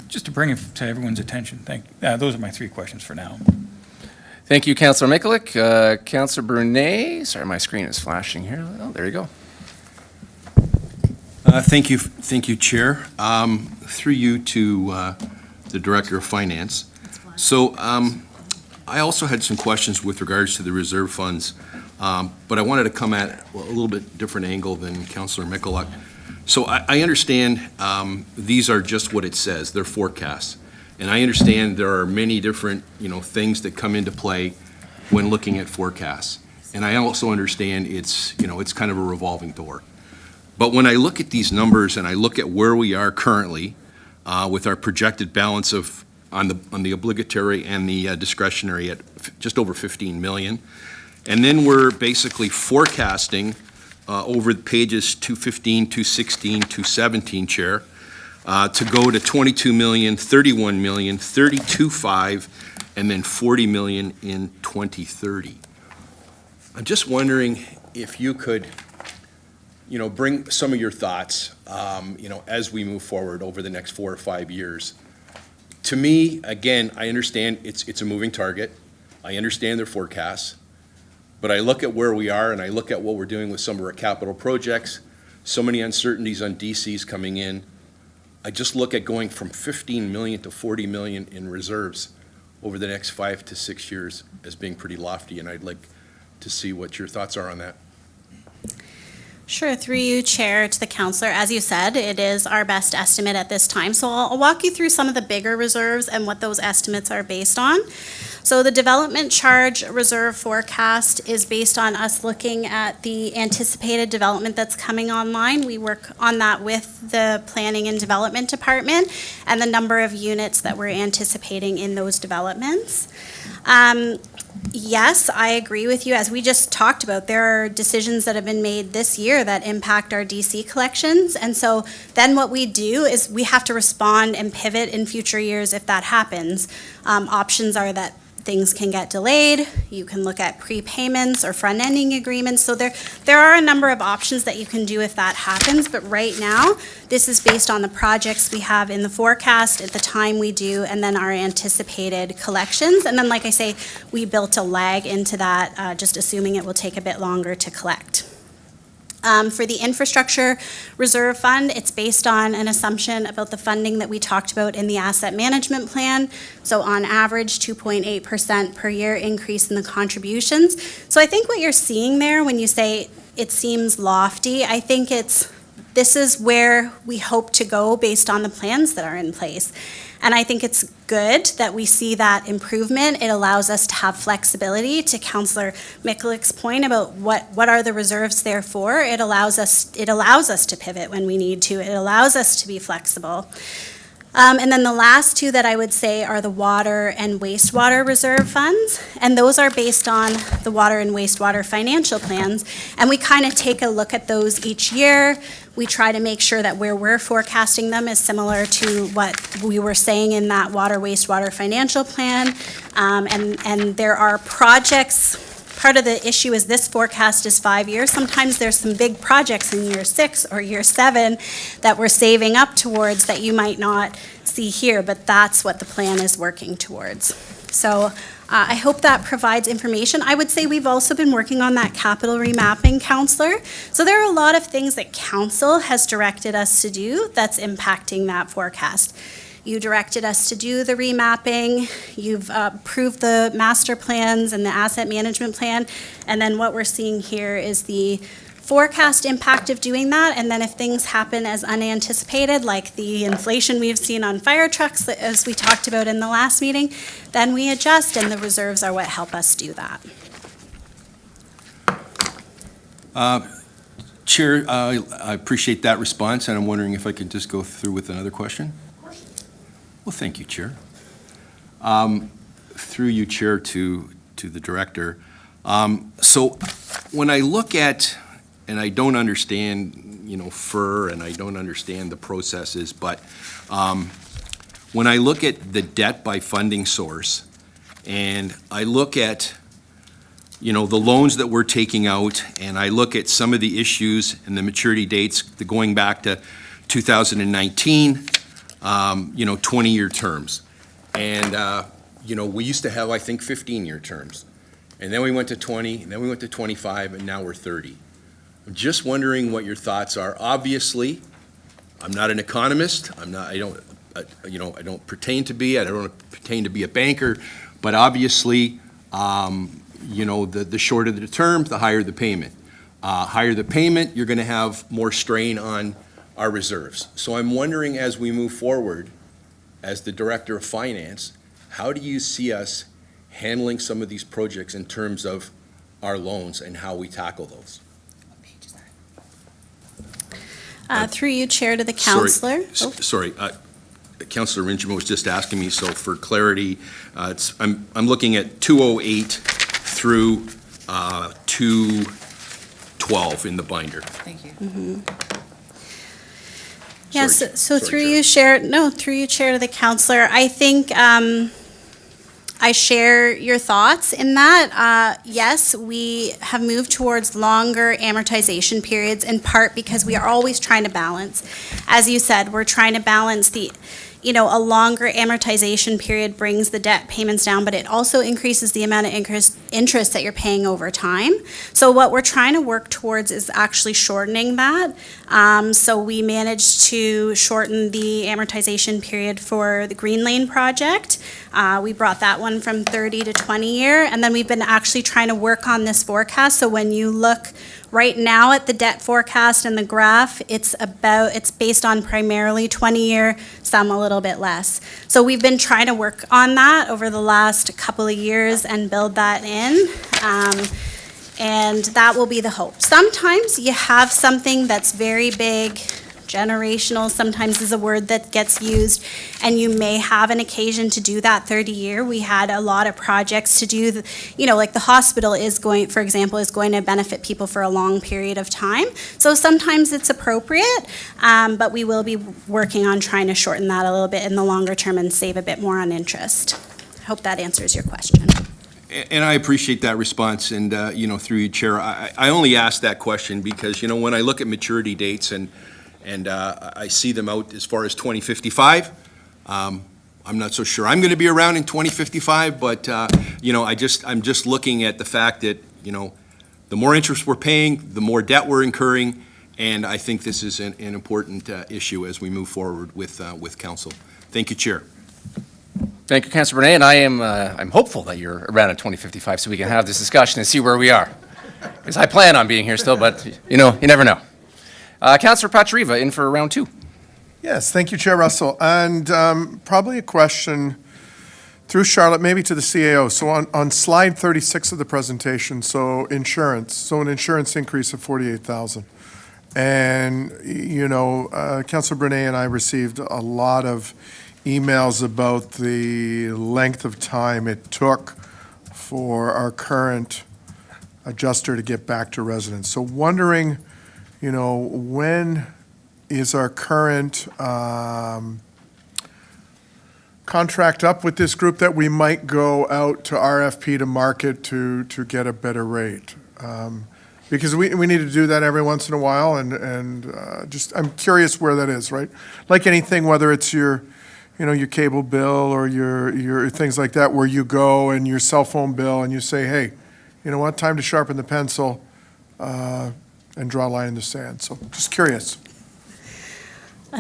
just to bring it to everyone's attention. Those are my 3 questions for now. Thank you, Councillor Mikulik. Councillor Brunet, sorry, my screen is flashing here. Oh, there you go. Thank you, Chair. Through you to the Director of Finance. So I also had some questions with regards to the reserve funds, but I wanted to come at a little bit different angle than Councillor Mikulik. So I understand these are just what it says, they're forecasts. And I understand there are many different, things that come into play when looking at forecasts. And I also understand it's kind of a revolving door. But when I look at these numbers and I look at where we are currently with our projected balance on the obligatory and the discretionary at just over 15 million, and then we're basically forecasting over the pages 215, 216, 217, Chair, to go to 22 million, 31 million, 32.5, and then 40 million in 2030. I'm just wondering if you could, bring some of your thoughts, as we move forward over the next 4 or 5 years. To me, again, I understand it's a moving target. I understand their forecasts. But I look at where we are and I look at what we're doing with some of our capital projects, so many uncertainties on DCs coming in. I just look at going from 15 million to 40 million in reserves over the next 5 to 6 years as being pretty lofty, and I'd like to see what your thoughts are on that. Sure, through you, Chair, to the councillor. As you said, it is our best estimate at this time. So I'll walk you through some of the bigger reserves and what those estimates are based on. So the development charge reserve forecast is based on us looking at the anticipated development that's coming online. We work on that with the Planning and Development Department and the number of units that we're anticipating in those developments. Yes, I agree with you. As we just talked about, there are decisions that have been made this year that impact our DC collections. And so then what we do is we have to respond and pivot in future years if that happens. Options are that things can get delayed. You can look at prepayments or front-ending agreements. So there are a number of options that you can do if that happens. But right now, this is based on the projects we have in the forecast at the time we do, and then our anticipated collections. And then, like I say, we built a lag into that, just assuming it will take a bit longer to collect. For the infrastructure reserve fund, it's based on an assumption about the funding that we talked about in the asset management plan. So on average, 2.8% per year increase in the contributions. So I think what you're seeing there when you say it seems lofty, I think this is where we hope to go based on the plans that are in place. And I think it's good that we see that improvement. It allows us to have flexibility. To Councillor Mikulic's point about what are the reserves there for, it allows us to pivot when we need to. It allows us to be flexible. And then the last two that I would say are the water and wastewater reserve funds. And those are based on the water and wastewater financial plans. And we kind of take a look at those each year. We try to make sure that where we're forecasting them is similar to what we were saying in that water wastewater financial plan. And there are projects. Part of the issue is this forecast is 5 years. Sometimes there's some big projects in year 6 or year 7 that we're saving up towards that you might not see here, but that's what the plan is working towards. So I hope that provides information. I would say we've also been working on that capital remapping, Councillor. So there are a lot of things that Council has directed us to do that's impacting that forecast. You directed us to do the remapping, you've approved the master plans and the asset management plan, and then what we're seeing here is the forecast impact of doing that, and then if things happen as unanticipated, like the inflation we've seen on fire trucks, as we talked about in the last meeting, then we adjust, and the reserves are what help us do that. Chair, I appreciate that response, and I'm wondering if I could just go through with another question? Well, thank you, Chair. Through you, Chair, to the Director. So when I look at, and I don't understand, FIR, and I don't understand the processes, but when I look at the debt by funding source, and I look at, the loans that we're taking out, and I look at some of the issues and the maturity dates going back to 2019, 20-year terms. And, we used to have, I think, 15-year terms. And then we went to 20, and then we went to 25, and now we're 30. I'm just wondering what your thoughts are. Obviously, I'm not an economist. I don't pretend to be. I don't pretend to be a banker. But obviously, the shorter the term, the higher the payment. Higher the payment, you're going to have more strain on our reserves. So I'm wondering, as we move forward, as the Director of Finance, how do you see us handling some of these projects in terms of our loans and how we tackle those? Through you, Chair, to the Councillor. Sorry, Councillor Rinchimo was just asking me, so for clarity, I'm looking at 208 through 212 in the binder. Thank you. Mm-hmm. Yes, Sorry. so Sorry, through Chair. you, Chair, to the Councillor, I think I share your thoughts in that. Yes, we have moved towards longer amortization periods, in part because we are always trying to balance. As you said, we're trying to balance a longer amortization period brings the debt payments down, but it also increases the amount of interest that you're paying over time. So what we're trying to work towards is actually shortening that. So we managed to shorten the amortization period for the Green Lane project. We brought that one from 30 to 20 year, and then we've been actually trying to work on this forecast. So when you look right now at the debt forecast and the graph, it's based on primarily 20-year, some a little bit less. So we've been trying to work on that over the last couple of years and build that in. And that will be the hope. Sometimes you have something that's very big, generational sometimes is a word that gets used, and you may have an occasion to do that 30-year. We had a lot of projects to do, like the hospital for example, is going to benefit people for a long period of time. So sometimes it's appropriate, but we will be working on trying to shorten that a little bit in the longer term and save a bit more on interest. I hope that answers your question. And I appreciate that response, and, through you, Chair, I only asked that question because, when I look at maturity dates and I see them out as far as 2055, I'm not so sure I'm going to be around in 2055, but, I'm just looking at the fact that, the more interest we're paying, the more debt we're incurring, and I think this is an important issue as we move forward with council. Thank you, Chair. Thank you, Councilor Bernay, and I'm hopeful that you're around in 2055 so we can have this discussion and see where we are. Because I plan on being here still, but, you never know. Councilor Patriva, in for round two. Yes, thank you, Chair Russell. And probably a question through Charlotte, maybe to the CAO. So on slide 36 of the presentation, so insurance, so an insurance increase of 48,000. And, Councilor Bernay and I received a lot of emails about the length of time it took for our current adjuster to get back to residents. So wondering, when is our current contract up with this group that we might go out to RFP to market to get a better rate? Because we need to do that every once in a while, and just, I'm curious where that is, right? Like anything, whether it's your cable bill or your things like that, where you go and your cell phone bill and you say, hey, you know what, time to sharpen the pencil and draw a line in the sand. So just curious.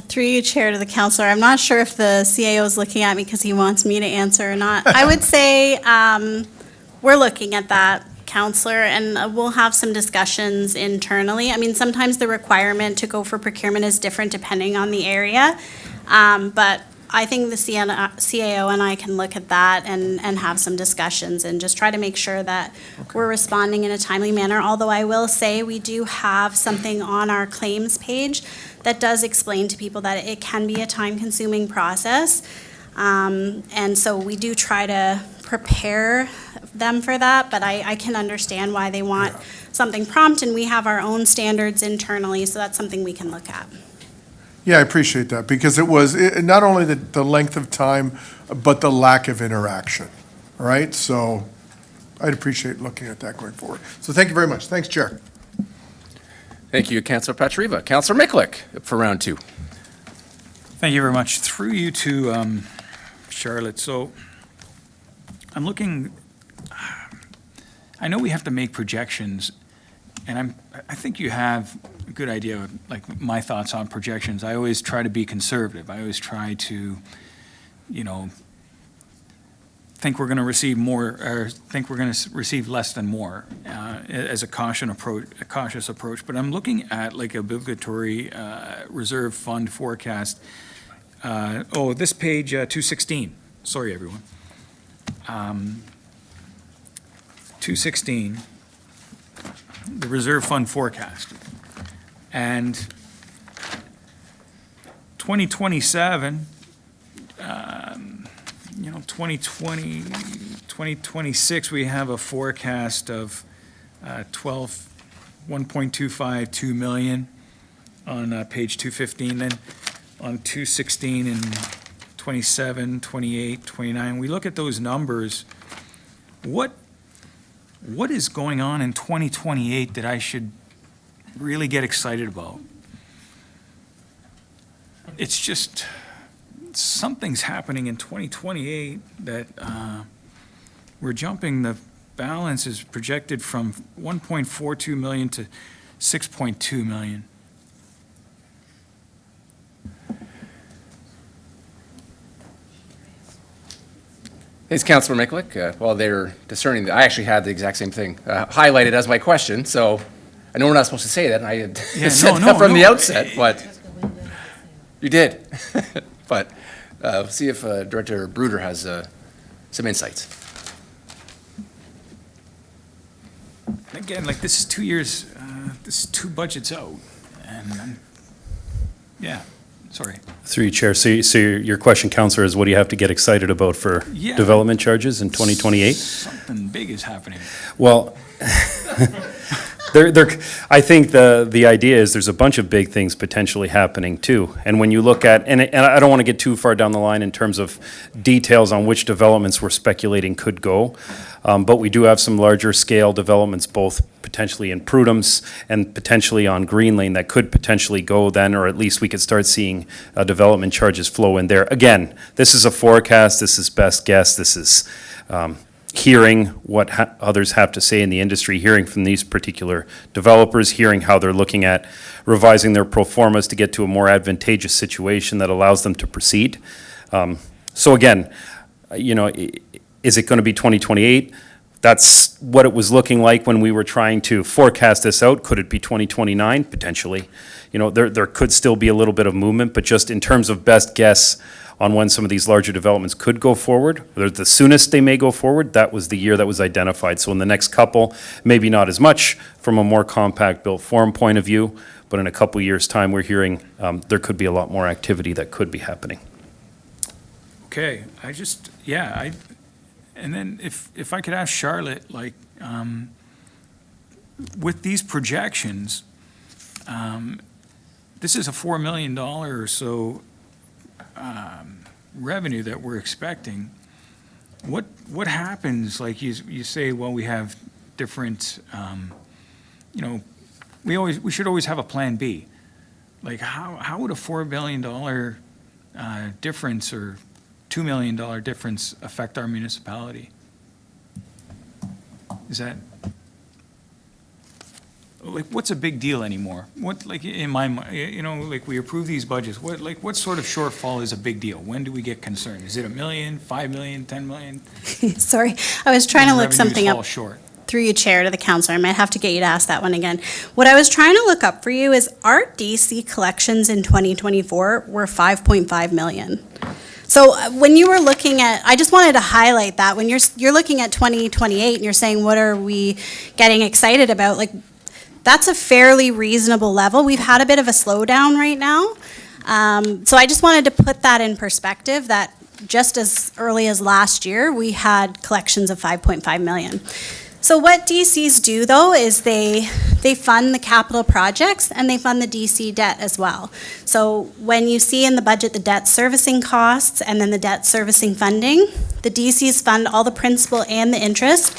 Through you, Chair, to the councillor, I'm not sure if the CAO is looking at me because he wants me to answer or not. I would say we're looking at that, councillor, and we'll have some discussions internally. I mean, sometimes the requirement to go for procurement is different depending on the area, but I think the CAO and I can look at that and have some discussions and just try to make sure that we're responding in a timely manner. Although I will say we do have something on our claims page that does explain to people that it can be a time-consuming process. And so we do try to prepare them for that, but I can understand why they want something prompt, and we have our own standards internally, so that's something we can look at. Yeah, I appreciate that, because it was not only the length of time, but the lack of interaction, right? So I'd appreciate looking at that going forward. So thank you very much. Thanks, Chair. Thank you, Councilor Patriva. Councilor Miklick for round two. Thank you very much. Through you to Charlotte. So I'm looking, I know we have to make projections, and I think you have a good idea, like my thoughts on projections. I always try to be conservative. I always try to, think we're going to receive more, or think we're going to receive less than more, as a cautious approach. But I'm looking at like a obligatory reserve fund forecast. This page 216. Sorry, everyone. 216. The reserve fund forecast. And 2027, 2026, we have a forecast of 1.252 million on page 215. Then on 216 and 27, 28, 29, we look at those numbers, what is going on in 2028 that I should really get excited about? It's just, something's happening in 2028 that we're jumping, the balance is projected from 1.42 million to 6.2 million. Thanks, Councillor Miklick. While they're discerning, I actually had the exact same thing highlighted as my question, so I know we're not supposed to say that, and I had said that from the outset, but you did. But see if Director Bruder has some insights. Again, like, this is 2 years, this is 2 budgets out, and, yeah, sorry. Through you, Chair. So your question, Councillor, is what do you have to get excited about for Yeah. development charges in 2028? Something big is happening. Well, I think the idea is there's a bunch of big things potentially happening too. And when you look at, and I don't want to get too far down the line in terms of details on which developments we're speculating could go, but we do have some larger scale developments, both potentially in Prudhome's and potentially on Green Lane that could potentially go then, or at least we could start seeing development charges flow in there. Again, this is a forecast, this is best guess, this is hearing what others have to say in the industry, hearing from these particular developers, hearing how they're looking at revising their pro formas to get to a more advantageous situation that allows them to proceed. So again, you know, is it going to be 2028? That's what it was looking like when we were trying to forecast this out. Could it be 2029? Potentially. You know, there could still be a little bit of movement, but just in terms of best guess on when some of these larger developments could go forward, or the soonest they may go forward, that was the year that was identified. So in the next couple, maybe not as much from a more compact built form point of view, but in a couple years' time, we're hearing there could be a lot more activity that could be happening. Okay, and then if I could ask Charlotte, like, with these projections, this is a $4 million or so revenue that we're expecting. What happens, like you say, well, we have different, you know, we should always have a plan B. Like, how would a $4 billion difference or $2 million difference affect our municipality? Is that, like, what's a big deal anymore? What, like, in my mind, you know, like, we approve these budgets, what sort of shortfall is a big deal? When do we get concerned? Is it $1 million, $5 million, $10 million? Sorry, I was trying to look Revenues something fall up short. through you, Chair, to the councilor. I might have to get you to ask that one again. What I was trying to look up for you is our DC collections in 2024 were 5.5 million. So when you were looking at, I just wanted to highlight that, when you're looking at 2028 and you're saying, what are we getting excited about? Like, that's a fairly reasonable level. We've had a bit of a slowdown right now. So I just wanted to put that in perspective, that just as early as last year, we had collections of 5.5 million. So what DCs do, though, is they fund the capital projects and they fund the DC debt as well. So when you see in the budget the debt servicing costs and then the debt servicing funding, the DCs fund all the principal and the interest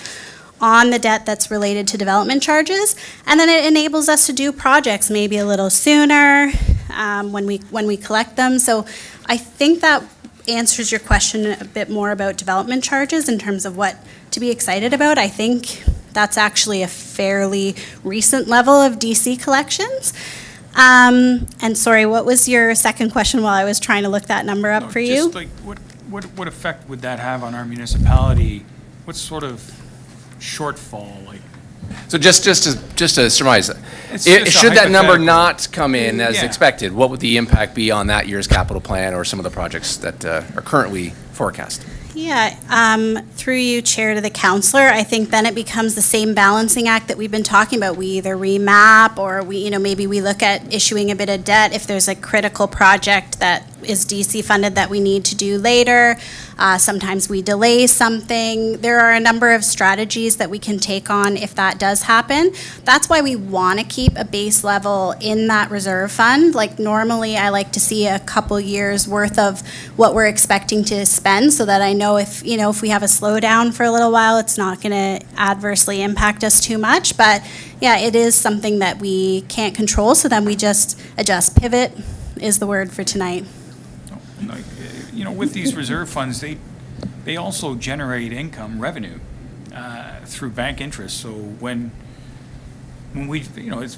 on the debt that's related to development charges, and then it enables us to do projects maybe a little sooner when we collect them. So I think that answers your question a bit more about development charges in terms of what to be excited about. I think that's actually a fairly recent level of DC collections. And sorry, what was your second question while I was trying to look that number up for you? Just like, what effect would that have on our municipality? What sort of shortfall, like? So just to surmise, It's just a should that number hypothetical. not come in as Yeah. expected, what would the impact be on that year's capital plan or some of the projects that are currently forecast? Yeah, through you, Chair, to the councillor, I think then it becomes the same balancing act that we've been talking about. We either remap or maybe we look at issuing a bit of debt if there's a critical project that is DC funded that we need to do later. Sometimes we delay something. There are a number of strategies that we can take on if that does happen. That's why we want to keep a base level in that reserve fund. Like normally, I like to see a couple years worth of what we're expecting to spend so that I know if we have a slowdown for a little while, it's not going to adversely impact us too much. But yeah, it is something that we can't control, so then we just adjust. Pivot is the word for tonight. Like, with these reserve funds, they also generate income, revenue, through bank interest. So when we, you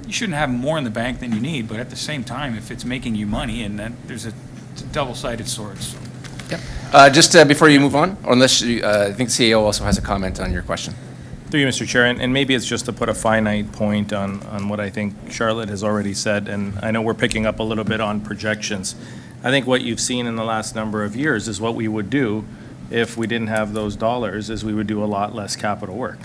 shouldn't have more in the bank than you need, but at the same time, if it's making you money, and then there's it's a double-sided sword, so. Just before you move on, or unless I think CAO also has a comment on your question. Through you, Mr. Chair, and maybe it's just to put a finite point on what I think Charlotte has already said, and I know we're picking up a little bit on projections. I think what you've seen in the last number of years is what we would do if we didn't have those dollars, is we would do a lot less capital work.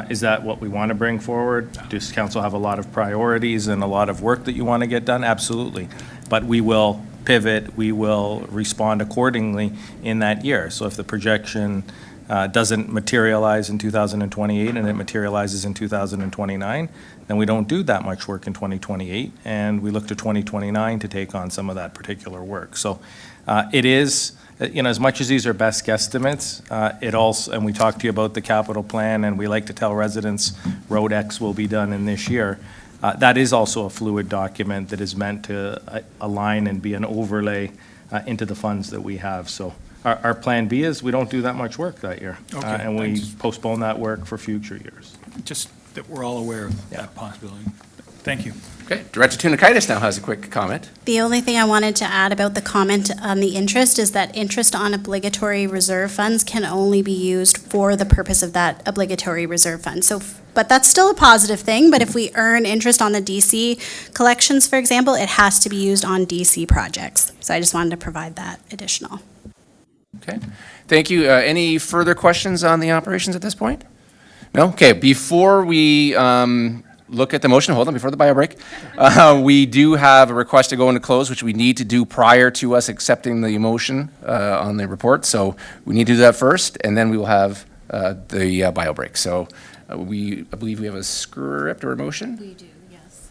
Is that what we want to bring forward? Does council have a lot of priorities and a lot of work that you want to get done? Absolutely. But we will pivot, we will respond accordingly in that year. So if the projection doesn't materialize in 2028 and it materializes in 2029, then we don't do that much work in 2028, and we look to 2029 to take on some of that particular work. So it is, as much as these are best guesstimates, it also, and we talked to you about the capital plan, and we like to tell residents Road X will be done in this year. That is also a fluid document that is meant to align and be an overlay into the funds that we have. So our plan B is we don't do that much work that year. Okay, And we thanks. postpone that work for future years. Just that we're all aware of that possibility. Thank you. Okay, Director Tunakaitis now has a quick comment. The only thing I wanted to add about the comment on the interest is that interest on obligatory reserve funds can only be used for the purpose of that obligatory reserve fund. So, but that's still a positive thing, but if we earn interest on the DC collections, for example, it has to be used on DC projects. So I just wanted to provide that additional. Okay, thank you. Any further questions on the operations at this point? No? Okay, before we look at the motion, hold on, before the bio break, we do have a request to go into close, which we need to do prior to us accepting the motion on the report. So we need to do that first, and then we will have the bio break. So I believe we have a script or a motion? We do, yes.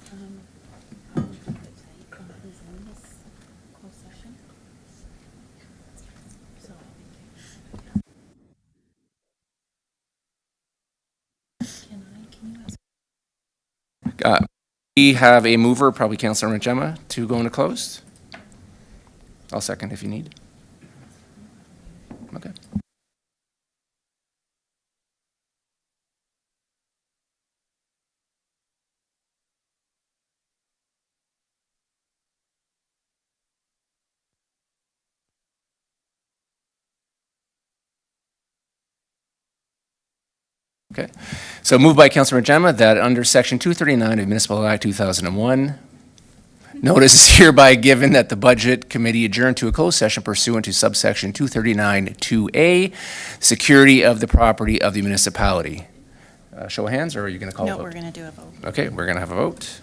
We have a mover, probably Councilor Gemma, to go into closed. I'll second if you need. Okay. Okay, so moved by Councilor Gemma that under Section 239 of Municipal Act 2001, notice is hereby given that the Budget Committee adjourned to a closed session pursuant to subsection 239-2A, security of the property of the municipality. Show of hands, or are you going to call a vote? No, we're going to do a vote. Okay, we're going to have a vote.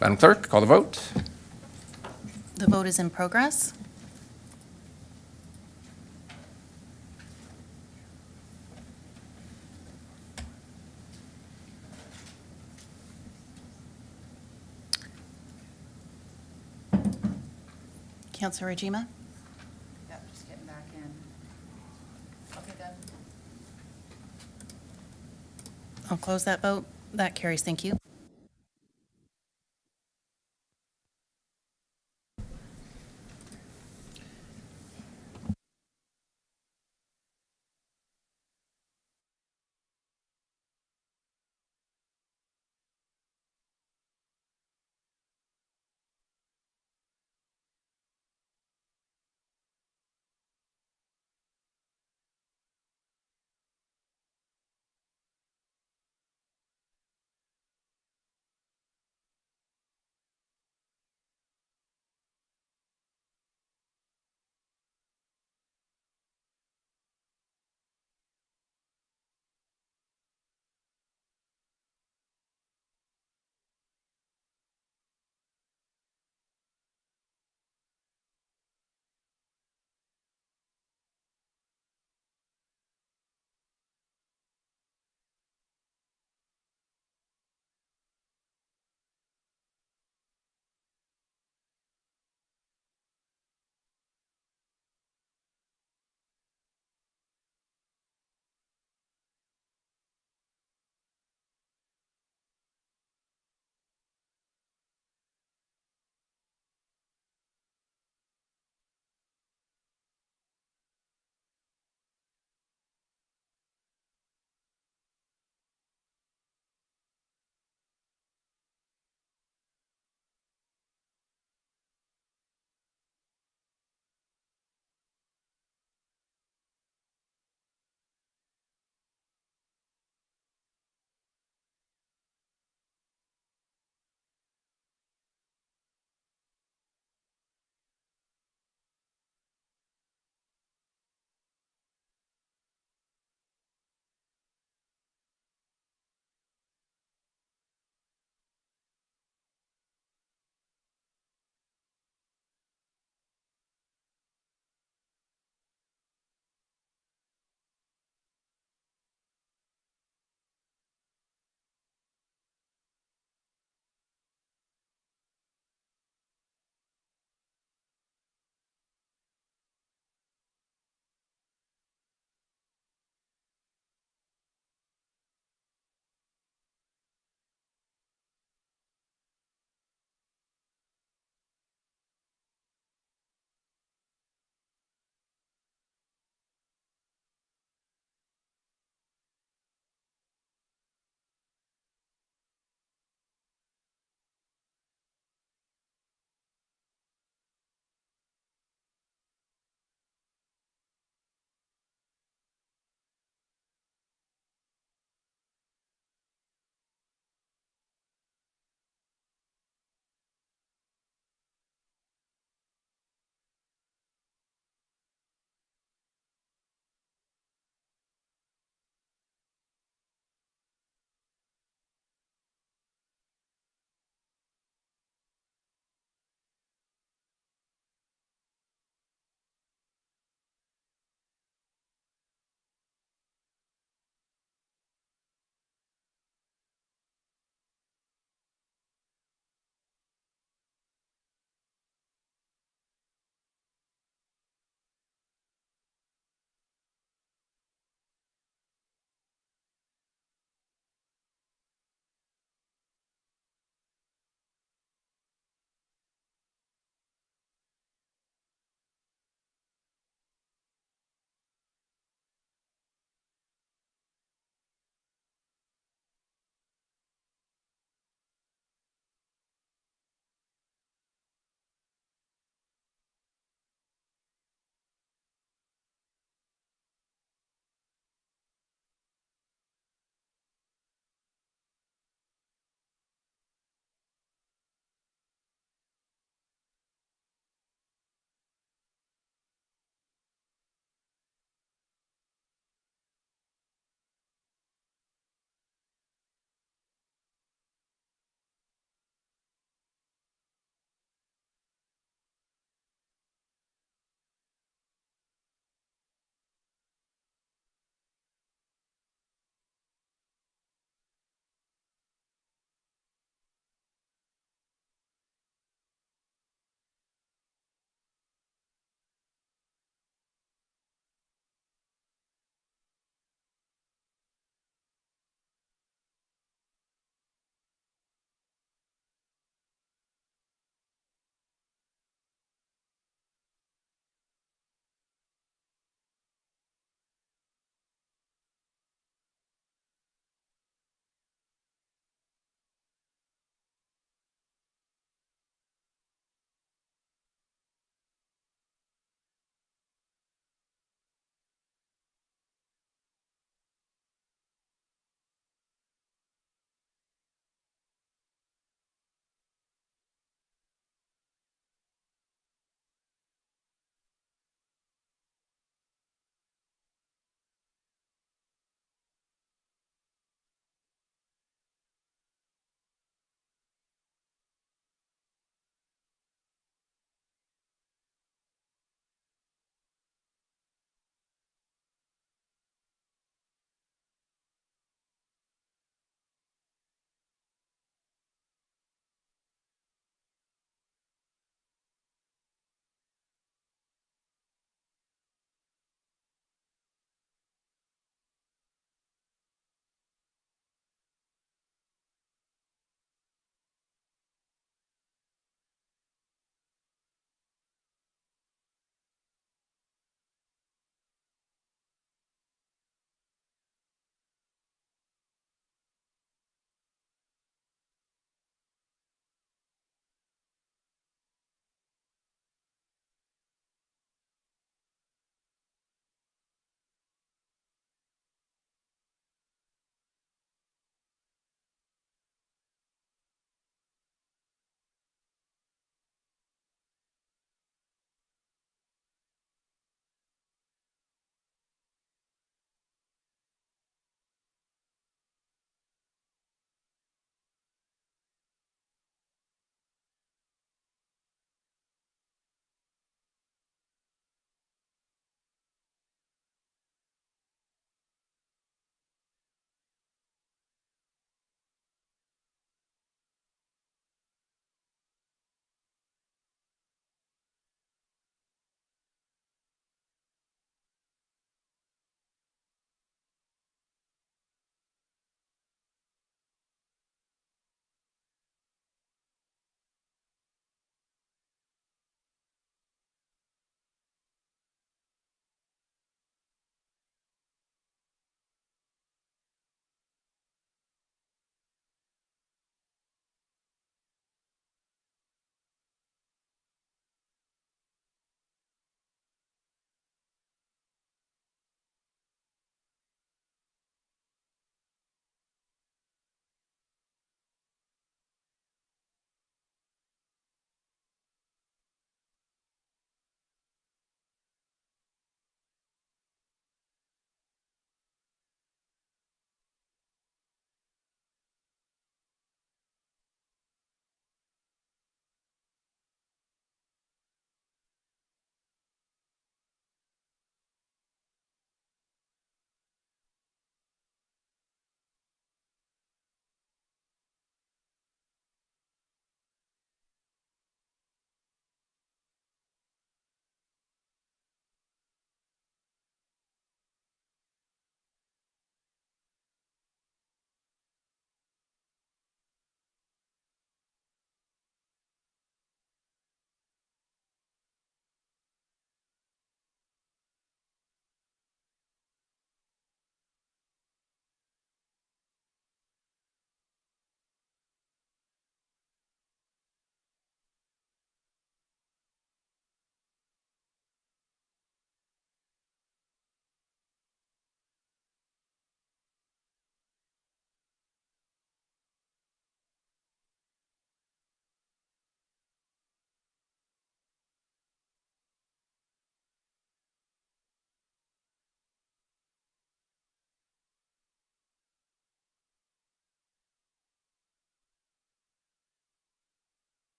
Madam Clerk, call the vote. The vote is in progress. Councilor Rajima? Yep, just getting back in. Okay, done. I'll close that vote. That carries. Thank you.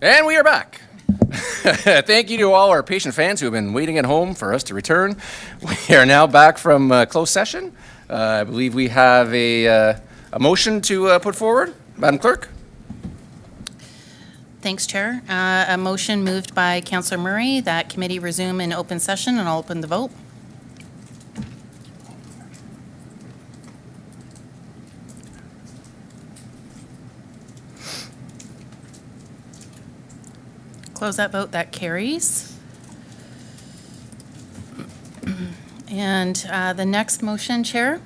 And we are back. Thank you to all our patient fans who have been waiting at home for us to return. We are now back from closed session. I believe we have a motion to put forward. Madam Clerk? Thanks, Chair. A motion moved by Councillor Murray that committee resume in open session, and I'll open the vote. Close that vote, that carries. And the next motion, Chair,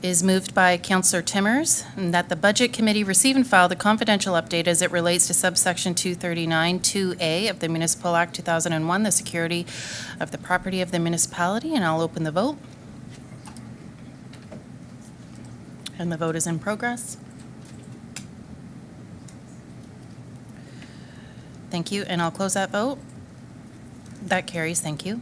is moved by Councillor Timmers, and that the Budget Committee receive and file the confidential update as it relates to subsection 239-2A of the Municipal Act 2001, the security of the property of the municipality, and I'll open the vote. And the vote is in progress. Thank you, and I'll close that vote. That carries, thank you.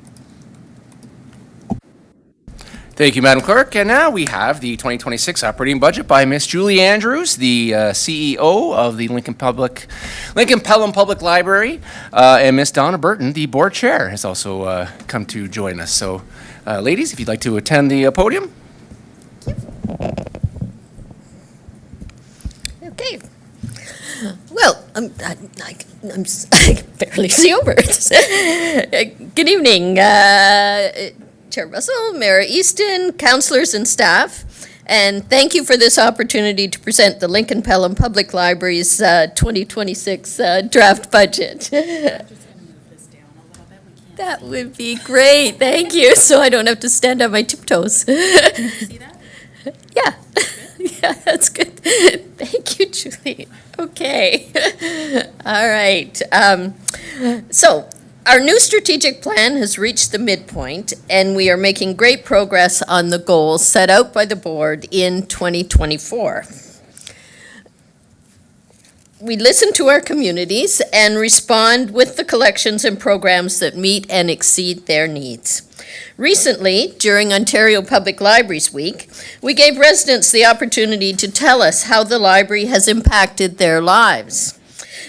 Thank you, Madam Clerk. And now we have the 2026 operating budget by Miss Julie Andrews, the CEO of the Lincoln Pelham Public Library, and Miss Donna Burton, the board chair, has also come to join us. So, ladies, if you'd like to attend the podium. Okay. Well, I'm fairly sober. Good evening, Chair Russell, Mayor Easton, councillors and staff, and thank you for this opportunity to present the Lincoln Pelham Public Library's 2026 draft budget. That would be great, thank you, so I don't have to stand on my tiptoes. Can you see that? Yeah. Yeah, that's good. Thank you, Julie. Okay. All right. So our new strategic plan has reached the midpoint, and we are making great progress on the goals set out by the board in 2024. We listen to our communities and respond with the collections and programs that meet and exceed their needs. Recently, during Ontario Public Libraries Week, we gave residents the opportunity to tell us how the library has impacted their lives.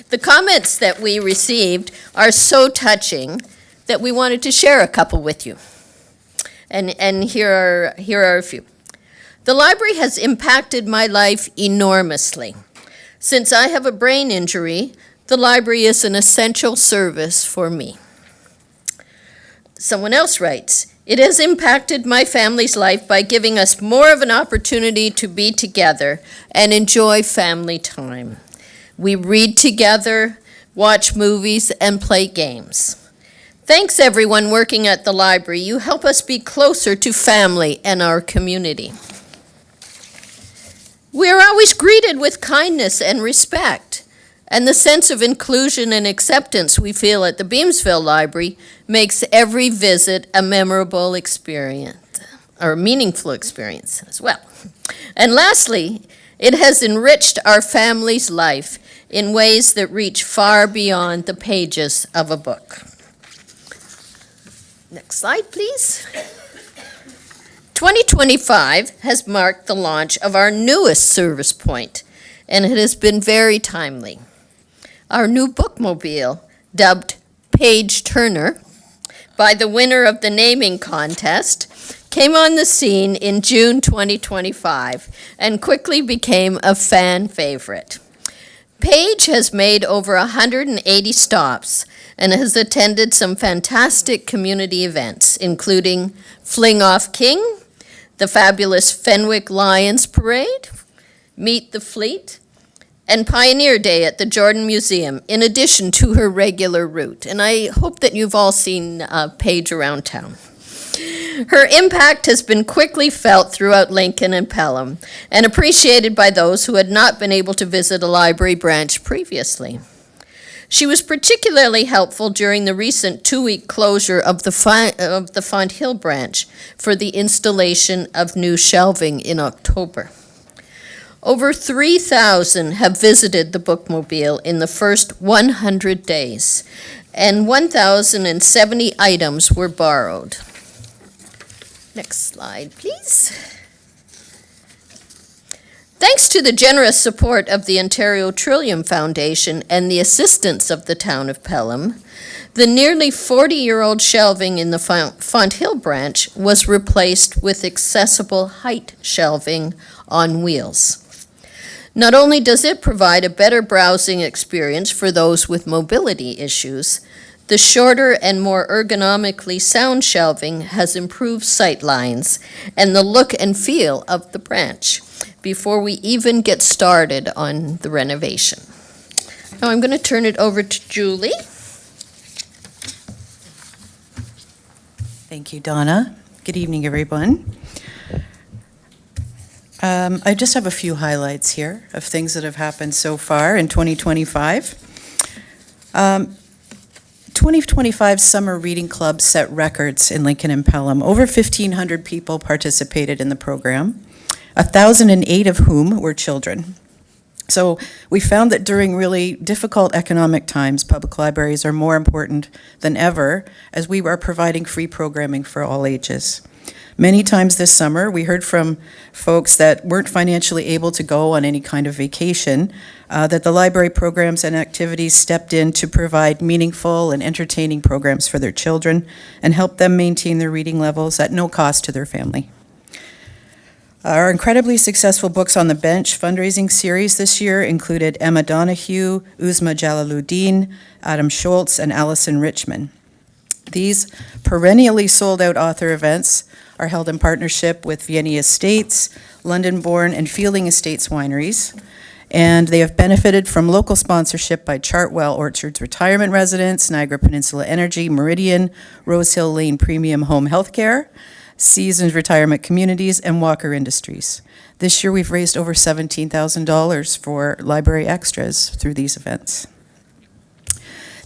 The comments that we received are so touching that we wanted to share a couple with you. And here are a few. The library has impacted my life enormously. Since I have a brain injury, the library is an essential service for me. Someone else writes, it has impacted my family's life by giving us more of an opportunity to be together and enjoy family time. We read together, watch movies, and play games. Thanks, everyone working at the library. You help us be closer to family and our community. We are always greeted with kindness and respect, and the sense of inclusion and acceptance we feel at the Beamsville Library makes every visit a memorable experience, or a meaningful experience as well. And lastly, it has enriched our family's life in ways that reach far beyond the pages of a book. Next slide, please. 2025 has marked the launch of our newest service point, and it has been very timely. Our new bookmobile, dubbed Page Turner by the winner of the naming contest, came on the scene in June 2025 and quickly became a fan favorite. Paige has made over 180 stops and has attended some fantastic community events, including Fling Off King, the fabulous Fenwick Lions Parade, Meet the Fleet, and Pioneer Day at the Jordan Museum, in addition to her regular route. And I hope that you've all seen Paige around town. Her impact has been quickly felt throughout Lincoln and Pelham and appreciated by those who had not been able to visit a library branch previously. She was particularly helpful during the recent 2-week closure of the Font Hill branch for the installation of new shelving in October. Over 3,000 have visited the bookmobile in the first 100 days, and 1,070 items were borrowed. Next slide, please. Thanks to the generous support of the Ontario Trillium Foundation and the assistance of the town of Pelham, the nearly 40-year-old shelving in the Font Hill branch was replaced with accessible height shelving on wheels. Not only does it provide a better browsing experience for those with mobility issues, the shorter and more ergonomically sound shelving has improved sight lines and the look and feel of the branch before we even get started on the renovation. Now I'm going to turn it over to Julie. Thank you, Donna. Good evening, everyone. I just have a few highlights here of things that have happened so far in 2025. 2025 Summer Reading Club set records in Lincoln and Pelham. Over 1,500 people participated in the program, 1,008 of whom were children. So we found that during really difficult economic times, public libraries are more important than ever as we are providing free programming for all ages. Many times this summer, we heard from folks that weren't financially able to go on any kind of vacation, that the library programs and activities stepped in to provide meaningful and entertaining programs for their children and help them maintain their reading levels at no cost to their family. Our incredibly successful Books on the Bench fundraising series this year included Emma Donahue, Uzma Jalaluddin, Adam Schultz, and Allison Richmond. These perennially sold-out author events are held in partnership with Vienna Estates, London-born and Fielding Estates wineries, and they have benefited from local sponsorship by Chartwell Orchards Retirement Residence, Niagara Peninsula Energy, Meridian, Rose Hill Lane Premium Home Healthcare, Seasons Retirement Communities, and Walker Industries. This year, we've raised over $17,000 for library extras through these events.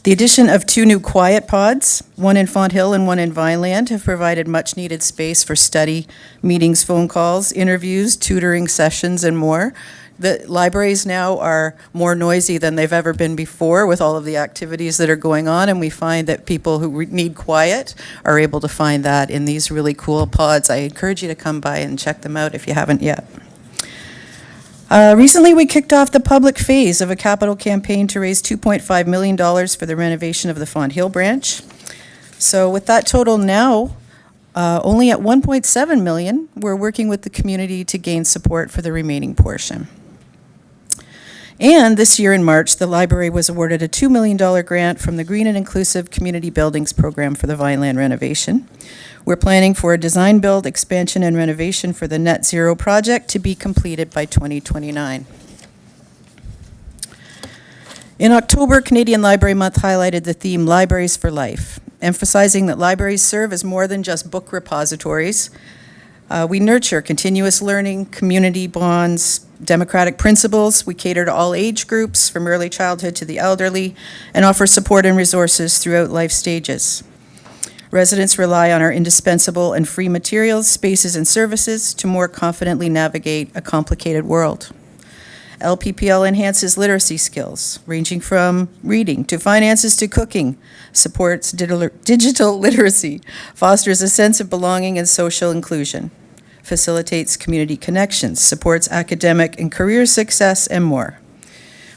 The addition of 2 new quiet pods, one in Font Hill and one in Vineland, have provided much-needed space for study, meetings, phone calls, interviews, tutoring sessions, and more. The libraries now are more noisy than they've ever been before with all of the activities that are going on, and we find that people who need quiet are able to find that in these really cool pods. I encourage you to come by and check them out if you haven't yet. Recently, we kicked off the public phase of a capital campaign to raise $2.5 million for the renovation of the Font Hill branch. So with that total now only at $1.7 million, we're working with the community to gain support for the remaining portion. And this year in March, the library was awarded a $2 million grant from the Green and Inclusive Community Buildings Program for the Vineland renovation. We're planning for a design, build, expansion, and renovation for the Net Zero project to be completed by 2029. In October, Canadian Library Month highlighted the theme Libraries for Life, emphasizing that libraries serve as more than just book repositories. We nurture continuous learning, community bonds, democratic principles. We cater to all age groups, from early childhood to the elderly, and offer support and resources throughout life stages. Residents rely on our indispensable and free materials, spaces, and services to more confidently navigate a complicated world. LPPL enhances literacy skills, ranging from reading to finances to cooking, supports digital literacy, fosters a sense of belonging and social inclusion, facilitates community connections, supports academic and career success, and more.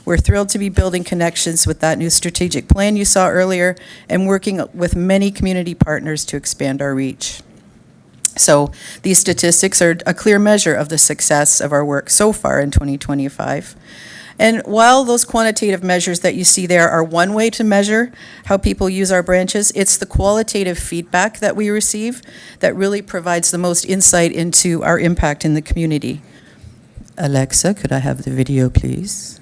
We're thrilled to be building connections with that new strategic plan you saw earlier and working with many community partners to expand our reach. So these statistics are a clear measure of the success of our work so far in 2025. And while those quantitative measures that you see there are one way to measure how people use our branches, it's the qualitative feedback that we receive that really provides the most insight into our impact in the community. Alexa, could I have the video, please?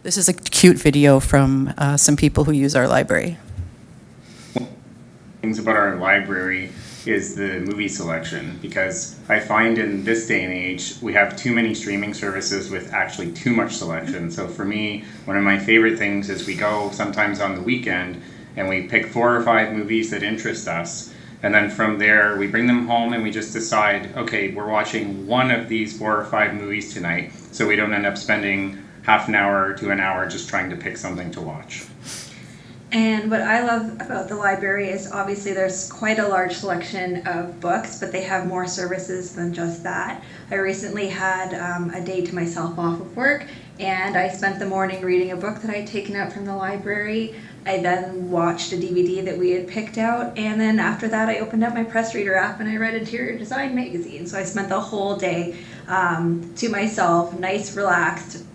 This is a cute video from some people who use our library. Things about our library is the movie selection, because I find in this day and age we have too many streaming services with actually too much selection. So for me, one of my favorite things is we go sometimes on the weekend and we pick 4 or 5 movies that interest us, and then from there we bring them home and we just decide, okay, we're watching one of these 4 or 5 movies tonight, so we don't end up spending half an hour to an hour just trying to pick something to watch. And what I love about the library is obviously there's quite a large selection of books, but they have more services than just that. I recently had a day to myself off of work, and I spent the morning reading a book that I'd taken out from the library. I then watched a DVD that we had picked out, and then after that I opened up my Press Reader app and I read Interior Design magazine. So I spent the whole day to myself, nice, relaxed,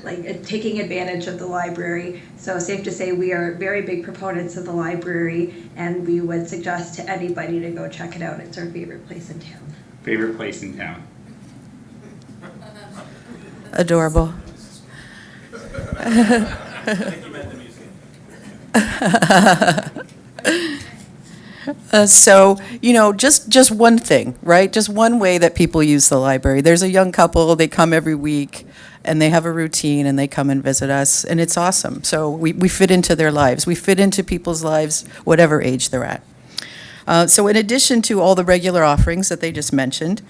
like taking advantage of the library. So safe to say we are very big proponents of the library, and we would suggest to anybody to go check it out. It's our favorite place in town. Favorite place in town? Adorable. So, just one thing, right? Just one way that people use the library. There's a young couple, they come every week, and they have a routine, and they come and visit us, and it's awesome. So we fit into their lives. We fit into people's lives, whatever age they're at. So in addition to all the regular offerings that they just mentioned,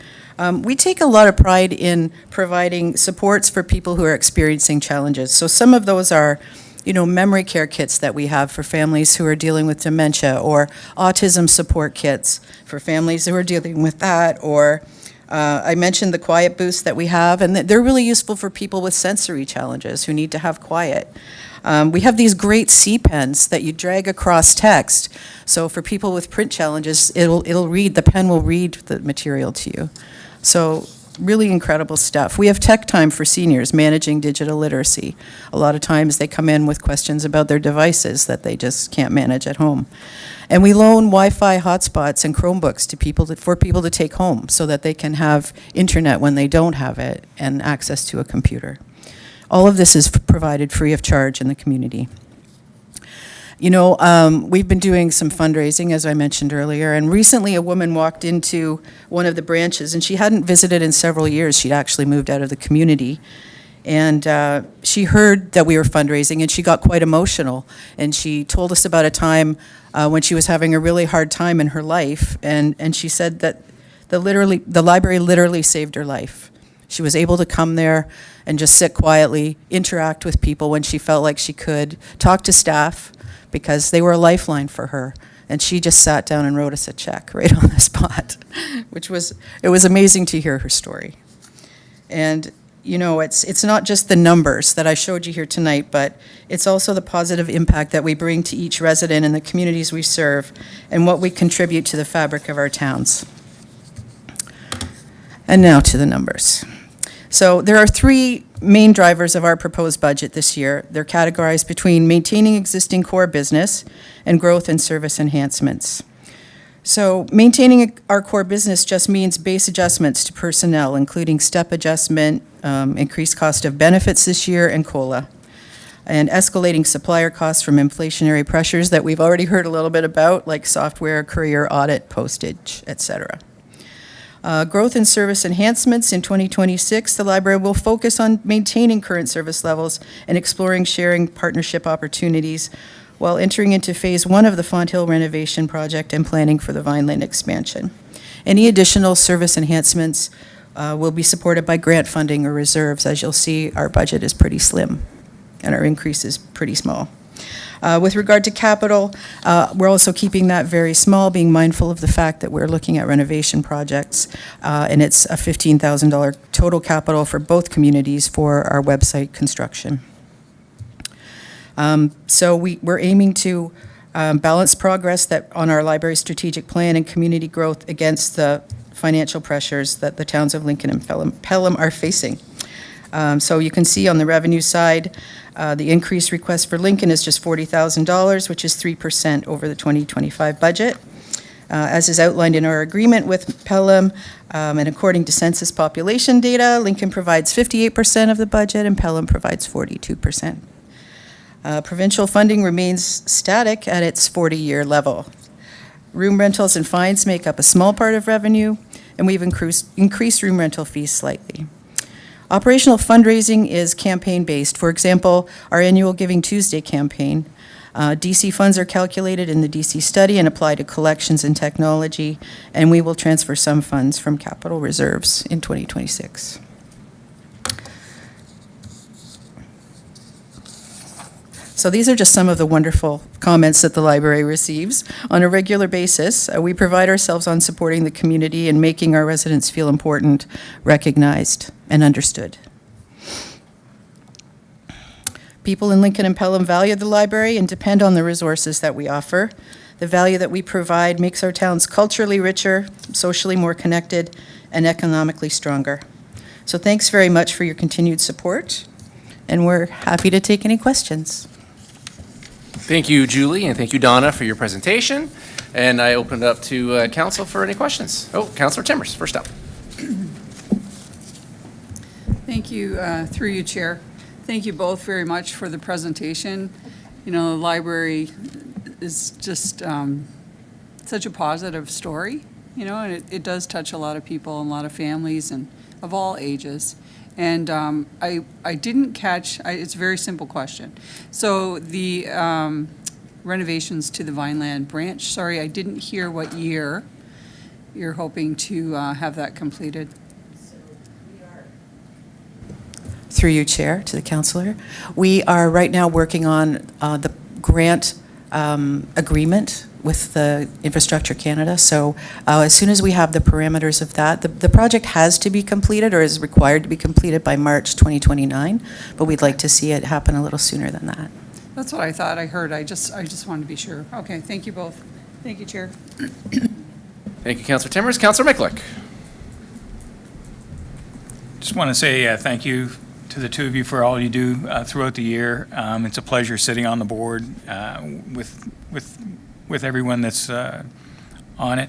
we take a lot of pride in providing supports for people who are experiencing challenges. So some of those are memory care kits that we have for families who are dealing with dementia, or autism support kits for families who are dealing with that, or I mentioned the quiet booths that we have, and they're really useful for people with sensory challenges who need to have quiet. We have these great C pens that you drag across text, so for people with print challenges, the pen will read the material to you. So really incredible stuff. We have tech time for seniors managing digital literacy. A lot of times they come in with questions about their devices that they just can't manage at home. And we loan Wi-Fi hotspots and Chromebooks to for people to take home so that they can have internet when they don't have it and access to a computer. All of this is provided free of charge in the community. We've been doing some fundraising, as I mentioned earlier, and recently a woman walked into one of the branches, and she hadn't visited in several years. She'd actually moved out of the community. And she heard that we were fundraising, and she got quite emotional. And she told us about a time when she was having a really hard time in her life, and she said that the library literally saved her life. She was able to come there and just sit quietly, interact with people when she felt like she could, talk to staff, because they were a lifeline for her. And she just sat down and wrote us a check right on the spot, it was amazing to hear her story. And it's not just the numbers that I showed you here tonight, but it's also the positive impact that we bring to each resident in the communities we serve and what we contribute to the fabric of our towns. And now to the numbers. So there are three main drivers of our proposed budget this year. They're categorized between maintaining existing core business and growth and service enhancements. So maintaining our core business just means base adjustments to personnel, including step adjustment, increased cost of benefits this year, and COLA, and escalating supplier costs from inflationary pressures that we've already heard a little bit about, like software, courier, audit, postage, et cetera. Growth and service enhancements in 2026, the library will focus on maintaining current service levels and exploring sharing partnership opportunities while entering into phase 1 of the Font Hill renovation project and planning for the Vineland expansion. Any additional service enhancements will be supported by grant funding or reserves. As you'll see, our budget is pretty slim and our increase is pretty small. With regard to capital, we're also keeping that very small, being mindful of the fact that we're looking at renovation projects, and it's a $15,000 total capital for both communities for our website construction. So we're aiming to balance progress on our library strategic plan and community growth against the financial pressures that the towns of Lincoln and Pelham are facing. So you can see on the revenue side, the increased request for Lincoln is just $40,000, which is 3% over the 2025 budget. As is outlined in our agreement with Pelham, and according to census population data, Lincoln provides 58% of the budget and Pelham provides 42%. Provincial funding remains static at its 40-year level. Room rentals and fines make up a small part of revenue, and we've increased room rental fees slightly. Operational fundraising is campaign-based. For example, our annual Giving Tuesday campaign. DC funds are calculated in the DC study and apply to collections and technology, and we will transfer some funds from capital reserves in 2026. So these are just some of the wonderful comments that the library receives on a regular basis. We pride ourselves on supporting the community and making our residents feel important, recognized, and understood. People in Lincoln and Pelham value the library and depend on the resources that we offer. The value that we provide makes our towns culturally richer, socially more connected, and economically stronger. So thanks very much for your continued support, and we're happy to take any questions. Thank you, Julie, and thank you, Donna, for your presentation. And I open it up to council for any questions. Oh, Councillor Timmers, first up. Thank you, through you, Chair. Thank you both very much for the presentation. You know, the library is just such a positive story, you know, and it does touch a lot of people and a lot of families and of all ages. And I didn't catch, it's a very simple question. So the renovations to the Vineland branch, sorry, I didn't hear what year you're hoping to have that completed. Through you, Chair, to the councillor. We are right now working on the grant agreement with the Infrastructure Canada. So as soon as we have the parameters of that, the project has to be completed or is required to be completed by March 2029, but we'd like to see it happen a little sooner than that. That's what I thought I heard. I just wanted to be sure. Okay, thank you both. Thank you, Chair. Thank you, Councillor Timmers. Councillor Miklick. Just want to say thank you to the two of you for all you do throughout the year. It's a pleasure sitting on the board with everyone that's on it.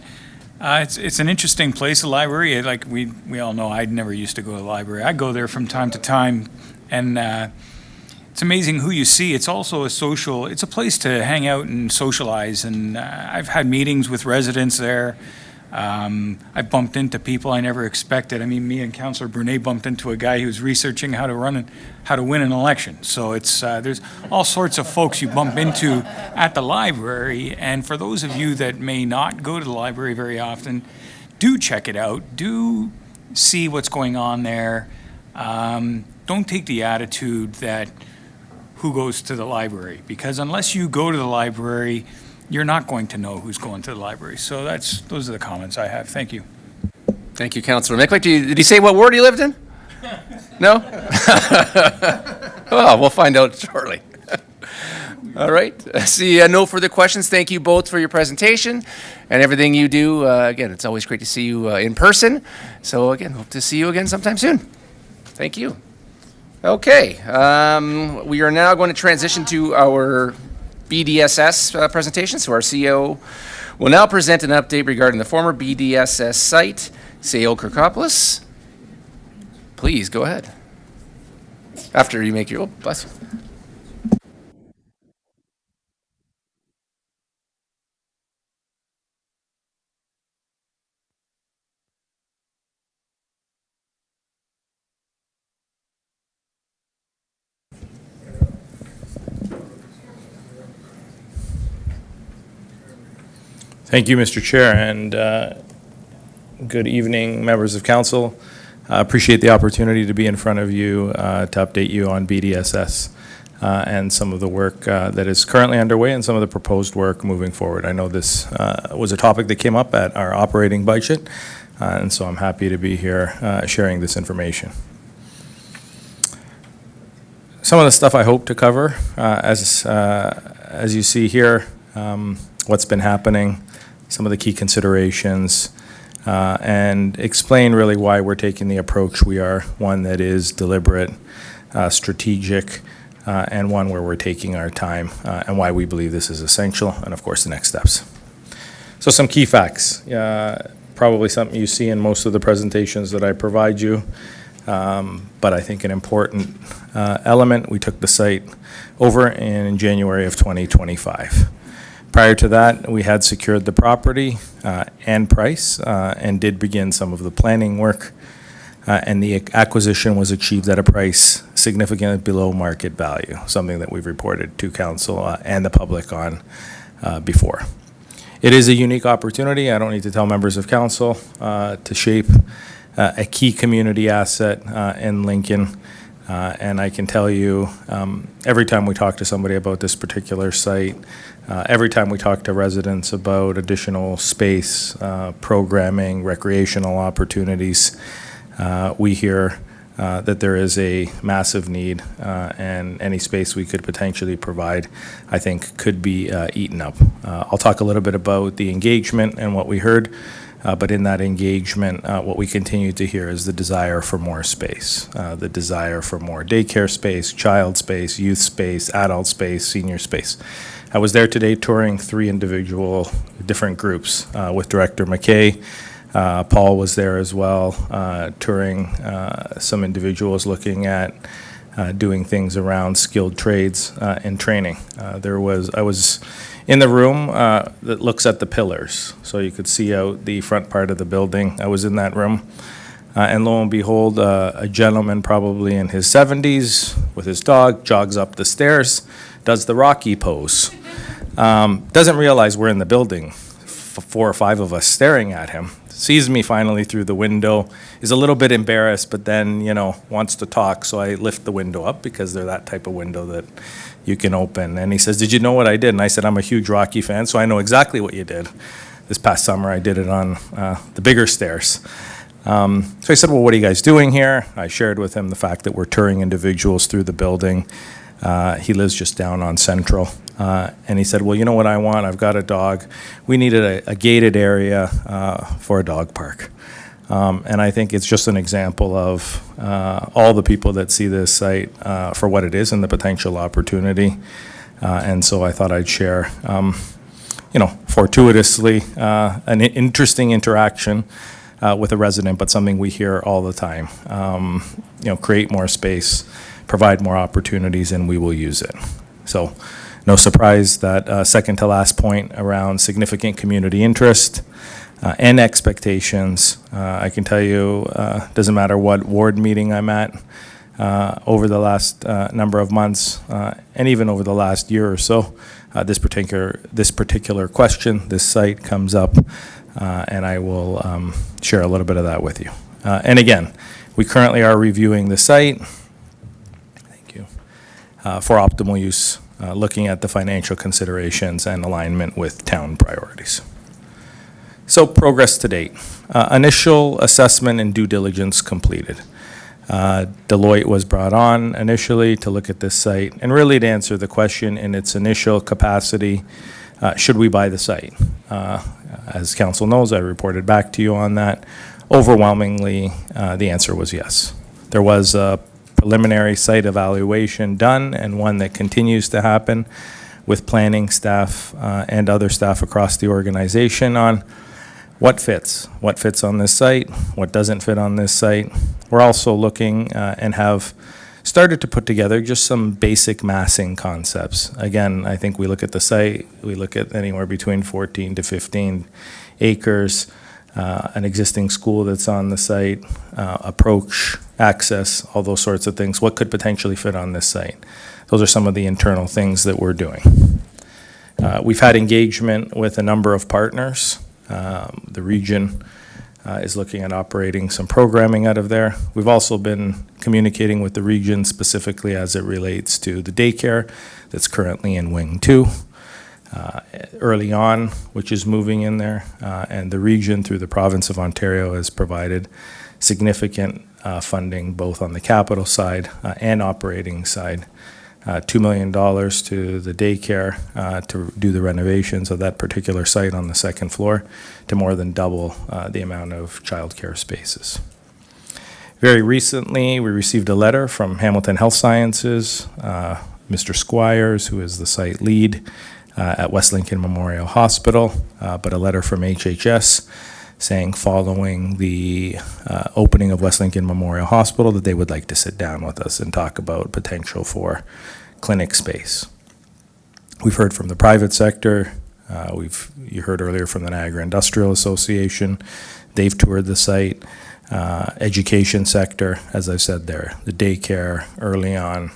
It's an interesting place, the library. Like we all know, I never used to go to the library. I go there from time to time, and it's amazing who you see. It's also it's a place to hang out and socialize, and I've had meetings with residents there. I bumped into people I never expected. I mean, me and Councillor Brunet bumped into a guy who was researching how to win an election. So it's there's all sorts of folks you bump into at the library. And for those of you that may not go to the library very often, do check it out. Do see what's going on there. Don't take the attitude that who goes to the library, because unless you go to the library, you're not going to know who's going to the library. So those are the comments I have. Thank you. Thank you, Councillor Miklick. Did he say what ward he lived in? No? Well, we'll find out shortly. All right. I see no further questions. Thank you both for your presentation and everything you do. Again, it's always great to see you in person. So again, hope to see you again sometime soon. Thank you. Okay. We are now going to transition to our BDSS presentation. So our CEO will now present an update regarding the former BDSS site. CEO Kirkopoulos, please go ahead. After you make your, oh, bless you. Thank you, Mr. Chair, and good evening, members of council. I appreciate the opportunity to be in front of you to update you on BDSS and some of the work that is currently underway and some of the proposed work moving forward. I know this was a topic that came up at our operating budget, and so I'm happy to be here sharing this information. Some of the stuff I hope to cover, as you see here, what's been happening, some of the key considerations, and explain really why we're taking the approach we are, one that is deliberate, strategic, and one where we're taking our time, and why we believe this is essential, and of course the next steps. So some key facts, probably something you see in most of the presentations that I provide you, but I think an important element, we took the site over in January of 2025. Prior to that, we had secured the property and price and did begin some of the planning work, and the acquisition was achieved at a price significantly below market value, something that we've reported to council and the public on before. It is a unique opportunity, I don't need to tell members of council, to shape a key community asset in Lincoln And I can tell you, every time we talk to somebody about this particular site, every time we talk to residents about additional space, programming, recreational opportunities, we hear that there is a massive need, and any space we could potentially provide, I think, could be eaten up. I'll talk a little bit about the engagement and what we heard, but in that engagement, what we continue to hear is the desire for more space, the desire for more daycare space, child space, youth space, adult space, senior space. I was there today touring 3 individual different groups with Director McKay. Paul was there as well, touring some individuals looking at doing things around skilled trades and training. I was in the room that looks at the pillars, so you could see out the front part of the building. I was in that room, and lo and behold, a gentleman probably in his 70s with his dog jogs up the stairs, does the Rocky pose. Doesn't realize we're in the building, 4 or 5 of us staring at him. Sees me finally through the window, is a little bit embarrassed, but then, wants to talk, so I lift the window up because they're that type of window that you can open. And he says, "Did you know what I did?" And I said, "I'm a huge Rocky fan, so I know exactly what you did. This past summer, I did it on the bigger stairs." So I said, "Well, what are you guys doing here?" I shared with him the fact that we're touring individuals through the building. He lives just down on Central. And he said, "Well, you know what I want? I've got a dog. We needed a gated area for a dog park." And I think it's just an example of all the people that see this site for what it is and the potential opportunity. And so I thought I'd share, fortuitously, an interesting interaction with a resident, but something we hear all the time. Create more space, provide more opportunities, and we will use it. So no surprise that second to last point around significant community interest and expectations. I can tell you, doesn't matter what ward meeting I'm at over the last number of months, and even over the last year or so, this particular question, this site comes up, and I will share a little bit of that with you. And again, we currently are reviewing the site. Thank you. For optimal use, looking at the financial considerations and alignment with town priorities. So progress to date. Initial assessment and due diligence completed. Deloitte was brought on initially to look at this site and really to answer the question in its initial capacity, should we buy the site? As council knows, I reported back to you on that. Overwhelmingly, the answer was yes. There was a preliminary site evaluation done, and one that continues to happen with planning staff and other staff across the organization on what fits on this site, what doesn't fit on this site. We're also looking and have started to put together just some basic massing concepts. Again, I think we look at the site, we look at anywhere between 14 to 15 acres, an existing school that's on the site, approach, access, all those sorts of things. What could potentially fit on this site? Those are some of the internal things that we're doing. We've had engagement with a number of partners. The region is looking at operating some programming out of there. We've also been communicating with the region specifically as it relates to the daycare that's currently in Wing 2. Early on, which is moving in there, and the region through the province of Ontario has provided significant funding both on the capital side and operating side. $2 million to the daycare to do the renovations of that particular site on the second floor to more than double the amount of childcare spaces. Very recently, we received a letter from Hamilton Health Sciences, Mr. Squires, who is the site lead at West Lincoln Memorial Hospital, but a letter from HHS saying following the opening of West Lincoln Memorial Hospital that they would like to sit down with us and talk about potential for clinic space. We've heard from the private sector. You heard earlier from the Niagara Industrial Association. They've toured the site. Education sector, as I said there, the daycare early on.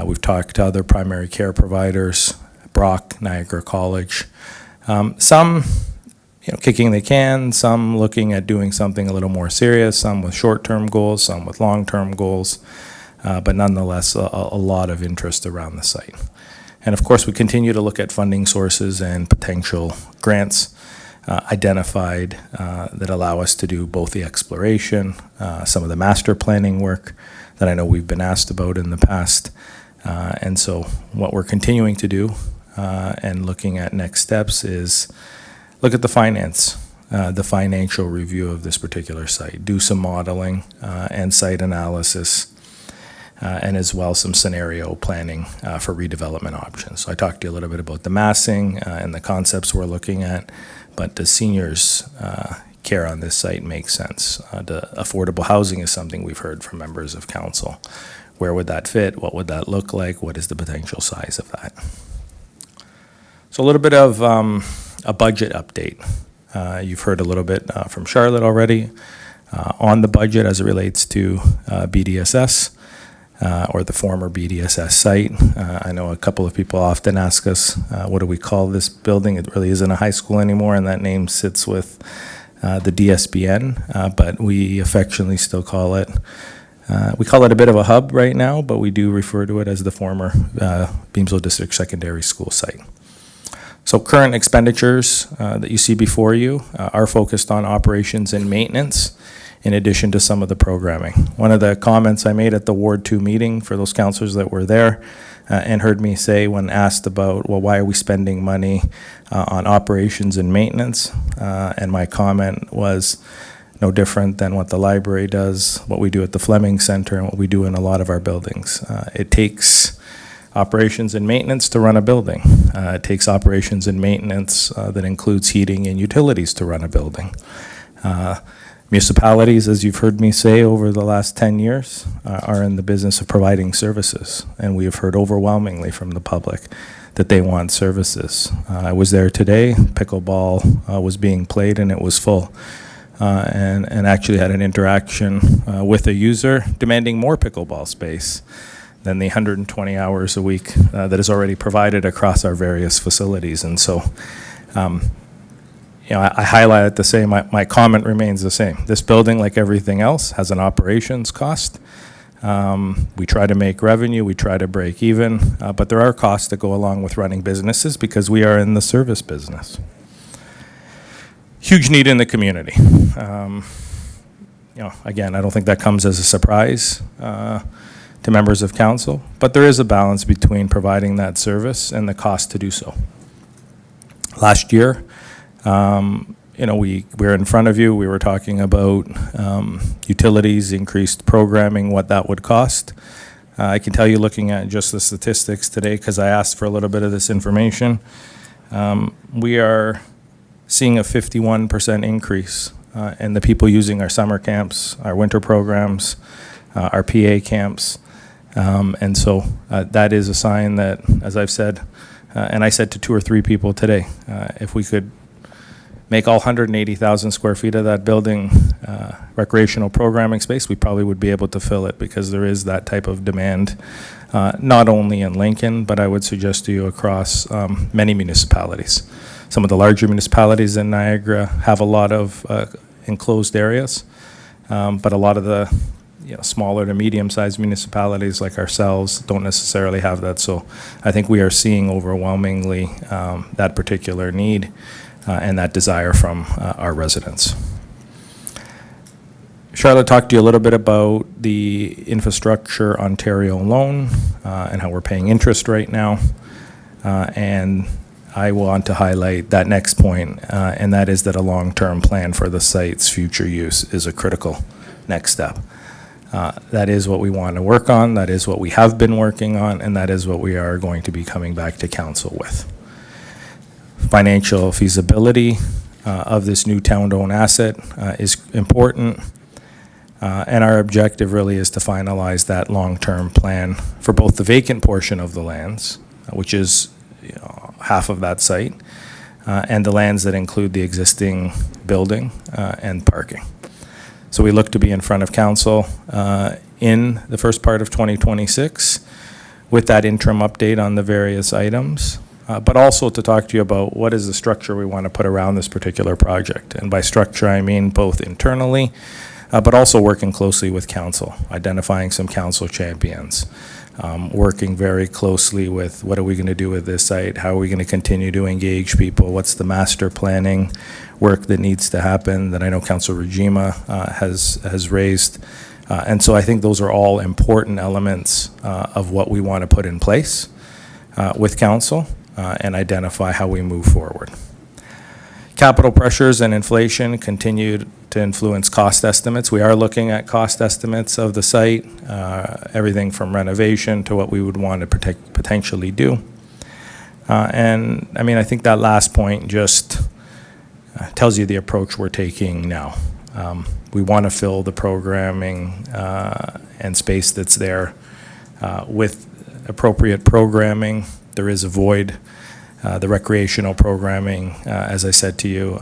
We've talked to other primary care providers, Brock, Niagara College. Some kicking the can, some looking at doing something a little more serious, some with short-term goals, some with long-term goals. but nonetheless, a lot of interest around the site. And of course, we continue to look at funding sources and potential grants identified that allow us to do both the exploration, some of the master planning work that I know we've been asked about in the past. And so what we're continuing to do and looking at next steps is look at the financial review of this particular site, do some modeling and site analysis, and as well some scenario planning for redevelopment options. So I talked to you a little bit about the massing and the concepts we're looking at, but does seniors care on this site make sense? The affordable housing is something we've heard from members of council. Where would that fit? What would that look like? What is the potential size of that? So a little bit of a budget update. You've heard a little bit from Charlotte already on the budget as it relates to BDSS or the former BDSS site. I know a couple of people often ask us, what do we call this building? It really isn't a high school anymore, and that name sits with the DSBN, but we affectionately still call it, we call it a bit of a hub right now, but we do refer to it as the former Beamsville District Secondary School site. So current expenditures that you see before you are focused on operations and maintenance in addition to some of the programming. One of the comments I made at the Ward 2 meeting for those councillors that were there and heard me say when asked about, well, why are we spending money on operations and maintenance? And my comment was no different than what the library does, what we do at the Fleming Center, and what we do in a lot of our buildings. It takes operations and maintenance to run a building. It takes operations and maintenance that includes heating and utilities to run a building. Municipalities, as you've heard me say over the last 10 years, are in the business of providing services, and we have heard overwhelmingly from the public that they want services. I was there today, pickleball was being played and it was full, and actually had an interaction with a user demanding more pickleball space than the 120 hours a week that is already provided across our various facilities. And so, I highlighted the same, my comment remains the same. This building, like everything else, has an operations cost. We try to make revenue, we try to break even, but there are costs that go along with running businesses because we are in the service business. Huge need in the community. Again, I don't think that comes as a surprise to members of council, but there is a balance between providing that service and the cost to do so. Last year, we were in front of you, we were talking about utilities, increased programming, what that would cost. I can tell you, looking at just the statistics today, because I asked for a little bit of this information, we are seeing a 51% increase in the people using our summer camps, our winter programs, our PA camps. And so that is a sign that, as I've said, and I said to 2 or 3 people today, if we could make all 180,000 square feet of that building recreational programming space, we probably would be able to fill it because there is that type of demand, not only in Lincoln, but I would suggest to you across many municipalities. Some of the larger municipalities in Niagara have a lot of enclosed areas, but a lot of the smaller to medium-sized municipalities like ourselves don't necessarily have that. So I think we are seeing overwhelmingly that particular need and that desire from our residents. Charlotte talked to you a little bit about the Infrastructure Ontario loan and how we're paying interest right now. And I want to highlight that next point, and that is that a long-term plan for the site's future use is a critical next step. That is what we want to work on, that is what we have been working on, and that is what we are going to be coming back to council with. Financial feasibility of this new town-owned asset is important, and our objective really is to finalize that long-term plan for both the vacant portion of the lands, which is half of that site, and the lands that include the existing building and parking. So we look to be in front of council in the first part of 2026 with that interim update on the various items, but also to talk to you about what is the structure we want to put around this particular project. And by structure, I mean both internally, but also working closely with council, identifying some council champions, working very closely with what are we going to do with this site, how are we going to continue to engage people, what's the master planning work that needs to happen that I know Councilor Regima has raised. And so I think those are all important elements of what we want to put in place with council and identify how we move forward. Capital pressures and inflation continue to influence cost estimates. We are looking at cost estimates of the site, everything from renovation to what we would want to potentially do. And I mean, I think that last point just tells you the approach we're taking now. We want to fill the programming and space that's there with appropriate programming. There is a void. The recreational programming, as I said to you,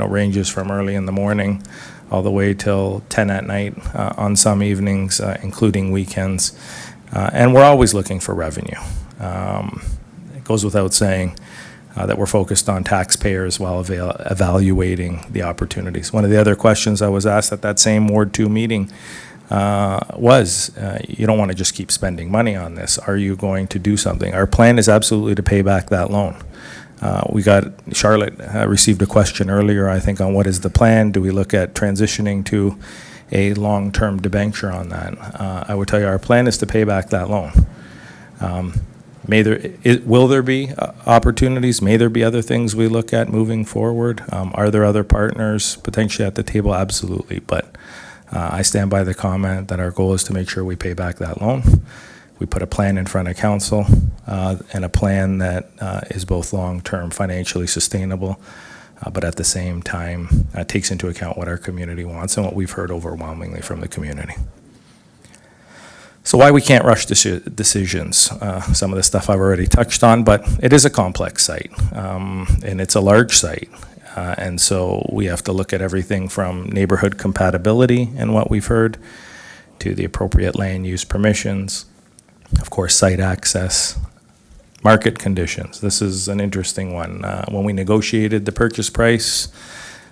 ranges from early in the morning all the way till 10 at night on some evenings, including weekends. And we're always looking for revenue. It goes without saying that we're focused on taxpayers while evaluating the opportunities. One of the other questions I was asked at that same Ward 2 meeting was, you don't want to just keep spending money on this. Are you going to do something? Our plan is absolutely to pay back that loan. Charlotte received a question earlier, I think, on what is the plan? Do we look at transitioning to a long-term debenture on that? I would tell you our plan is to pay back that loan. Will there be opportunities? May there be other things we look at moving forward? Are there other partners potentially at the table? Absolutely. But I stand by the comment that our goal is to make sure we pay back that loan. We put a plan in front of council and a plan that is both long-term financially sustainable, but at the same time takes into account what our community wants and what we've heard overwhelmingly from the community. So why we can't rush decisions. Some of the stuff I've already touched on, but it is a complex site and it's a large site. And so we have to look at everything from neighborhood compatibility and what we've heard to the appropriate land use permissions, of course, site access, market conditions. This is an interesting one. When we negotiated the purchase price,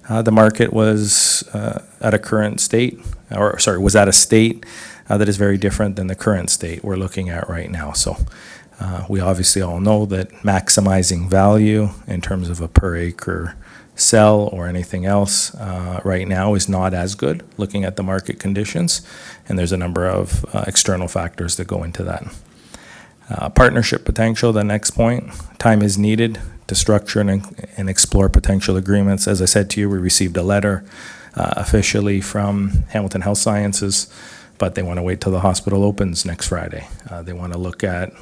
the market was at a current state, was at a state that is very different than the current state we're looking at right now. So we obviously all know that maximizing value in terms of a per acre sell or anything else right now is not as good looking at the market conditions, and there's a number of external factors that go into that. Partnership potential, the next point. Time is needed to structure and explore potential agreements. As I said to you, we received a letter officially from Hamilton Health Sciences, but they want to wait till the hospital opens next Friday. They want to look at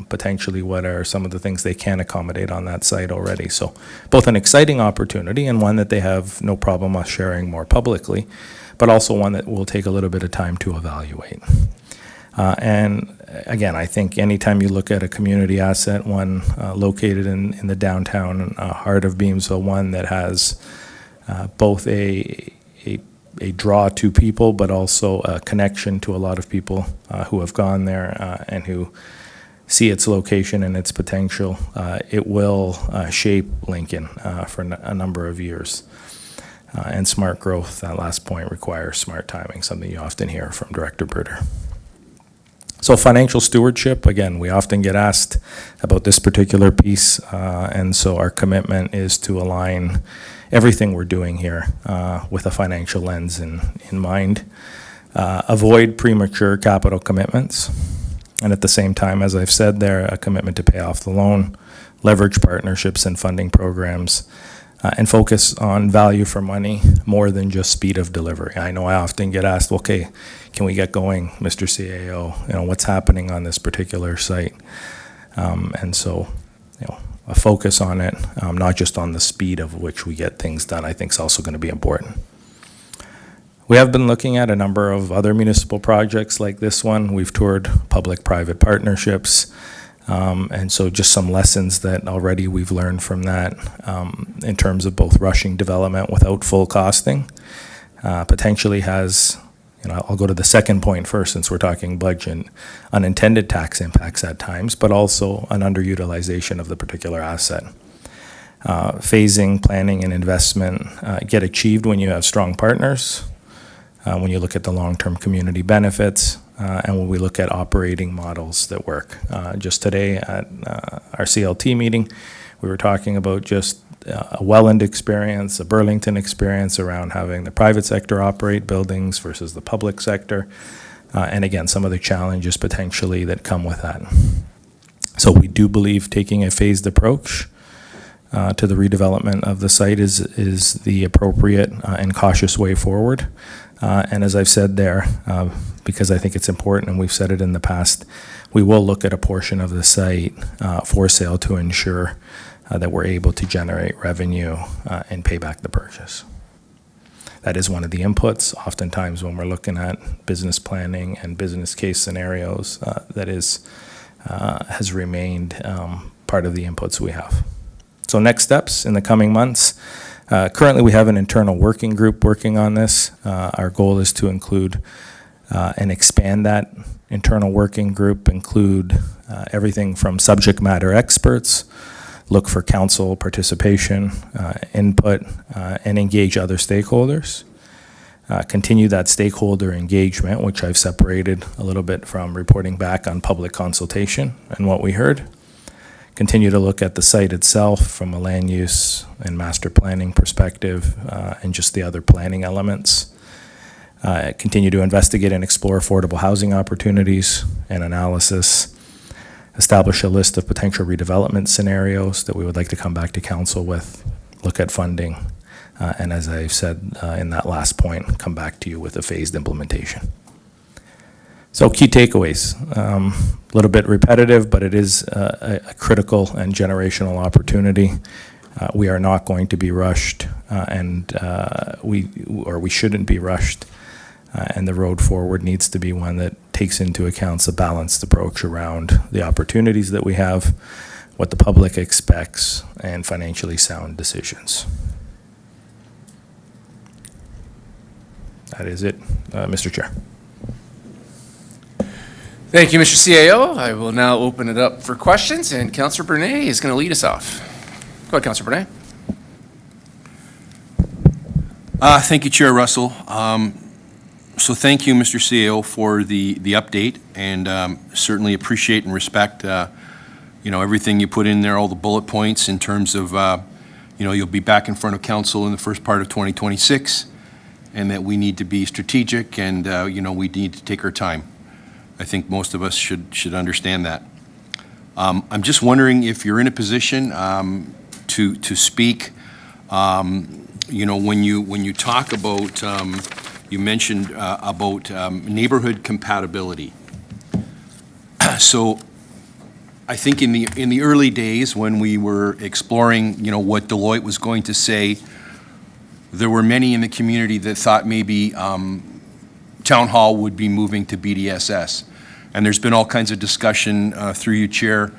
potentially what are some of the things they can accommodate on that site already. So both an exciting opportunity and one that they have no problem us sharing more publicly, but also one that will take a little bit of time to evaluate. And again, I think anytime you look at a community asset, one located in the downtown heart of Beamsville, one that has both a draw to people, but also a connection to a lot of people who have gone there and who see its location and its potential, it will shape Lincoln for a number of years. And smart growth, that last point, requires smart timing, something you often hear from Director Bruder. So financial stewardship, again, we often get asked about this particular piece, and so our commitment is to align everything we're doing here with a financial lens in mind. Avoid premature capital commitments, and at the same time, as I've said there, a commitment to pay off the loan, leverage partnerships and funding programs, and focus on value for money more than just speed of delivery. I know I often get asked, okay, can we get going, Mr. CAO? What's happening on this particular site? And so, a focus on it, not just on the speed of which we get things done, I think is also going to be important. We have been looking at a number of other municipal projects like this one. We've toured public-private partnerships. And so just some lessons that already we've learned from that in terms of both rushing development without full costing, potentially has, I'll go to the second point first since we're talking budget, unintended tax impacts at times, but also an underutilization of the particular asset. Phasing, planning, and investment get achieved when you have strong partners, when you look at the long-term community benefits, and when we look at operating models that work. Just today at our CLT meeting, we were talking about just a Welland experience, a Burlington experience around having the private sector operate buildings versus the public sector, and again, some of the challenges potentially that come with that. So we do believe taking a phased approach to the redevelopment of the site is the appropriate and cautious way forward. And as I've said there, because I think it's important, and we've said it in the past, we will look at a portion of the site for sale to ensure that we're able to generate revenue and pay back the purchase. That is one of the inputs. Oftentimes when we're looking at business planning and business case scenarios, that has remained part of the inputs we have. So next steps in the coming months. Currently, we have an internal working group working on this. Our goal is to include and expand that internal working group, include everything from subject matter experts, look for council participation, input, and engage other stakeholders. Continue that stakeholder engagement, which I've separated a little bit from reporting back on public consultation and what we heard. Continue to look at the site itself from a land use and master planning perspective, and just the other planning elements. Continue to investigate and explore affordable housing opportunities and analysis. Establish a list of potential redevelopment scenarios that we would like to come back to council with. Look at funding. And as I've said in that last point, come back to you with a phased implementation. So key takeaways, a little bit repetitive, but it is a critical and generational opportunity. We are not going to be rushed, and we shouldn't be rushed. And the road forward needs to be one that takes into account a balanced approach around the opportunities that we have, what the public expects, and financially sound decisions. That is it, Mr. Chair. Thank you, Mr. CAO. I will now open it up for questions, and Councillor Bernay is going to lead us off. Go ahead, Councillor Bernay. Thank you, Chair Russell. So thank you, Mr. CAO, for the update, and certainly appreciate and respect everything you put in there, all the bullet points in terms of you'll be back in front of council in the first part of 2026, and that we need to be strategic, and we need to take our time. I think most of us should understand that. I'm just wondering if you're in a position to speak. When you talk about, you mentioned about neighborhood compatibility. So I think in the early days when we were exploring, what Deloitte was going to say, there were many in the community that thought maybe Town Hall would be moving to BDSS. And there's been all kinds of discussion through you, Chair,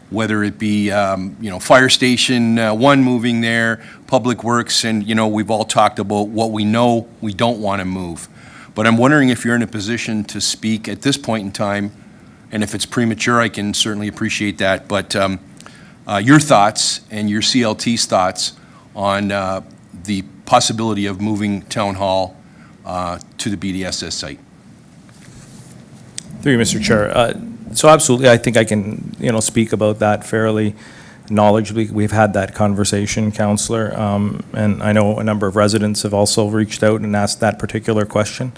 whether it be, Fire Station 1 moving there, Public Works, and, we've all talked about what we know we don't want to move. But I'm wondering if you're in a position to speak at this point in time, and if it's premature, I can certainly appreciate that, but your thoughts and your CLT's thoughts on the possibility of moving Town Hall to the BDSS site. Through you, Mr. Chair. So absolutely, I think I can, speak about that fairly knowledgeably. We've had that conversation, Councillor, and I know a number of residents have also reached out and asked that particular question.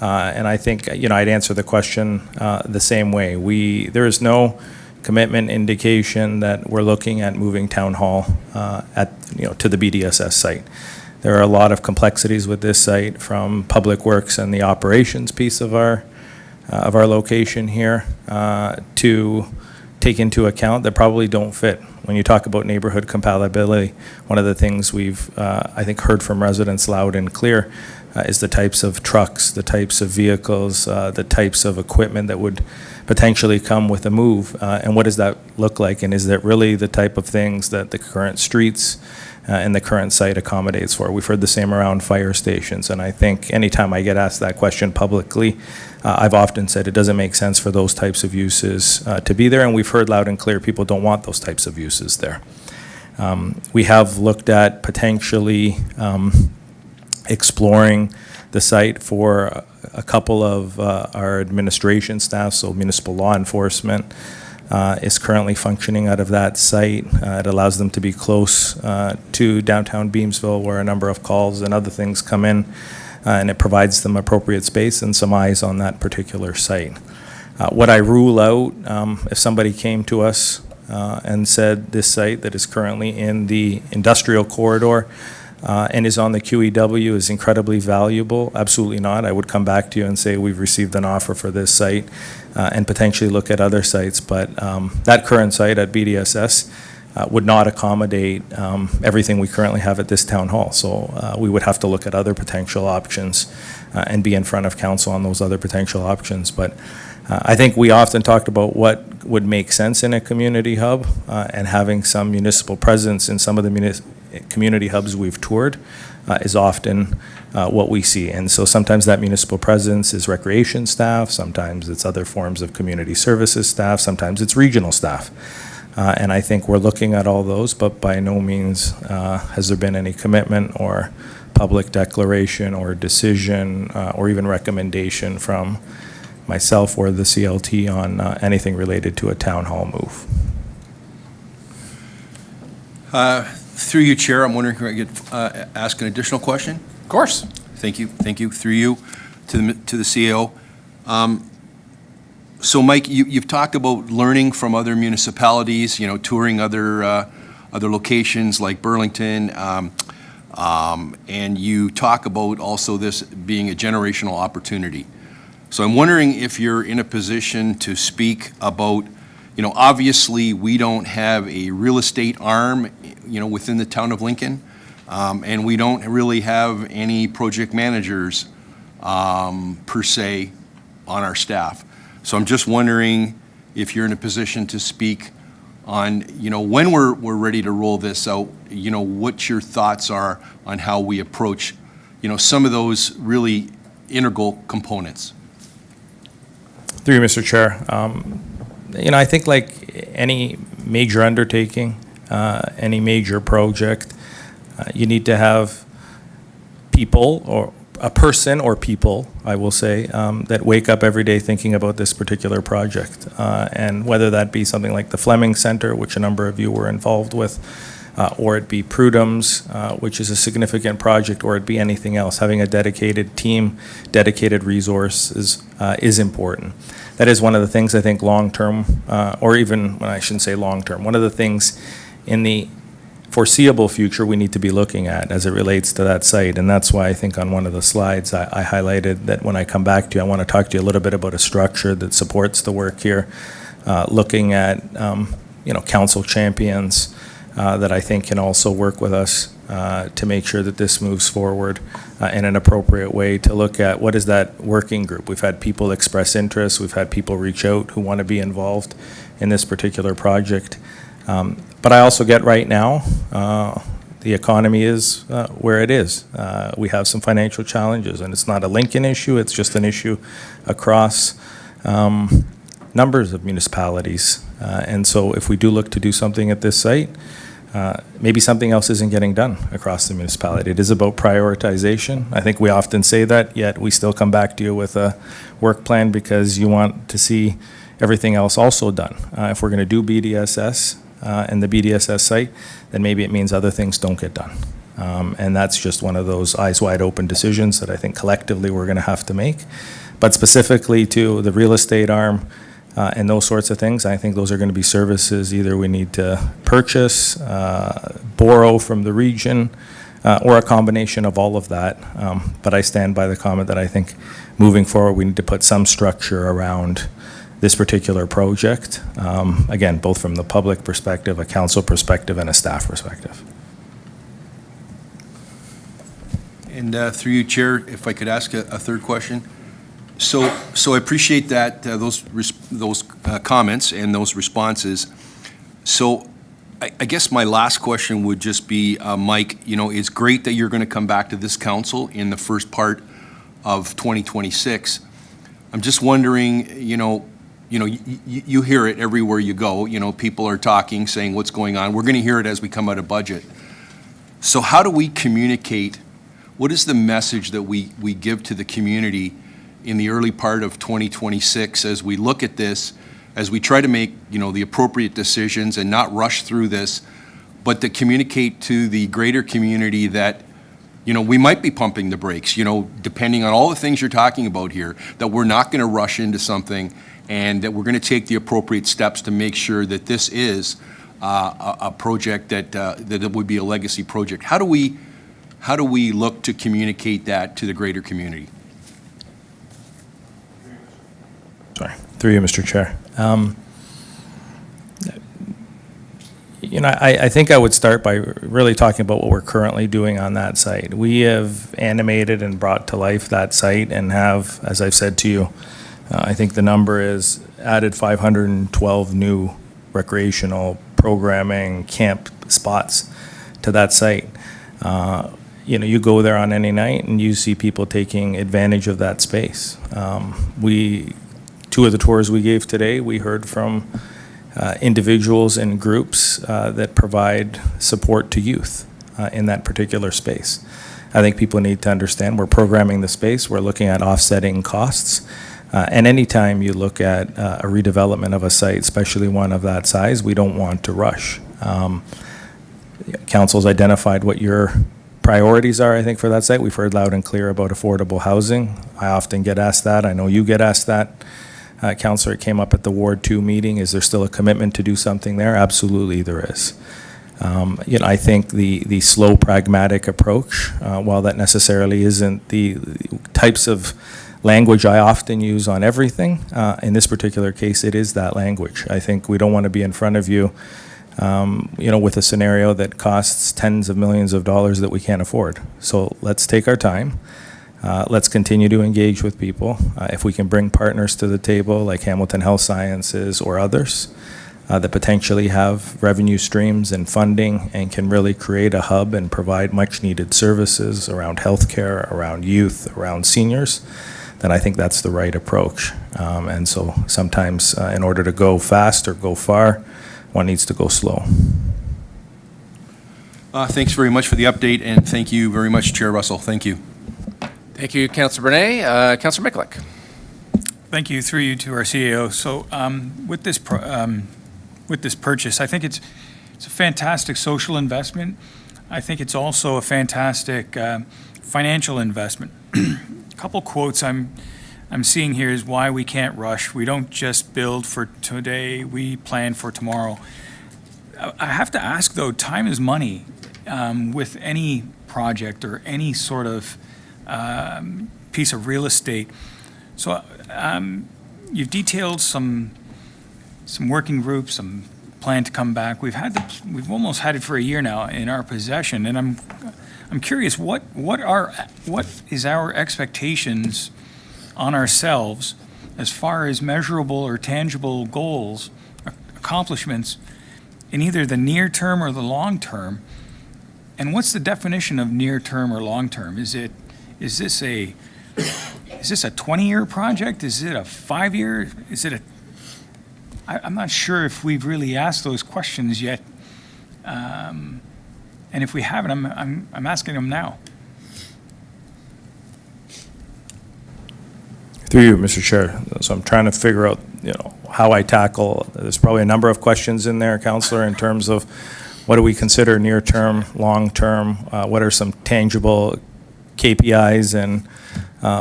And I think, I'd answer the question the same way. There is no commitment indication that we're looking at moving Town Hall to the BDSS site. There are a lot of complexities with this site, from Public Works and the operations piece of our location here to take into account that probably don't fit. When you talk about neighborhood compatibility, one of the things we've, I think, heard from residents loud and clear is the types of trucks, the types of vehicles, the types of equipment that would potentially come with a move. And what does that look like? And is that really the type of things that the current streets and the current site accommodates for? We've heard the same around fire stations, and I think anytime I get asked that question publicly, I've often said it doesn't make sense for those types of uses to be there, and we've heard loud and clear people don't want those types of uses there. We have looked at potentially exploring the the site for a couple of our administration staff, so municipal law enforcement is currently functioning out of that site. It allows them to be close to downtown Beamsville, where a number of calls and other things come in, and it provides them appropriate space and some eyes on that particular site. What I rule out, if somebody came to us and said this site that is currently in the industrial corridor and is on the QEW is incredibly valuable, absolutely not. I would come back to you and say we've received an offer for this site and potentially look at other sites. But that current site at BDSS would not accommodate everything we currently have at this town hall. So we would have to look at other potential options and be in front of council on those other potential options. But I think we often talked about what would make sense in a community hub, and having some municipal presence in some of the community hubs we've toured is often what we see. And so sometimes that municipal presence is recreation staff, sometimes it's other forms of community services staff, sometimes it's regional staff. And I think we're looking at all those, but by no means has there been any commitment or public declaration or decision or even recommendation from myself or the CLT on anything related to a town hall move. Through you, Chair, I'm wondering if I could ask an additional question? Of course. Thank you. Through you to the CEO. So, Mike, you've talked about learning from other municipalities, touring other locations like Burlington, and you talk about also this being a generational opportunity. So I'm wondering if you're in a position to speak about, obviously we don't have a real estate arm, within the town of Lincoln, and we don't really have any project managers per se on our staff. So I'm just wondering if you're in a position to speak on, when we're ready to roll this out, what your thoughts are on how we approach, some of those really integral components. Through you, Mr. Chair. I think like any major undertaking, any major project, you need to have people, or a person or people, I will say, that wake up every day thinking about this particular project. And whether that be something like the Fleming Center, which a number of you were involved with, or it be Prudhome's, which is a significant project, or it be anything else, having a dedicated team, dedicated resources is important. That is one of the things I think long-term, or even, I shouldn't say long-term, one of the things in the foreseeable future we need to be looking at as it relates to that site. And that's why I think on one of the slides I highlighted that when I come back to you, I want to talk to you a little bit about a structure that supports the work here, looking at, council champions that I think can also work with us to make sure that this moves forward in an appropriate way, to look at what is that working group. We've had people express interest, we've had people reach out who want to be involved in this particular project. But I also get right now, the economy is where it is. We have some financial challenges, and it's not a Lincoln issue, it's just an issue across numbers of municipalities. And so if we do look to do something at this site, maybe something else isn't getting done across the municipality. It is about prioritization. I think we often say that, yet we still come back to you with a work plan because you want to see everything else also done. If we're going to do BDSS and the BDSS site, then maybe it means other things don't get done. And that's just one of those eyes wide open decisions that I think collectively we're going to have to make. But specifically to the real estate arm, and those sorts of things, I think those are going to be services either we need to purchase, borrow from the region, or a combination of all of that. But I stand by the comment that I think moving forward, we need to put some structure around this particular project. Again, both from the public perspective, a council perspective, and a staff perspective. And through you, Chair, if I could ask a third question. So I appreciate that, those comments and those responses. So I guess my last question would just be, Mike, it's great that you're going to come back to this council in the first part of 2026. I'm just wondering, you hear it everywhere you go. People are talking, saying what's going on. We're going to hear it as we come out of budget. So how do we communicate what is the message that we give to the community in the early part of 2026 as we look at this, as we try to make, the appropriate decisions and not rush through this, but to communicate to the greater community that, we might be pumping the brakes, depending on all the things you're talking about here, that we're not going to rush into something and that we're going to take the appropriate steps to make sure that this is a project that it would be a legacy project. How do we look to communicate that to the greater community? Sorry, through you, Mr. Chair. I think I would start by really talking about what we're currently doing on that site. We have animated and brought to life that site and have, as I've said to you, I think the number is added 512 new recreational programming camp spots to that site. You go there on any night and you see people taking advantage of that space. Two of the tours we gave today, we heard from individuals and groups that provide support to youth in that particular space. I think people need to understand we're programming the space, we're looking at offsetting costs, and anytime you look at a redevelopment of a site, especially one of that size, we don't want to rush. Council's identified what your priorities are, I think, for that site. We've heard loud and clear about affordable housing. I often get asked that. I know you get asked that. Councillor, it came up at the Ward 2 meeting. Is there still a commitment to do something there? Absolutely there is. I think the slow, pragmatic approach, while that necessarily isn't the types of language I often use on everything, in this particular case, it is that language. I think we don't want to be in front of you, with a scenario that costs tens of millions of dollars that we can't afford. So let's take our time. Let's continue to engage with people. If we can bring partners to the table like Hamilton Health Sciences or others that potentially have revenue streams and funding and can really create a hub and provide much needed services around healthcare, around youth, around seniors, then I think that's the right approach. And so sometimes in order to go fast or go far, one needs to go slow. Thanks very much for the update, and thank you very much, Chair Russell. Thank you. Thank you, Councillor Bernay. Councillor Miklick. Thank you, through you to our CEO. So with this purchase, I think it's a fantastic social investment. I think it's also a fantastic financial investment. A couple quotes I'm seeing here is why we can't rush. We don't just build for today, we plan for tomorrow. I have to ask, though, time is money with any project or any sort of piece of real estate. So you've detailed some working groups, some plan to come back. We've almost had it for a year now in our possession, and I'm curious what is our expectations on ourselves as far as measurable or tangible goals, accomplishments in either the near term or the long term, and what's the definition of near term or long term? Is this a 20-year project? Is it a 5-year? I'm not sure if we've really asked those questions yet. And if we haven't, I'm asking them now. Through you, Mr. Chair. So I'm trying to figure out, how I tackle, there's probably a number of questions in there, Councillor, in terms of what do we consider near term, long term, what are some tangible KPIs and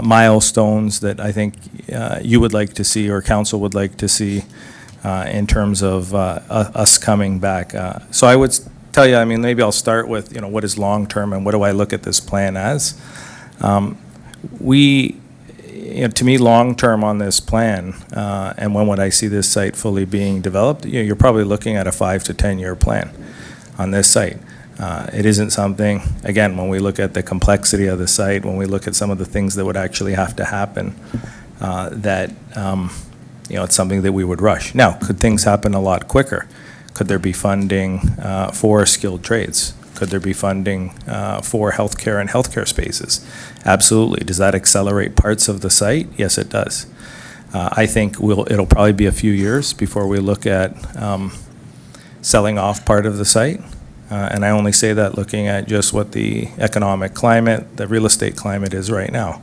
milestones that I think you would like to see or council would like to see in terms of us coming back. So I would tell you, maybe I'll start with, what is long term and what do I look at this plan as? To me, long term on this plan, and when would I see this site fully being developed? You're probably looking at a 5 to 10 year plan on this site. It isn't something, again, when we look at the complexity of the site, when we look at some of the things that would actually have to happen, it's something that we would rush. Now, could things happen a lot quicker? Could there be funding for skilled trades? Could there be funding for healthcare and healthcare spaces? Absolutely. Does that accelerate parts of the site? Yes, it does. I think it'll probably be a few years before we look at selling off part of the site. And I only say that looking at just what the economic climate, the real estate climate is right now.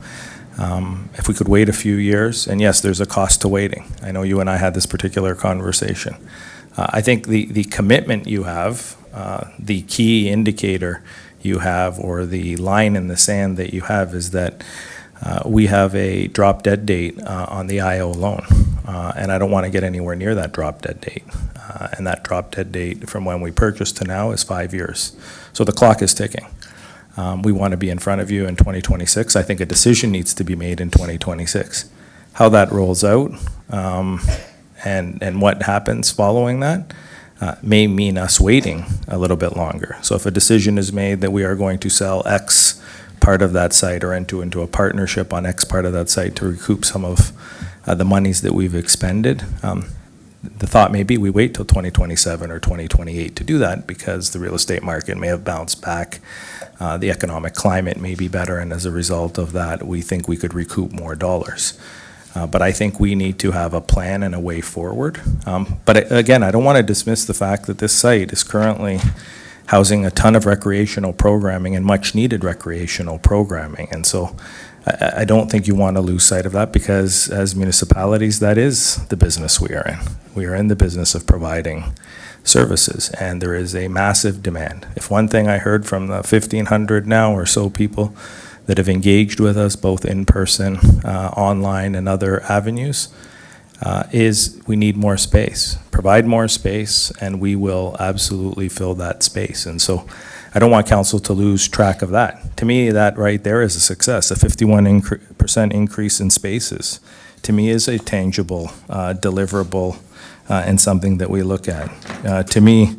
If we could wait a few years, and yes, there's a cost to waiting. I know you and I had this particular conversation. I think the commitment you have, the key indicator you have, or the line in the sand that you have, is that we have a drop dead date on the IO loan. And I don't want to get anywhere near that drop dead date. And that drop dead date from when we purchased to now is 5 years. So the clock is ticking. We want to be in front of you in 2026. I think a decision needs to be made in 2026. How that rolls out and what happens following that may mean us waiting a little bit longer. So if a decision is made that we are going to sell X part of that site or enter into a partnership on X part of that site to recoup some of the monies that we've expended, the thought may be we wait till 2027 or 2028 to do that because the real estate market may have bounced back. The economic climate may be better, and as a result of that, we think we could recoup more dollars. But I think we need to have a plan and a way forward. But again, I don't want to dismiss the fact that this site is currently housing a ton of recreational programming and much needed recreational programming. And so I don't think you want to lose sight of that, because as municipalities, that is the business we are in. We are in the business of providing services, and there is a massive demand. If one thing I heard from the 1,500 now or so people that have engaged with us, both in person, online, and other avenues, is we need more space. Provide more space, and we will absolutely fill that space. And so I don't want council to lose track of that. To me, that right there is a success. A 51% increase in spaces, to me, is a tangible, deliverable, and something that we look at. To me,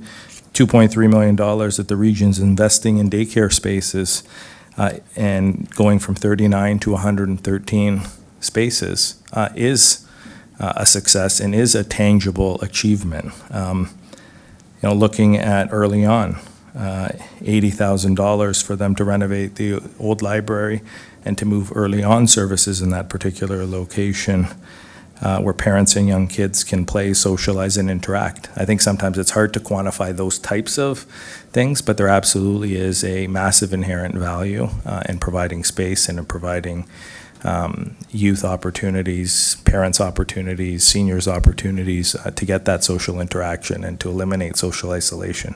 $2.3 million that the region's investing in daycare spaces and going from 39 to 113 spaces is a success and is a tangible achievement. Looking at early on, $80,000 for them to renovate the old library and to move early on services in that particular location where parents and young kids can play, socialize, and interact. I think sometimes it's hard to quantify those types of things, but there absolutely is a massive inherent value in providing space and in providing youth opportunities, parents opportunities, seniors opportunities to get that social interaction and to eliminate social isolation.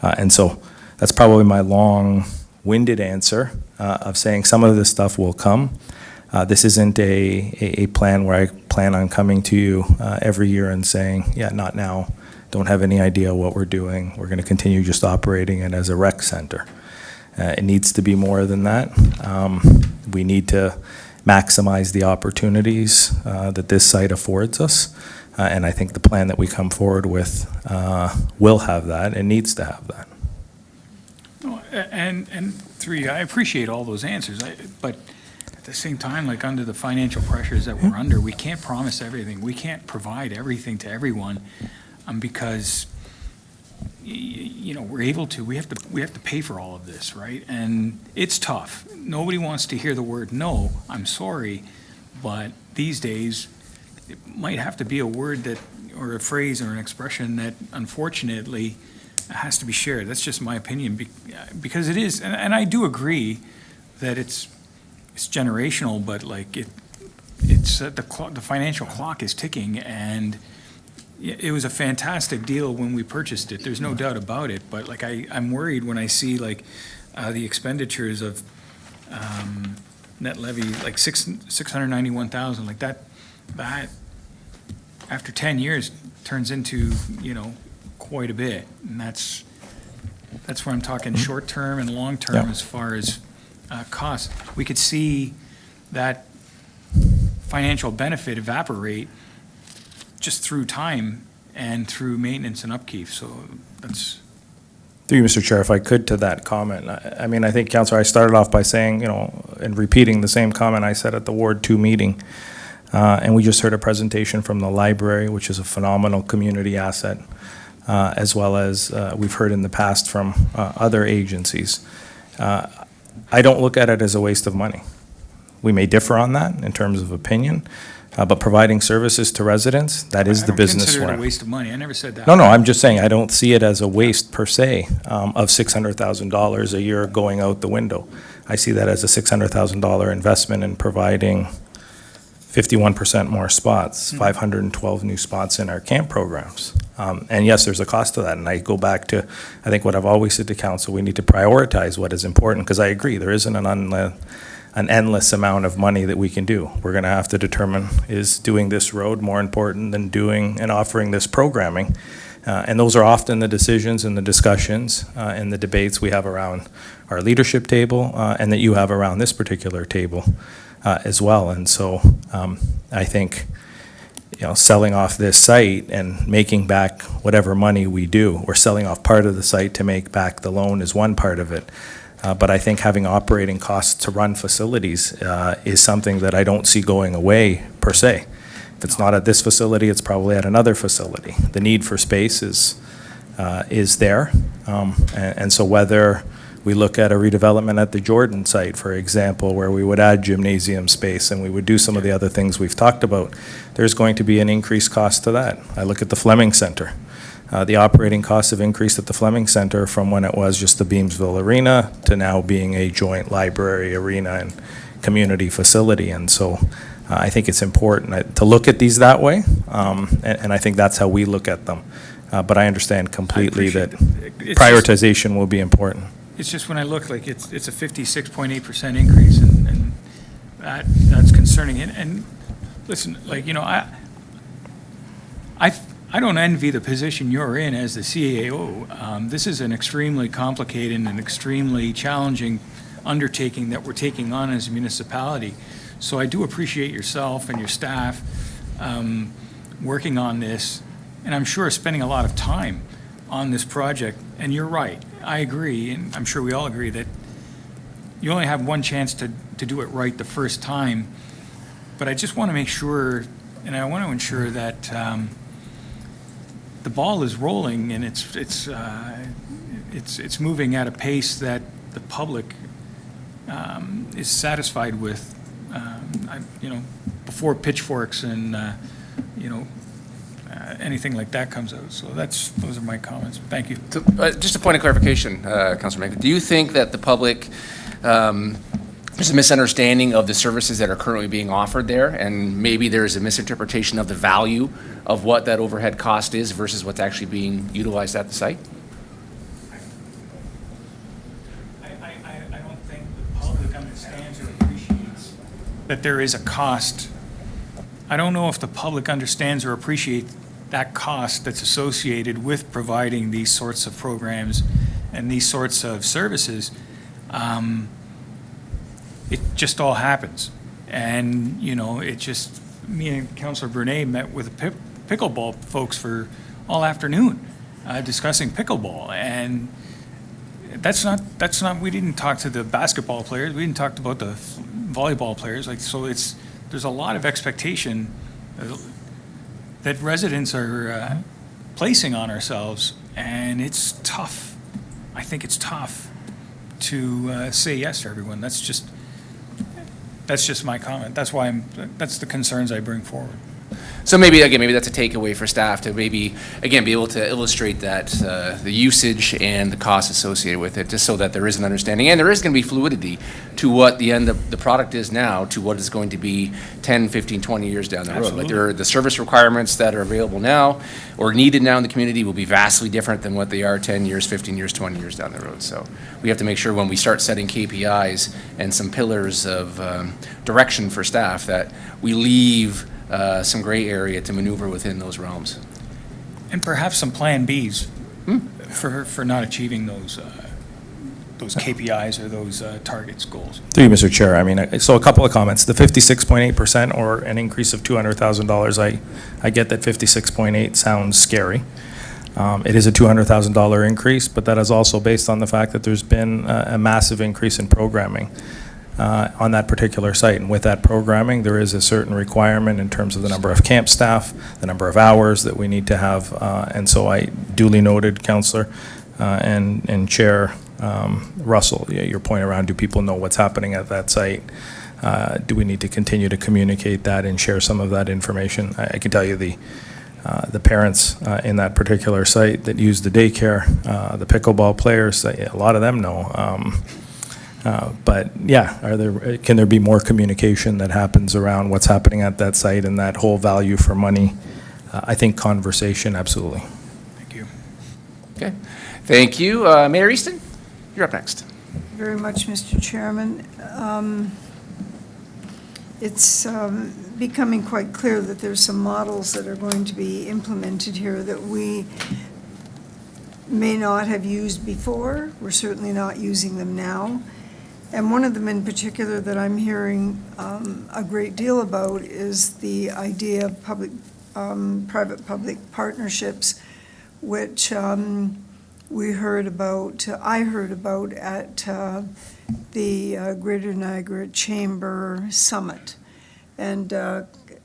And so that's probably my long-winded answer of saying some of this stuff will come. This isn't a plan where I plan on coming to you every year and saying, yeah, not now, don't have any idea what we're doing. We're going to continue just operating it as a rec center. It needs to be more than that. We need to maximize the opportunities that this site affords us. And I think the plan that we come forward with will have that and needs to have that. And three, I appreciate all those answers, but at the same time, like under the financial pressures that we're under, we can't promise everything. We can't provide everything to everyone because, we're able to. We have to pay for all of this, right? And it's tough. Nobody wants to hear the word no. I'm sorry, but these days, it might have to be a word that, or a phrase or an expression that unfortunately has to be shared. That's just my opinion, because it is, and I do agree that it's generational, but like it's the financial clock is ticking, and it was a fantastic deal when we purchased it. There's no doubt about it. But like I'm worried when I see like the expenditures of net levy, like $691,000, like that after 10 years turns into quite a bit, and that's where I'm talking short term and long term as far as costs. We could see that financial benefit evaporate just through time and through maintenance and upkeep. So that's. Through you, Mr. Chair, if I could, to that comment. I mean, I think, Councillor, I started off by saying, and repeating the same comment I said at the Ward 2 meeting. And we just heard a presentation from the library, which is a phenomenal community asset, as well as we've heard in the past from other agencies. I don't look at it as a waste of money. We may differ on that in terms of opinion, But providing services to residents, that is the business I don't consider we're it in. a waste of money. I never said that. No, I'm just saying, I don't see it as a waste per se of $600,000 a year going out the window. I see that as a $600,000 investment in providing 51% more spots, 512 new spots in our camp programs. And yes, there's a cost to that, and I go back to, I think what I've always said to council, we need to prioritize what is important, because I agree, there isn't an endless amount of money that we can do. We're going to have to determine, is doing this road more important than doing and offering this programming? And those are often the decisions and the discussions and the debates we have around our leadership table and that you have around this particular table as well. And so I think, selling off this site and making back whatever money we do, or selling off part of the site to make back the loan is one part of it. But I think having operating costs to run facilities is something that I don't see going away per se. If it's not at this facility, it's probably at another facility. The need for space is there. And so whether we look at a redevelopment at the Jordan site, for example, where we would add gymnasium space and we would do some of the other things we've talked about, there's going to be an increased cost to that. I look at the Fleming Center. The operating costs have increased at the Fleming Center from when it was just the Beamsville Arena to now being a joint library, arena, and community facility. And so I think it's important to look at these that way, and I think that's how we look at them. But I understand completely that prioritization will be important. It's just when I look, like, it's a 56.8% increase, and that's concerning. And listen, like, I don't envy the position you're in as the CAO. This is an extremely complicated and extremely challenging undertaking that we're taking on as a municipality. So I do appreciate yourself and your staff working on this, and I'm sure spending a lot of time on this project. And you're right, I agree, and I'm sure we all agree that you only have one chance to do it right the first time. But I just want to make sure, and I want to ensure that the ball is rolling and it's moving at a pace that the public is satisfied with. Before pitchforks and anything like that comes out. So those are my comments. Thank you. Just a point of clarification, Councilor Maker. Do you think that the public, there's a misunderstanding of the services that are currently being offered there, and maybe there's a misinterpretation of the value of what that overhead cost is versus what's actually being utilized at the site? I don't think the public understands or appreciates that there is a cost. I don't know if the public understands or appreciates that cost that's associated with providing these sorts of programs and these sorts of services. It just all happens. And, me and Councillor Bernay met with the pickleball folks for all afternoon discussing pickleball. And we didn't talk to the basketball players, we didn't talk about the volleyball players. There's a lot of expectation that residents are placing on ourselves, and it's tough. I think it's tough to say yes to everyone. That's just my comment. That's the concerns I bring forward. So maybe that's a takeaway for staff to maybe, again, be able to illustrate that, the usage and the costs associated with it, just so that there is an understanding. And there is going to be fluidity to what the end of the product is now to what is going to be 10, 15, 20 years down the road. Absolutely. Like there are the service requirements that are available now or needed now in the community will be vastly different than what they are 10 years, 15 years, 20 years down the road. So we have to make sure when we start setting KPIs and some pillars of direction for staff that we leave some gray area to maneuver within those realms. And perhaps some Plan Bs for not achieving those KPIs or those targets, goals. Through you, Mr. Chair. So a couple of comments. The 56.8% or an increase of $200,000, I get that 56.8 sounds scary. It is a $200,000 increase, but that is also based on the fact that there's been a massive increase in programming on that particular site. And with that programming, there is a certain requirement in terms of the number of camp staff, the number of hours that we need to have. And so I duly noted, Councillor and Chair Russell, your point around, do people know what's happening at that site? Do we need to continue to communicate that and share some of that information? I can tell you the parents in that particular site that use the daycare, the pickleball players, a lot of them know. But yeah, can there be more communication that happens around what's happening at that site and that whole value for money? I think conversation, absolutely. Thank you. Okay. Thank you. Mayor Easton, you're up next. Very much, Mr. Chairman. It's becoming quite clear that there's some models that are going to be implemented here that we may not have used before. We're certainly not using them now. And one of them in particular that I'm hearing a great deal about is the idea of private-public partnerships, which I heard about at the Greater Niagara Chamber Summit. And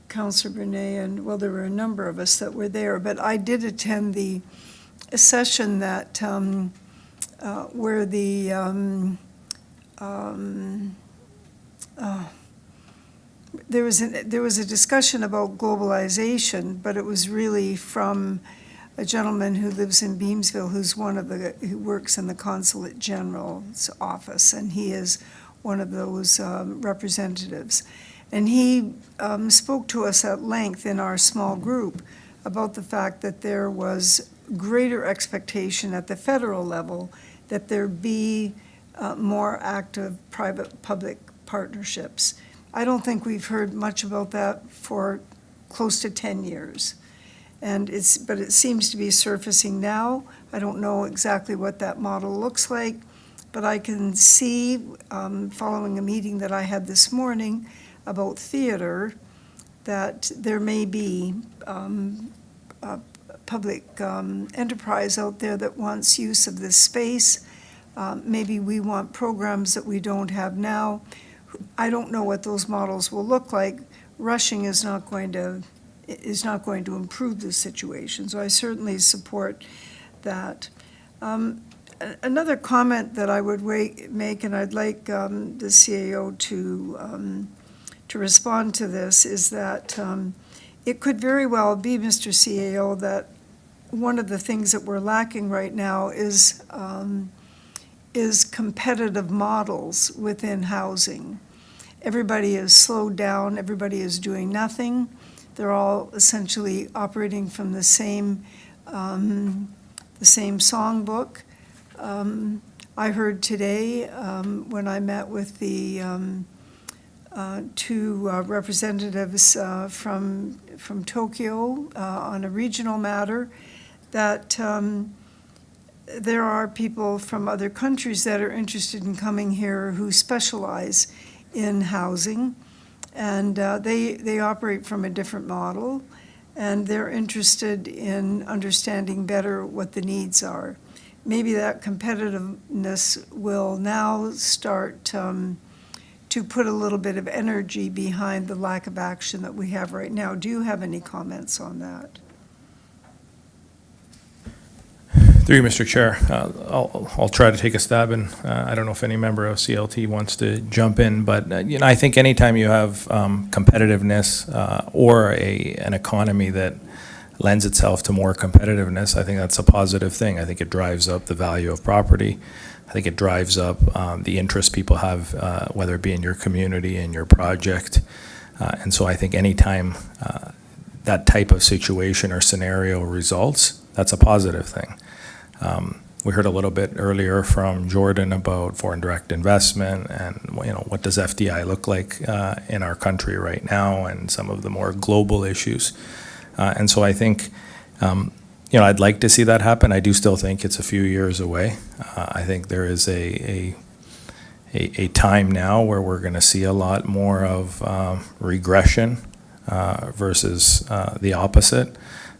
Councillor Brunet and, well, there were a number of us that were there, but I did attend the session that, where the, there was a discussion about globalization, but it was really from a gentleman who lives in Beamsville, who works in the Consulate General's office, and he is one of those representatives. And he spoke to us at length in our small group about the fact that there was greater expectation at the federal level that there be more active private-public partnerships. I don't think we've heard much about that for close to 10 years. But it seems to be surfacing now. I don't know exactly what that model looks like, but I can see, following a meeting that I had this morning about theater, that there may be public enterprise out there that wants use of this space. Maybe we want programs that we don't have now. I don't know what those models will look like. Rushing is not going to improve the situation, so I certainly support that. Another comment that I would make, and I'd like the CAO to respond to this, is that it could very well be, Mr. CAO, that one of the things that we're lacking right now is competitive models within housing. Everybody is slowed down, everybody is doing nothing. They're all essentially operating from the same songbook. I heard today, when I met with the two representatives from Tokyo on a regional matter, that there are people from other countries that are interested in coming here who specialize in housing, and they operate from a different model, and they're interested in understanding better what the needs are. Maybe that competitiveness will now start to put a little bit of energy behind the lack of action that we have right now. Do you have any comments on that? Through you, Mr. Chair, I'll try to take a stab, and I don't know if any member of CLT wants to jump in, but I think anytime you have competitiveness or an economy that lends itself to more competitiveness, I think that's a positive thing. I think it drives up the value of property. I think it drives up the interest people have, whether it be in your community, in your project. And so I think anytime that type of situation or scenario results, that's a positive thing. We heard a little bit earlier from Jordan about foreign direct investment and what does FDI look like in our country right now and some of the more global issues. And so I think, I'd like to see that happen. I do still think it's a few years away. I think there is a time now where we're going to see a lot more of regression versus the opposite.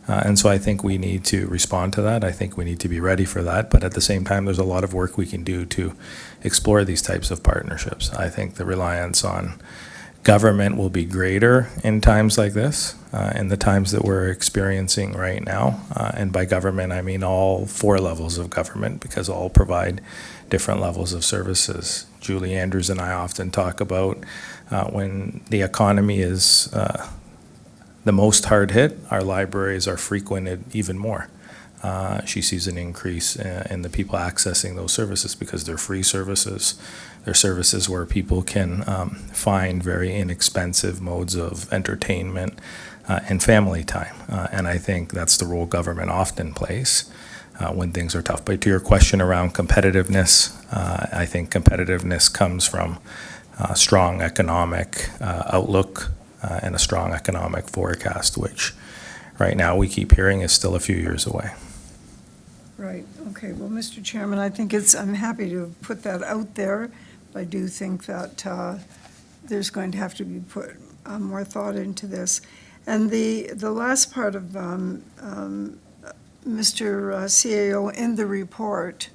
And so I think we need to respond to that. I think we need to be ready for that. But at the same time, there's a lot of work we can do to explore these types of partnerships. I think the reliance on government will be greater in times like this, in the times that we're experiencing right now. And by government, I mean all 4 levels of government, because all provide different levels of services. Julie Andrews and I often talk about when the economy is the most hard hit, our libraries are frequented even more. She sees an increase in the people accessing those services because they're free services. They're services where people can find very inexpensive modes of entertainment and family time. And I think that's the role government often plays when things are tough. But to your question around competitiveness, I think competitiveness comes from a strong economic outlook and a strong economic forecast, which right now we keep hearing is still a few years away. Right, okay. Well, Mr. Chairman, I think I'm happy to put that out there. I do think that there's going to have to be put more thought into this. And the last part of Mr. CAO in the report,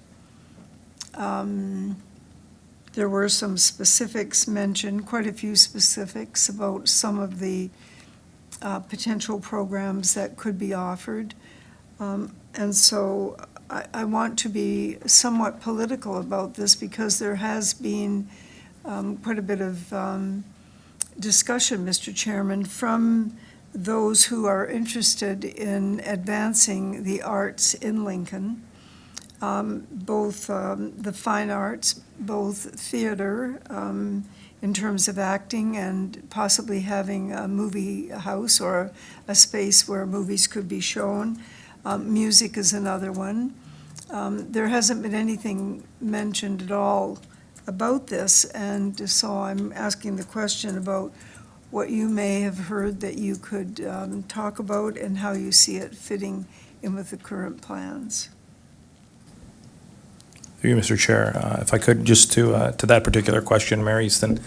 there were some specifics mentioned, quite a few specifics about some of the potential programs that could be offered. And so I want to be somewhat political about this because there has been quite a bit of discussion, Mr. Chairman, from those who are interested in advancing the arts in Lincoln, both the fine arts, both theater, in terms of acting and possibly having a movie house or a space where movies could be shown. Music is another one. There hasn't been anything mentioned at all about this, and so I'm asking the question about what you may have heard that you could talk about and how you see it fitting in with the current plans. Through you, Mr. Chair, if I could, just to that particular question, Mary Easton,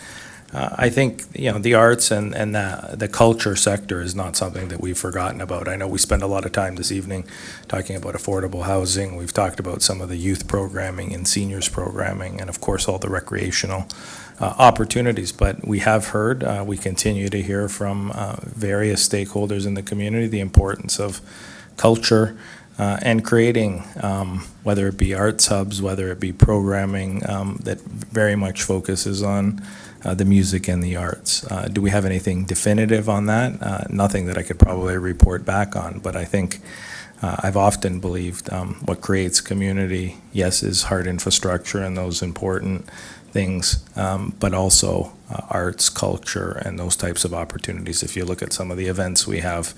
I think, the arts and the culture sector is not something that we've forgotten about. I know we spend a lot of time this evening talking about affordable housing. We've talked about some of the youth programming and seniors programming, and of course, all the recreational opportunities. But we have heard, we continue to hear from various stakeholders in the community the importance of culture and creating, whether it be arts hubs, whether it be programming that very much focuses on the music and the arts. Do we have anything definitive on that? Nothing that I could probably report back on, but I think I've often believed what creates community, yes, is hard infrastructure and those important things, but also arts, culture, and those types of opportunities. If you look at some of the events we have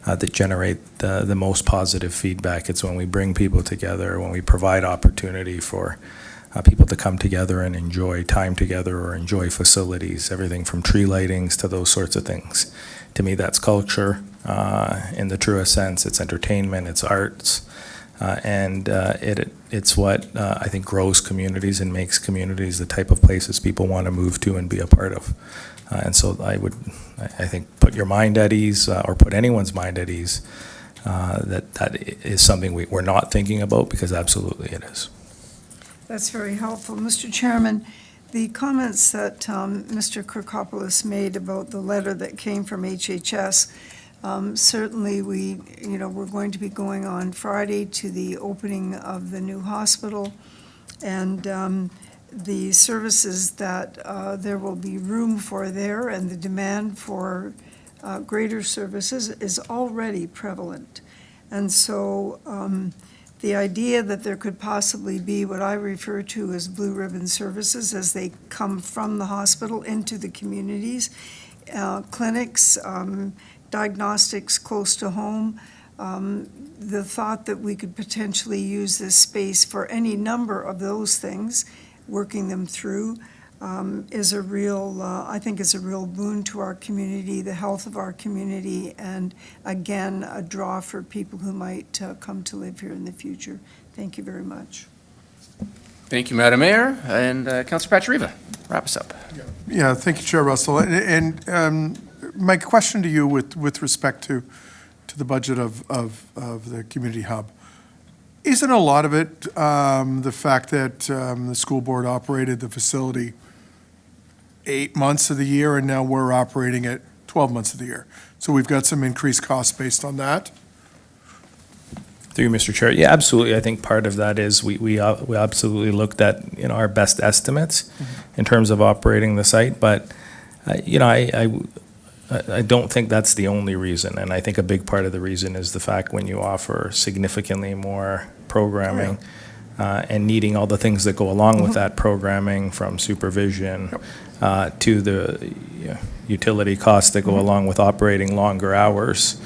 that generate the most positive feedback, it's when we bring people together, when we provide opportunity for people to come together and enjoy time together or enjoy facilities, everything from tree lightings to those sorts of things. To me, that's culture in the truest sense. It's entertainment, it's arts, and it's what I think grows communities and makes communities the type of places people want to move to and be a part of. And so I think, put your mind at ease, or put anyone's mind at ease, that is something we're not thinking about, because absolutely it is. That's very helpful. Mr. Chairman, the comments that Mr. Kirkopoulos made about the letter that came from HHS, certainly we're going to be going on Friday to the opening of the new hospital, and the services that there will be room for there and the demand for greater services is already prevalent. And so the idea that there could possibly be what I refer to as blue ribbon services as they come from the hospital into the communities, clinics, diagnostics close to home, the thought that we could potentially use this space for any number of those things, working them through, is a real, I think is a real boon to our community, the health of our community, and again, a draw for people who might come to live here in the future. Thank you very much. Thank you, Madam Mayor. And Councillor Pachariva, wrap us up. Yeah, thank you, Chair Russell. And my question to you with respect to the budget of the community hub, isn't a lot of it the fact that the school board operated the facility 8 months of the year, and now we're operating at 12 months of the year. So we've got some increased costs based on that. Through you, Mr. Chair. Yeah, absolutely. I think part of that is we absolutely looked at, our best estimates in terms of operating the site. But, I don't think that's the only reason. And I think a big part of the reason is the fact when you offer significantly more programming and needing all the things that go along with that programming, from supervision to the utility costs that go along with operating longer hours.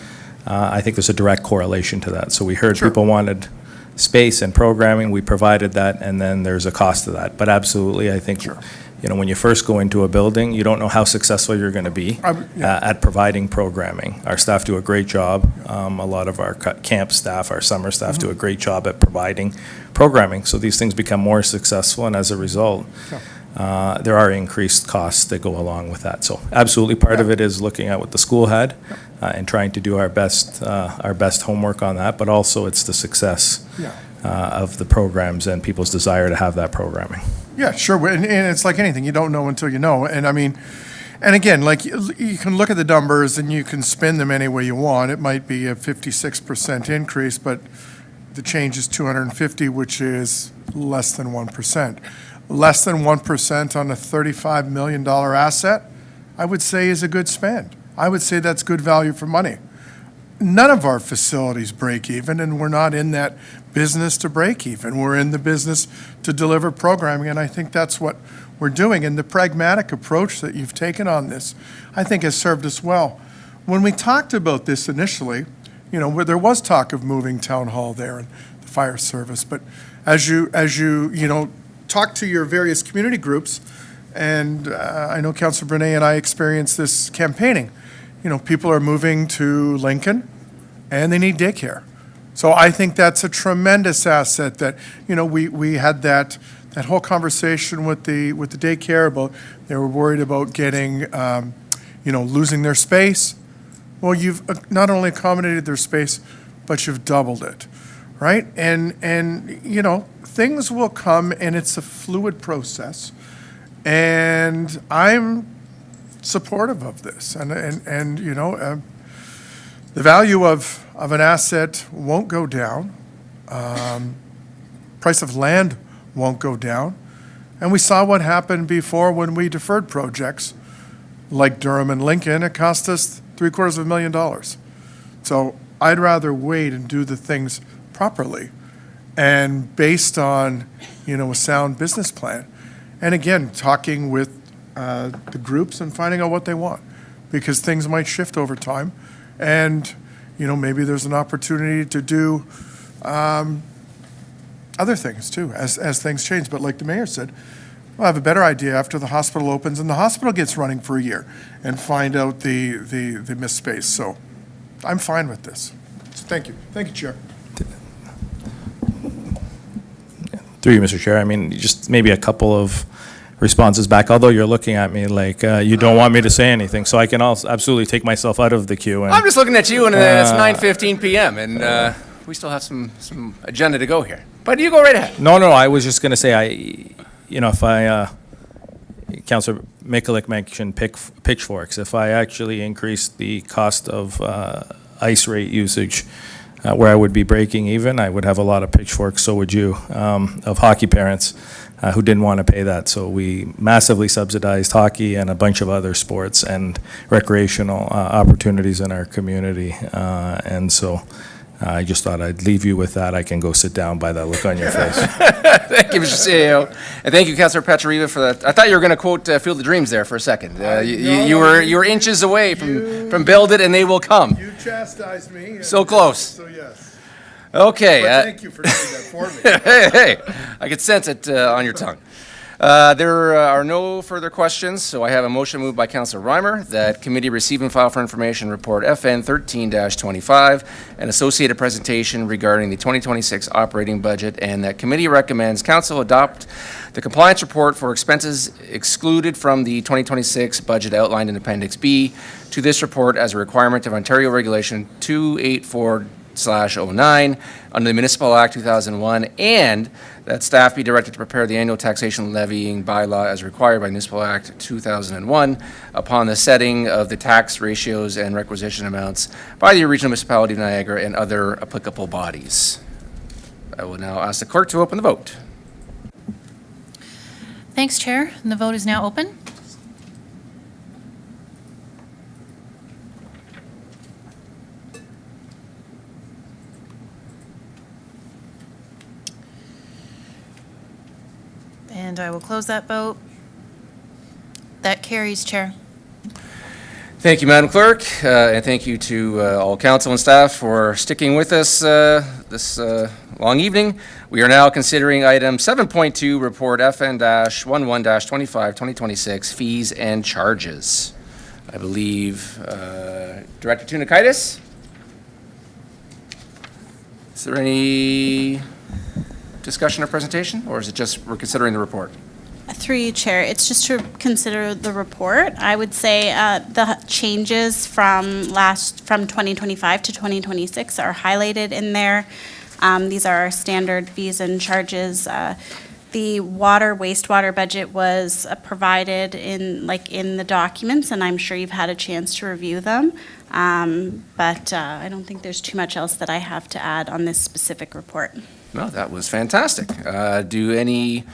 I think there's a direct correlation to that. So we heard people wanted space and programming, we provided that, and then there's a cost to that. But absolutely, I think, when you first go into a building, you don't know how successful you're going to be at providing programming. Our staff do a great job. A lot of our camp staff, our summer staff do a great job at providing programming. So these things become more successful, and as a result, there are increased costs that go along with that. So absolutely, part of it is looking at what the school had and trying to do our best homework on that, but also it's the success of the programs and people's desire to have that programming. Yeah, sure. And it's like anything, you don't know until you know. And I mean, and again, like you can look at the numbers and you can spin them any way you want. It might be a 56% increase, but the change is 250, which is less than 1%. Less than 1% on a $35 million asset, I would say is a good spend. I would say that's good value for money. None of our facilities break even, and we're not in that business to break even. We're in the business to deliver programming, and I think that's what we're doing. And the pragmatic approach that you've taken on this, I think, has served us well. When we talked about this initially, where there was talk of moving town hall there and the fire service, but as you talk to your various community groups, and I know Councillor Brunet and I experienced this campaigning. People are moving to Lincoln, and they need daycare. So I think that's a tremendous asset that, we had that whole conversation with the daycare about, they were worried about getting, losing their space. Well, you've not only accommodated their space, but you've doubled it, right? And things will come, and it's a fluid process. And I'm supportive of this, and the value of an asset won't go down. Price of land won't go down, and we saw what happened before when we deferred projects like Durham and Lincoln. It cost us $750,000. So I'd rather wait and do the things properly and based on a sound business plan. And again, talking with the groups and finding out what they want, because things might shift over time. And, maybe there's an opportunity to do other things too, as things change. But like the mayor said, we'll have a better idea after the hospital opens and the hospital gets running for a year and find out the missed space. So I'm fine with this. So thank you. Thank you, Chair. Through you, Mr. Chair, I mean, just maybe a couple of responses back, although you're looking at me like you don't want me to say anything, so I can also absolutely take myself out of the queue. And, I'm just looking at you, and it's 9:15 p.m., and we still have some agenda to go here. But you go right ahead. No, I was just going to say, if Councillor Mikulik mentioned pitchforks, if I actually increased the cost of ice rate usage, where I would be breaking even, I would have a lot of pitchforks, so would you, of hockey parents who didn't want to pay that. So we massively subsidized hockey and a bunch of other sports and recreational opportunities in our community. And so I just thought I'd leave you with that. I can go sit down by that look on your face. Thank you, Mr. CEO. And thank you, Councillor Petrieva, for that. I thought you were going to quote Field of Dreams there for a second. You were inches away from build it and they will come. You chastised me. So close. So yes. Okay. But thank you for doing that for me. Hey, I could sense it on your tongue. There are no further questions, so I have a motion moved by Councillor Reimer that committee receive and file for information report FN 13-25, an associated presentation regarding the 2026 operating budget, and that committee recommends council adopt the compliance report for expenses excluded from the 2026 budget outlined in Appendix B to this report as a requirement of Ontario Regulation 284 2001/09 under the Municipal Act 2001, and that staff be directed to prepare the annual taxation levying bylaw as required by Municipal Act 2001 upon the setting of the tax ratios and requisition amounts by the Regional Municipality of Niagara and other applicable bodies. I will now ask the clerk to open the vote. Thanks, Chair. And the vote is now open. And I will close that vote. That carries, Chair. Thank you, Madam Clerk, and thank you to all council and staff for sticking with us this long evening. We are now considering item 7.2, Report FN-11-25-2026, Fees and Charges. I believe Director Tunikaitis? Is there any discussion or presentation, or is it just we're considering the report? Through you, Chair, it's just to consider the report. I would say the changes from 2025 to 2026 are highlighted in there. These are our standard fees and charges. The wastewater budget was provided in the documents, and I'm sure you've had a chance to review them. But I don't think there's too much else that I have to add on this specific report. No, that was fantastic. Do any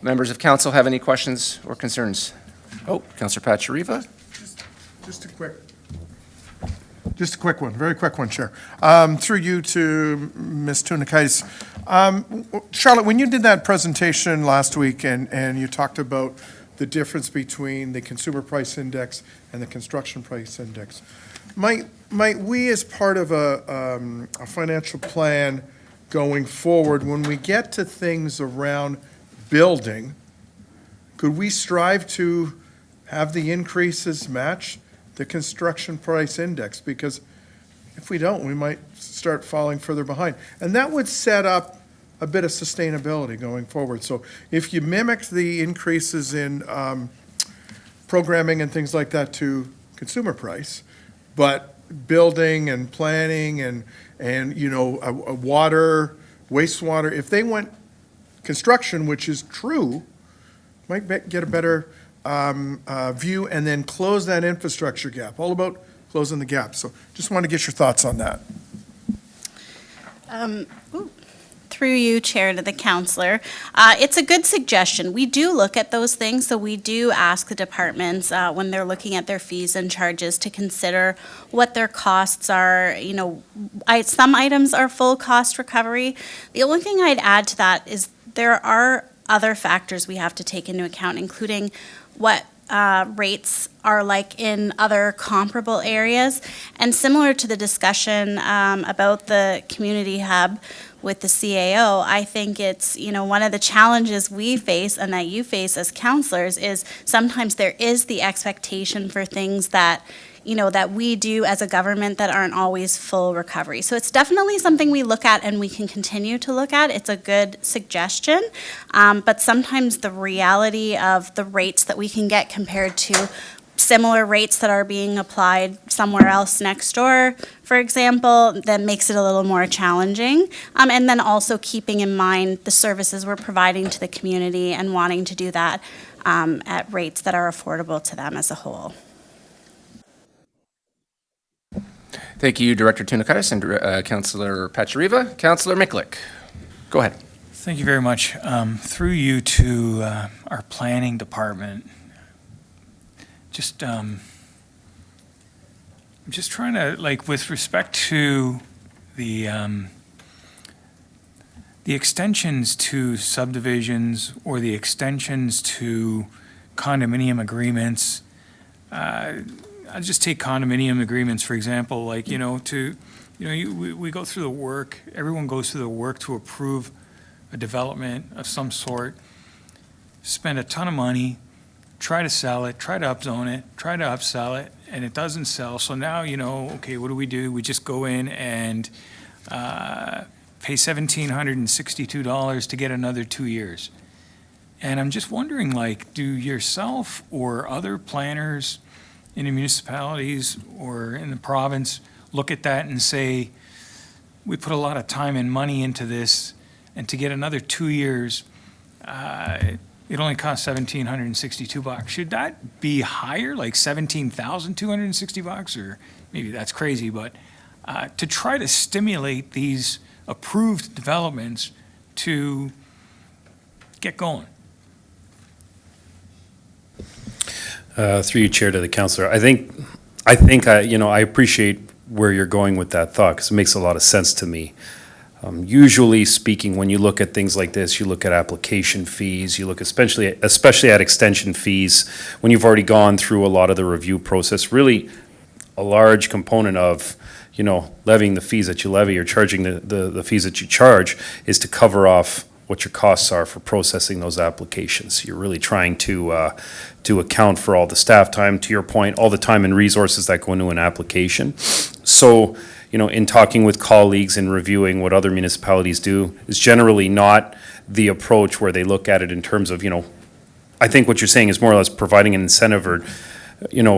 members of council have any questions or concerns? Oh, Councillor Pachariva? Just a quick one, very quick one, Chair. Through you to Ms. Tunikaitis. Charlotte, when you did that presentation last week and you talked about the difference between the consumer price index and the construction price index, might we, as part of a financial plan going forward, when we get to things around building, could we strive to have the increases match the construction price index? Because if we don't, we might start falling further behind. And that would set up a bit of sustainability going forward. So if you mimic the increases in programming and things like that to consumer price, but building and planning and water, wastewater, if they went construction, which is true, might get a better view and then close that infrastructure gap. All about closing the gap. So just want to get your thoughts on that. Through you, Chair, to the councillor. It's a good suggestion. We do look at those things, so we do ask the departments when they're looking at their fees and charges to consider what their costs are. Some items are full cost recovery. The only thing I'd add to that is there are other factors we have to take into account, including what rates are like in other comparable areas. And similar to the discussion about the community hub with the CAO, I think it's, one of the challenges we face and that you face as councillors is sometimes there is the expectation for things that that we do as a government that aren't always full recovery. So it's definitely something we look at and we can continue to look at. It's a good suggestion, but sometimes the reality of the rates that we can get compared to similar rates that are being applied somewhere else next door, for example, that makes it a little more challenging. And then also keeping in mind the services we're providing to the community and wanting to do that at rates that are affordable to them as a whole. Thank you, Director Tunikaitis and Councillor Pachariva. Councillor Miklik, go ahead. Thank you very much. Through you to our planning department, I'm just trying to, with respect to the extensions to subdivisions or the extensions to condominium agreements, I'll just take condominium agreements, for example, we go through the work, everyone goes through the work to approve a development of some sort, spend a ton of money, try to sell it, try to upzone it, try to upsell it, and it doesn't sell. So now, okay, what do? We just go in and pay $1,762 to get another 2 years. And I'm just wondering, do yourself or other planners in the municipalities or in the province look at that and say, we put a lot of time and money into this, and to get another 2 years, it only costs $1,762. Should that be higher, like $17,260, or maybe that's crazy, but to try to stimulate these approved developments to get going? Through you, Chair, to the councillor, I think I appreciate where you're going with that thought, because it makes a lot of sense to me. Usually speaking, when you look at things like this, you look at application fees, you look especially at extension fees, when you've already gone through a lot of the review process. Really, a large component of, levying the fees that you levy or charging the fees that you charge is to cover off what your costs are for processing those applications. You're really trying to account for all the staff time, to your point, all the time and resources that go into an application. So, in talking with colleagues and reviewing what other municipalities do, is generally not the approach where they look at it in terms of, I think what you're saying is more or less providing an incentive or,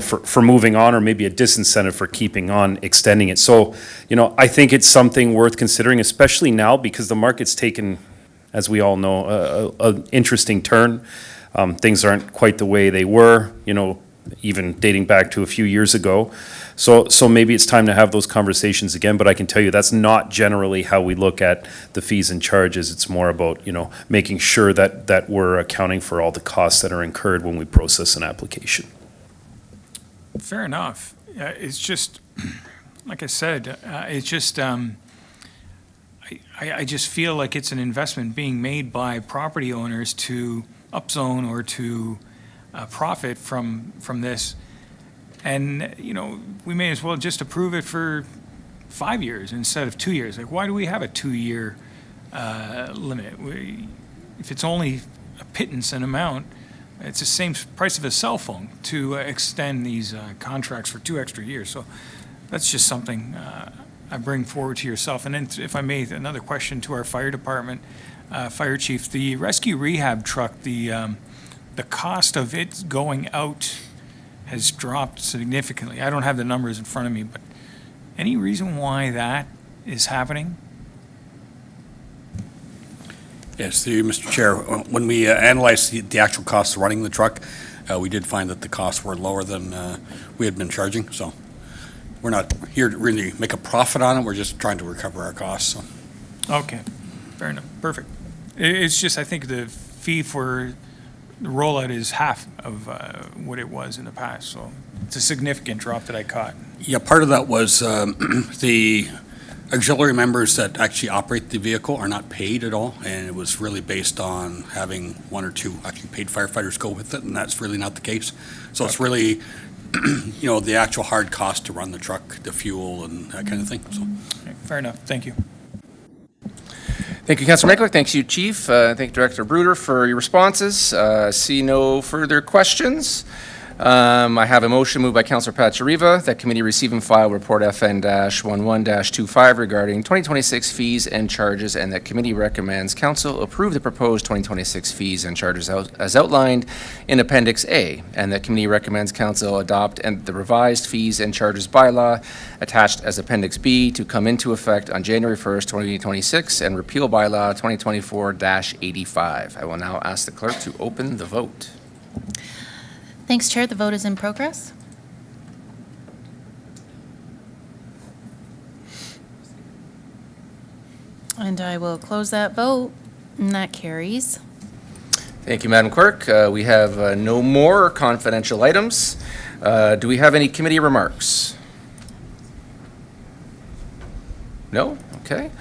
for moving on, or maybe a disincentive for keeping on, extending it. So, I think it's something worth considering, especially now because the market's taken, as we all know, an interesting turn. Things aren't quite the way they were, even dating back to a few years ago. So maybe it's time to have those conversations again, but I can tell you that's not generally how we look at the fees and charges. It's more about, making sure that we're accounting for all the costs that are incurred when we process an application. Fair enough. It's just, like I said, it's just, I just feel like it's an investment being made by property owners to upzone or to profit from this. And, we may as well just approve it for 5 years instead of 2 years. Like, why do we have a 2-year limit? If it's only a pittance in amount, it's the same price of a cell phone to extend these contracts for 2 extra years. So that's just something I bring forward to yourself. And then, if I may, another question to our fire department, fire chief, the rescue rehab truck, the cost of it going out has dropped significantly. I don't have the numbers in front of me, but any reason why that is happening? Yes, through you, Mr. Chair. When we analyzed the actual costs of running the truck, we did find that the costs were lower than we had been charging. So we're not here to really make a profit on it. We're just trying to recover our costs. So. Okay, fair enough, perfect. It's just, I think the fee for the rollout is half of what it was in the past, so it's a significant drop that I caught. Yeah, part of that was the auxiliary members that actually operate the vehicle are not paid at all, and it was really based on having 1 or 2 actually paid firefighters go with it, and that's really not the case. So it's really, the actual hard cost to run the truck, the fuel, and that kind of thing. So. Okay, fair enough, thank you. Thank you, Councilor Miklick. Thanks you, Chief. Thank you, Director Bruder, for your responses. See no further questions. I have a motion moved by Councilor Pachariva that committee receive and file report FN-11-25 regarding 2026 fees and charges, and that committee recommends council approve the proposed 2026 fees and charges as outlined in Appendix A, and that committee recommends council adopt the revised fees and charges bylaw attached as Appendix B to come into effect on January 1st, 2026, and repeal bylaw 2024-85. I will now ask the clerk to open the vote. Thanks, Chair. The vote is in progress. And I will close that vote, and that carries. Thank you, Madam Clerk. We have no more confidential items. Do we have any committee remarks? No? Okay.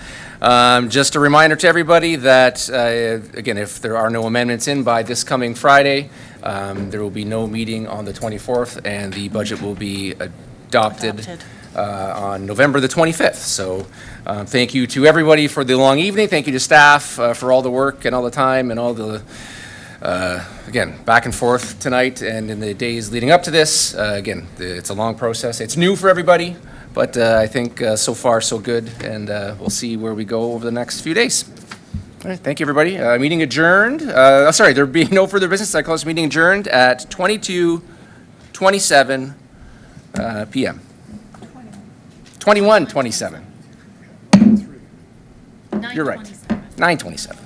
Just a reminder to everybody that, again, if there are no amendments in by this coming Friday, there will be no meeting on the 24th, and the budget will be adopted on November the 25th. So thank you to everybody for the long evening. Thank you to staff for all the work and all the time and all the, again, back and forth tonight and in the days leading up to this. Again, it's a long process. It's new for everybody, but I think so far so good, and we'll see where we go over the next few days. All right, thank you, everybody. Meeting adjourned. Sorry, there being no further business, I call this meeting adjourned at 22:27 p.m. 21:27. You're right. 9:27.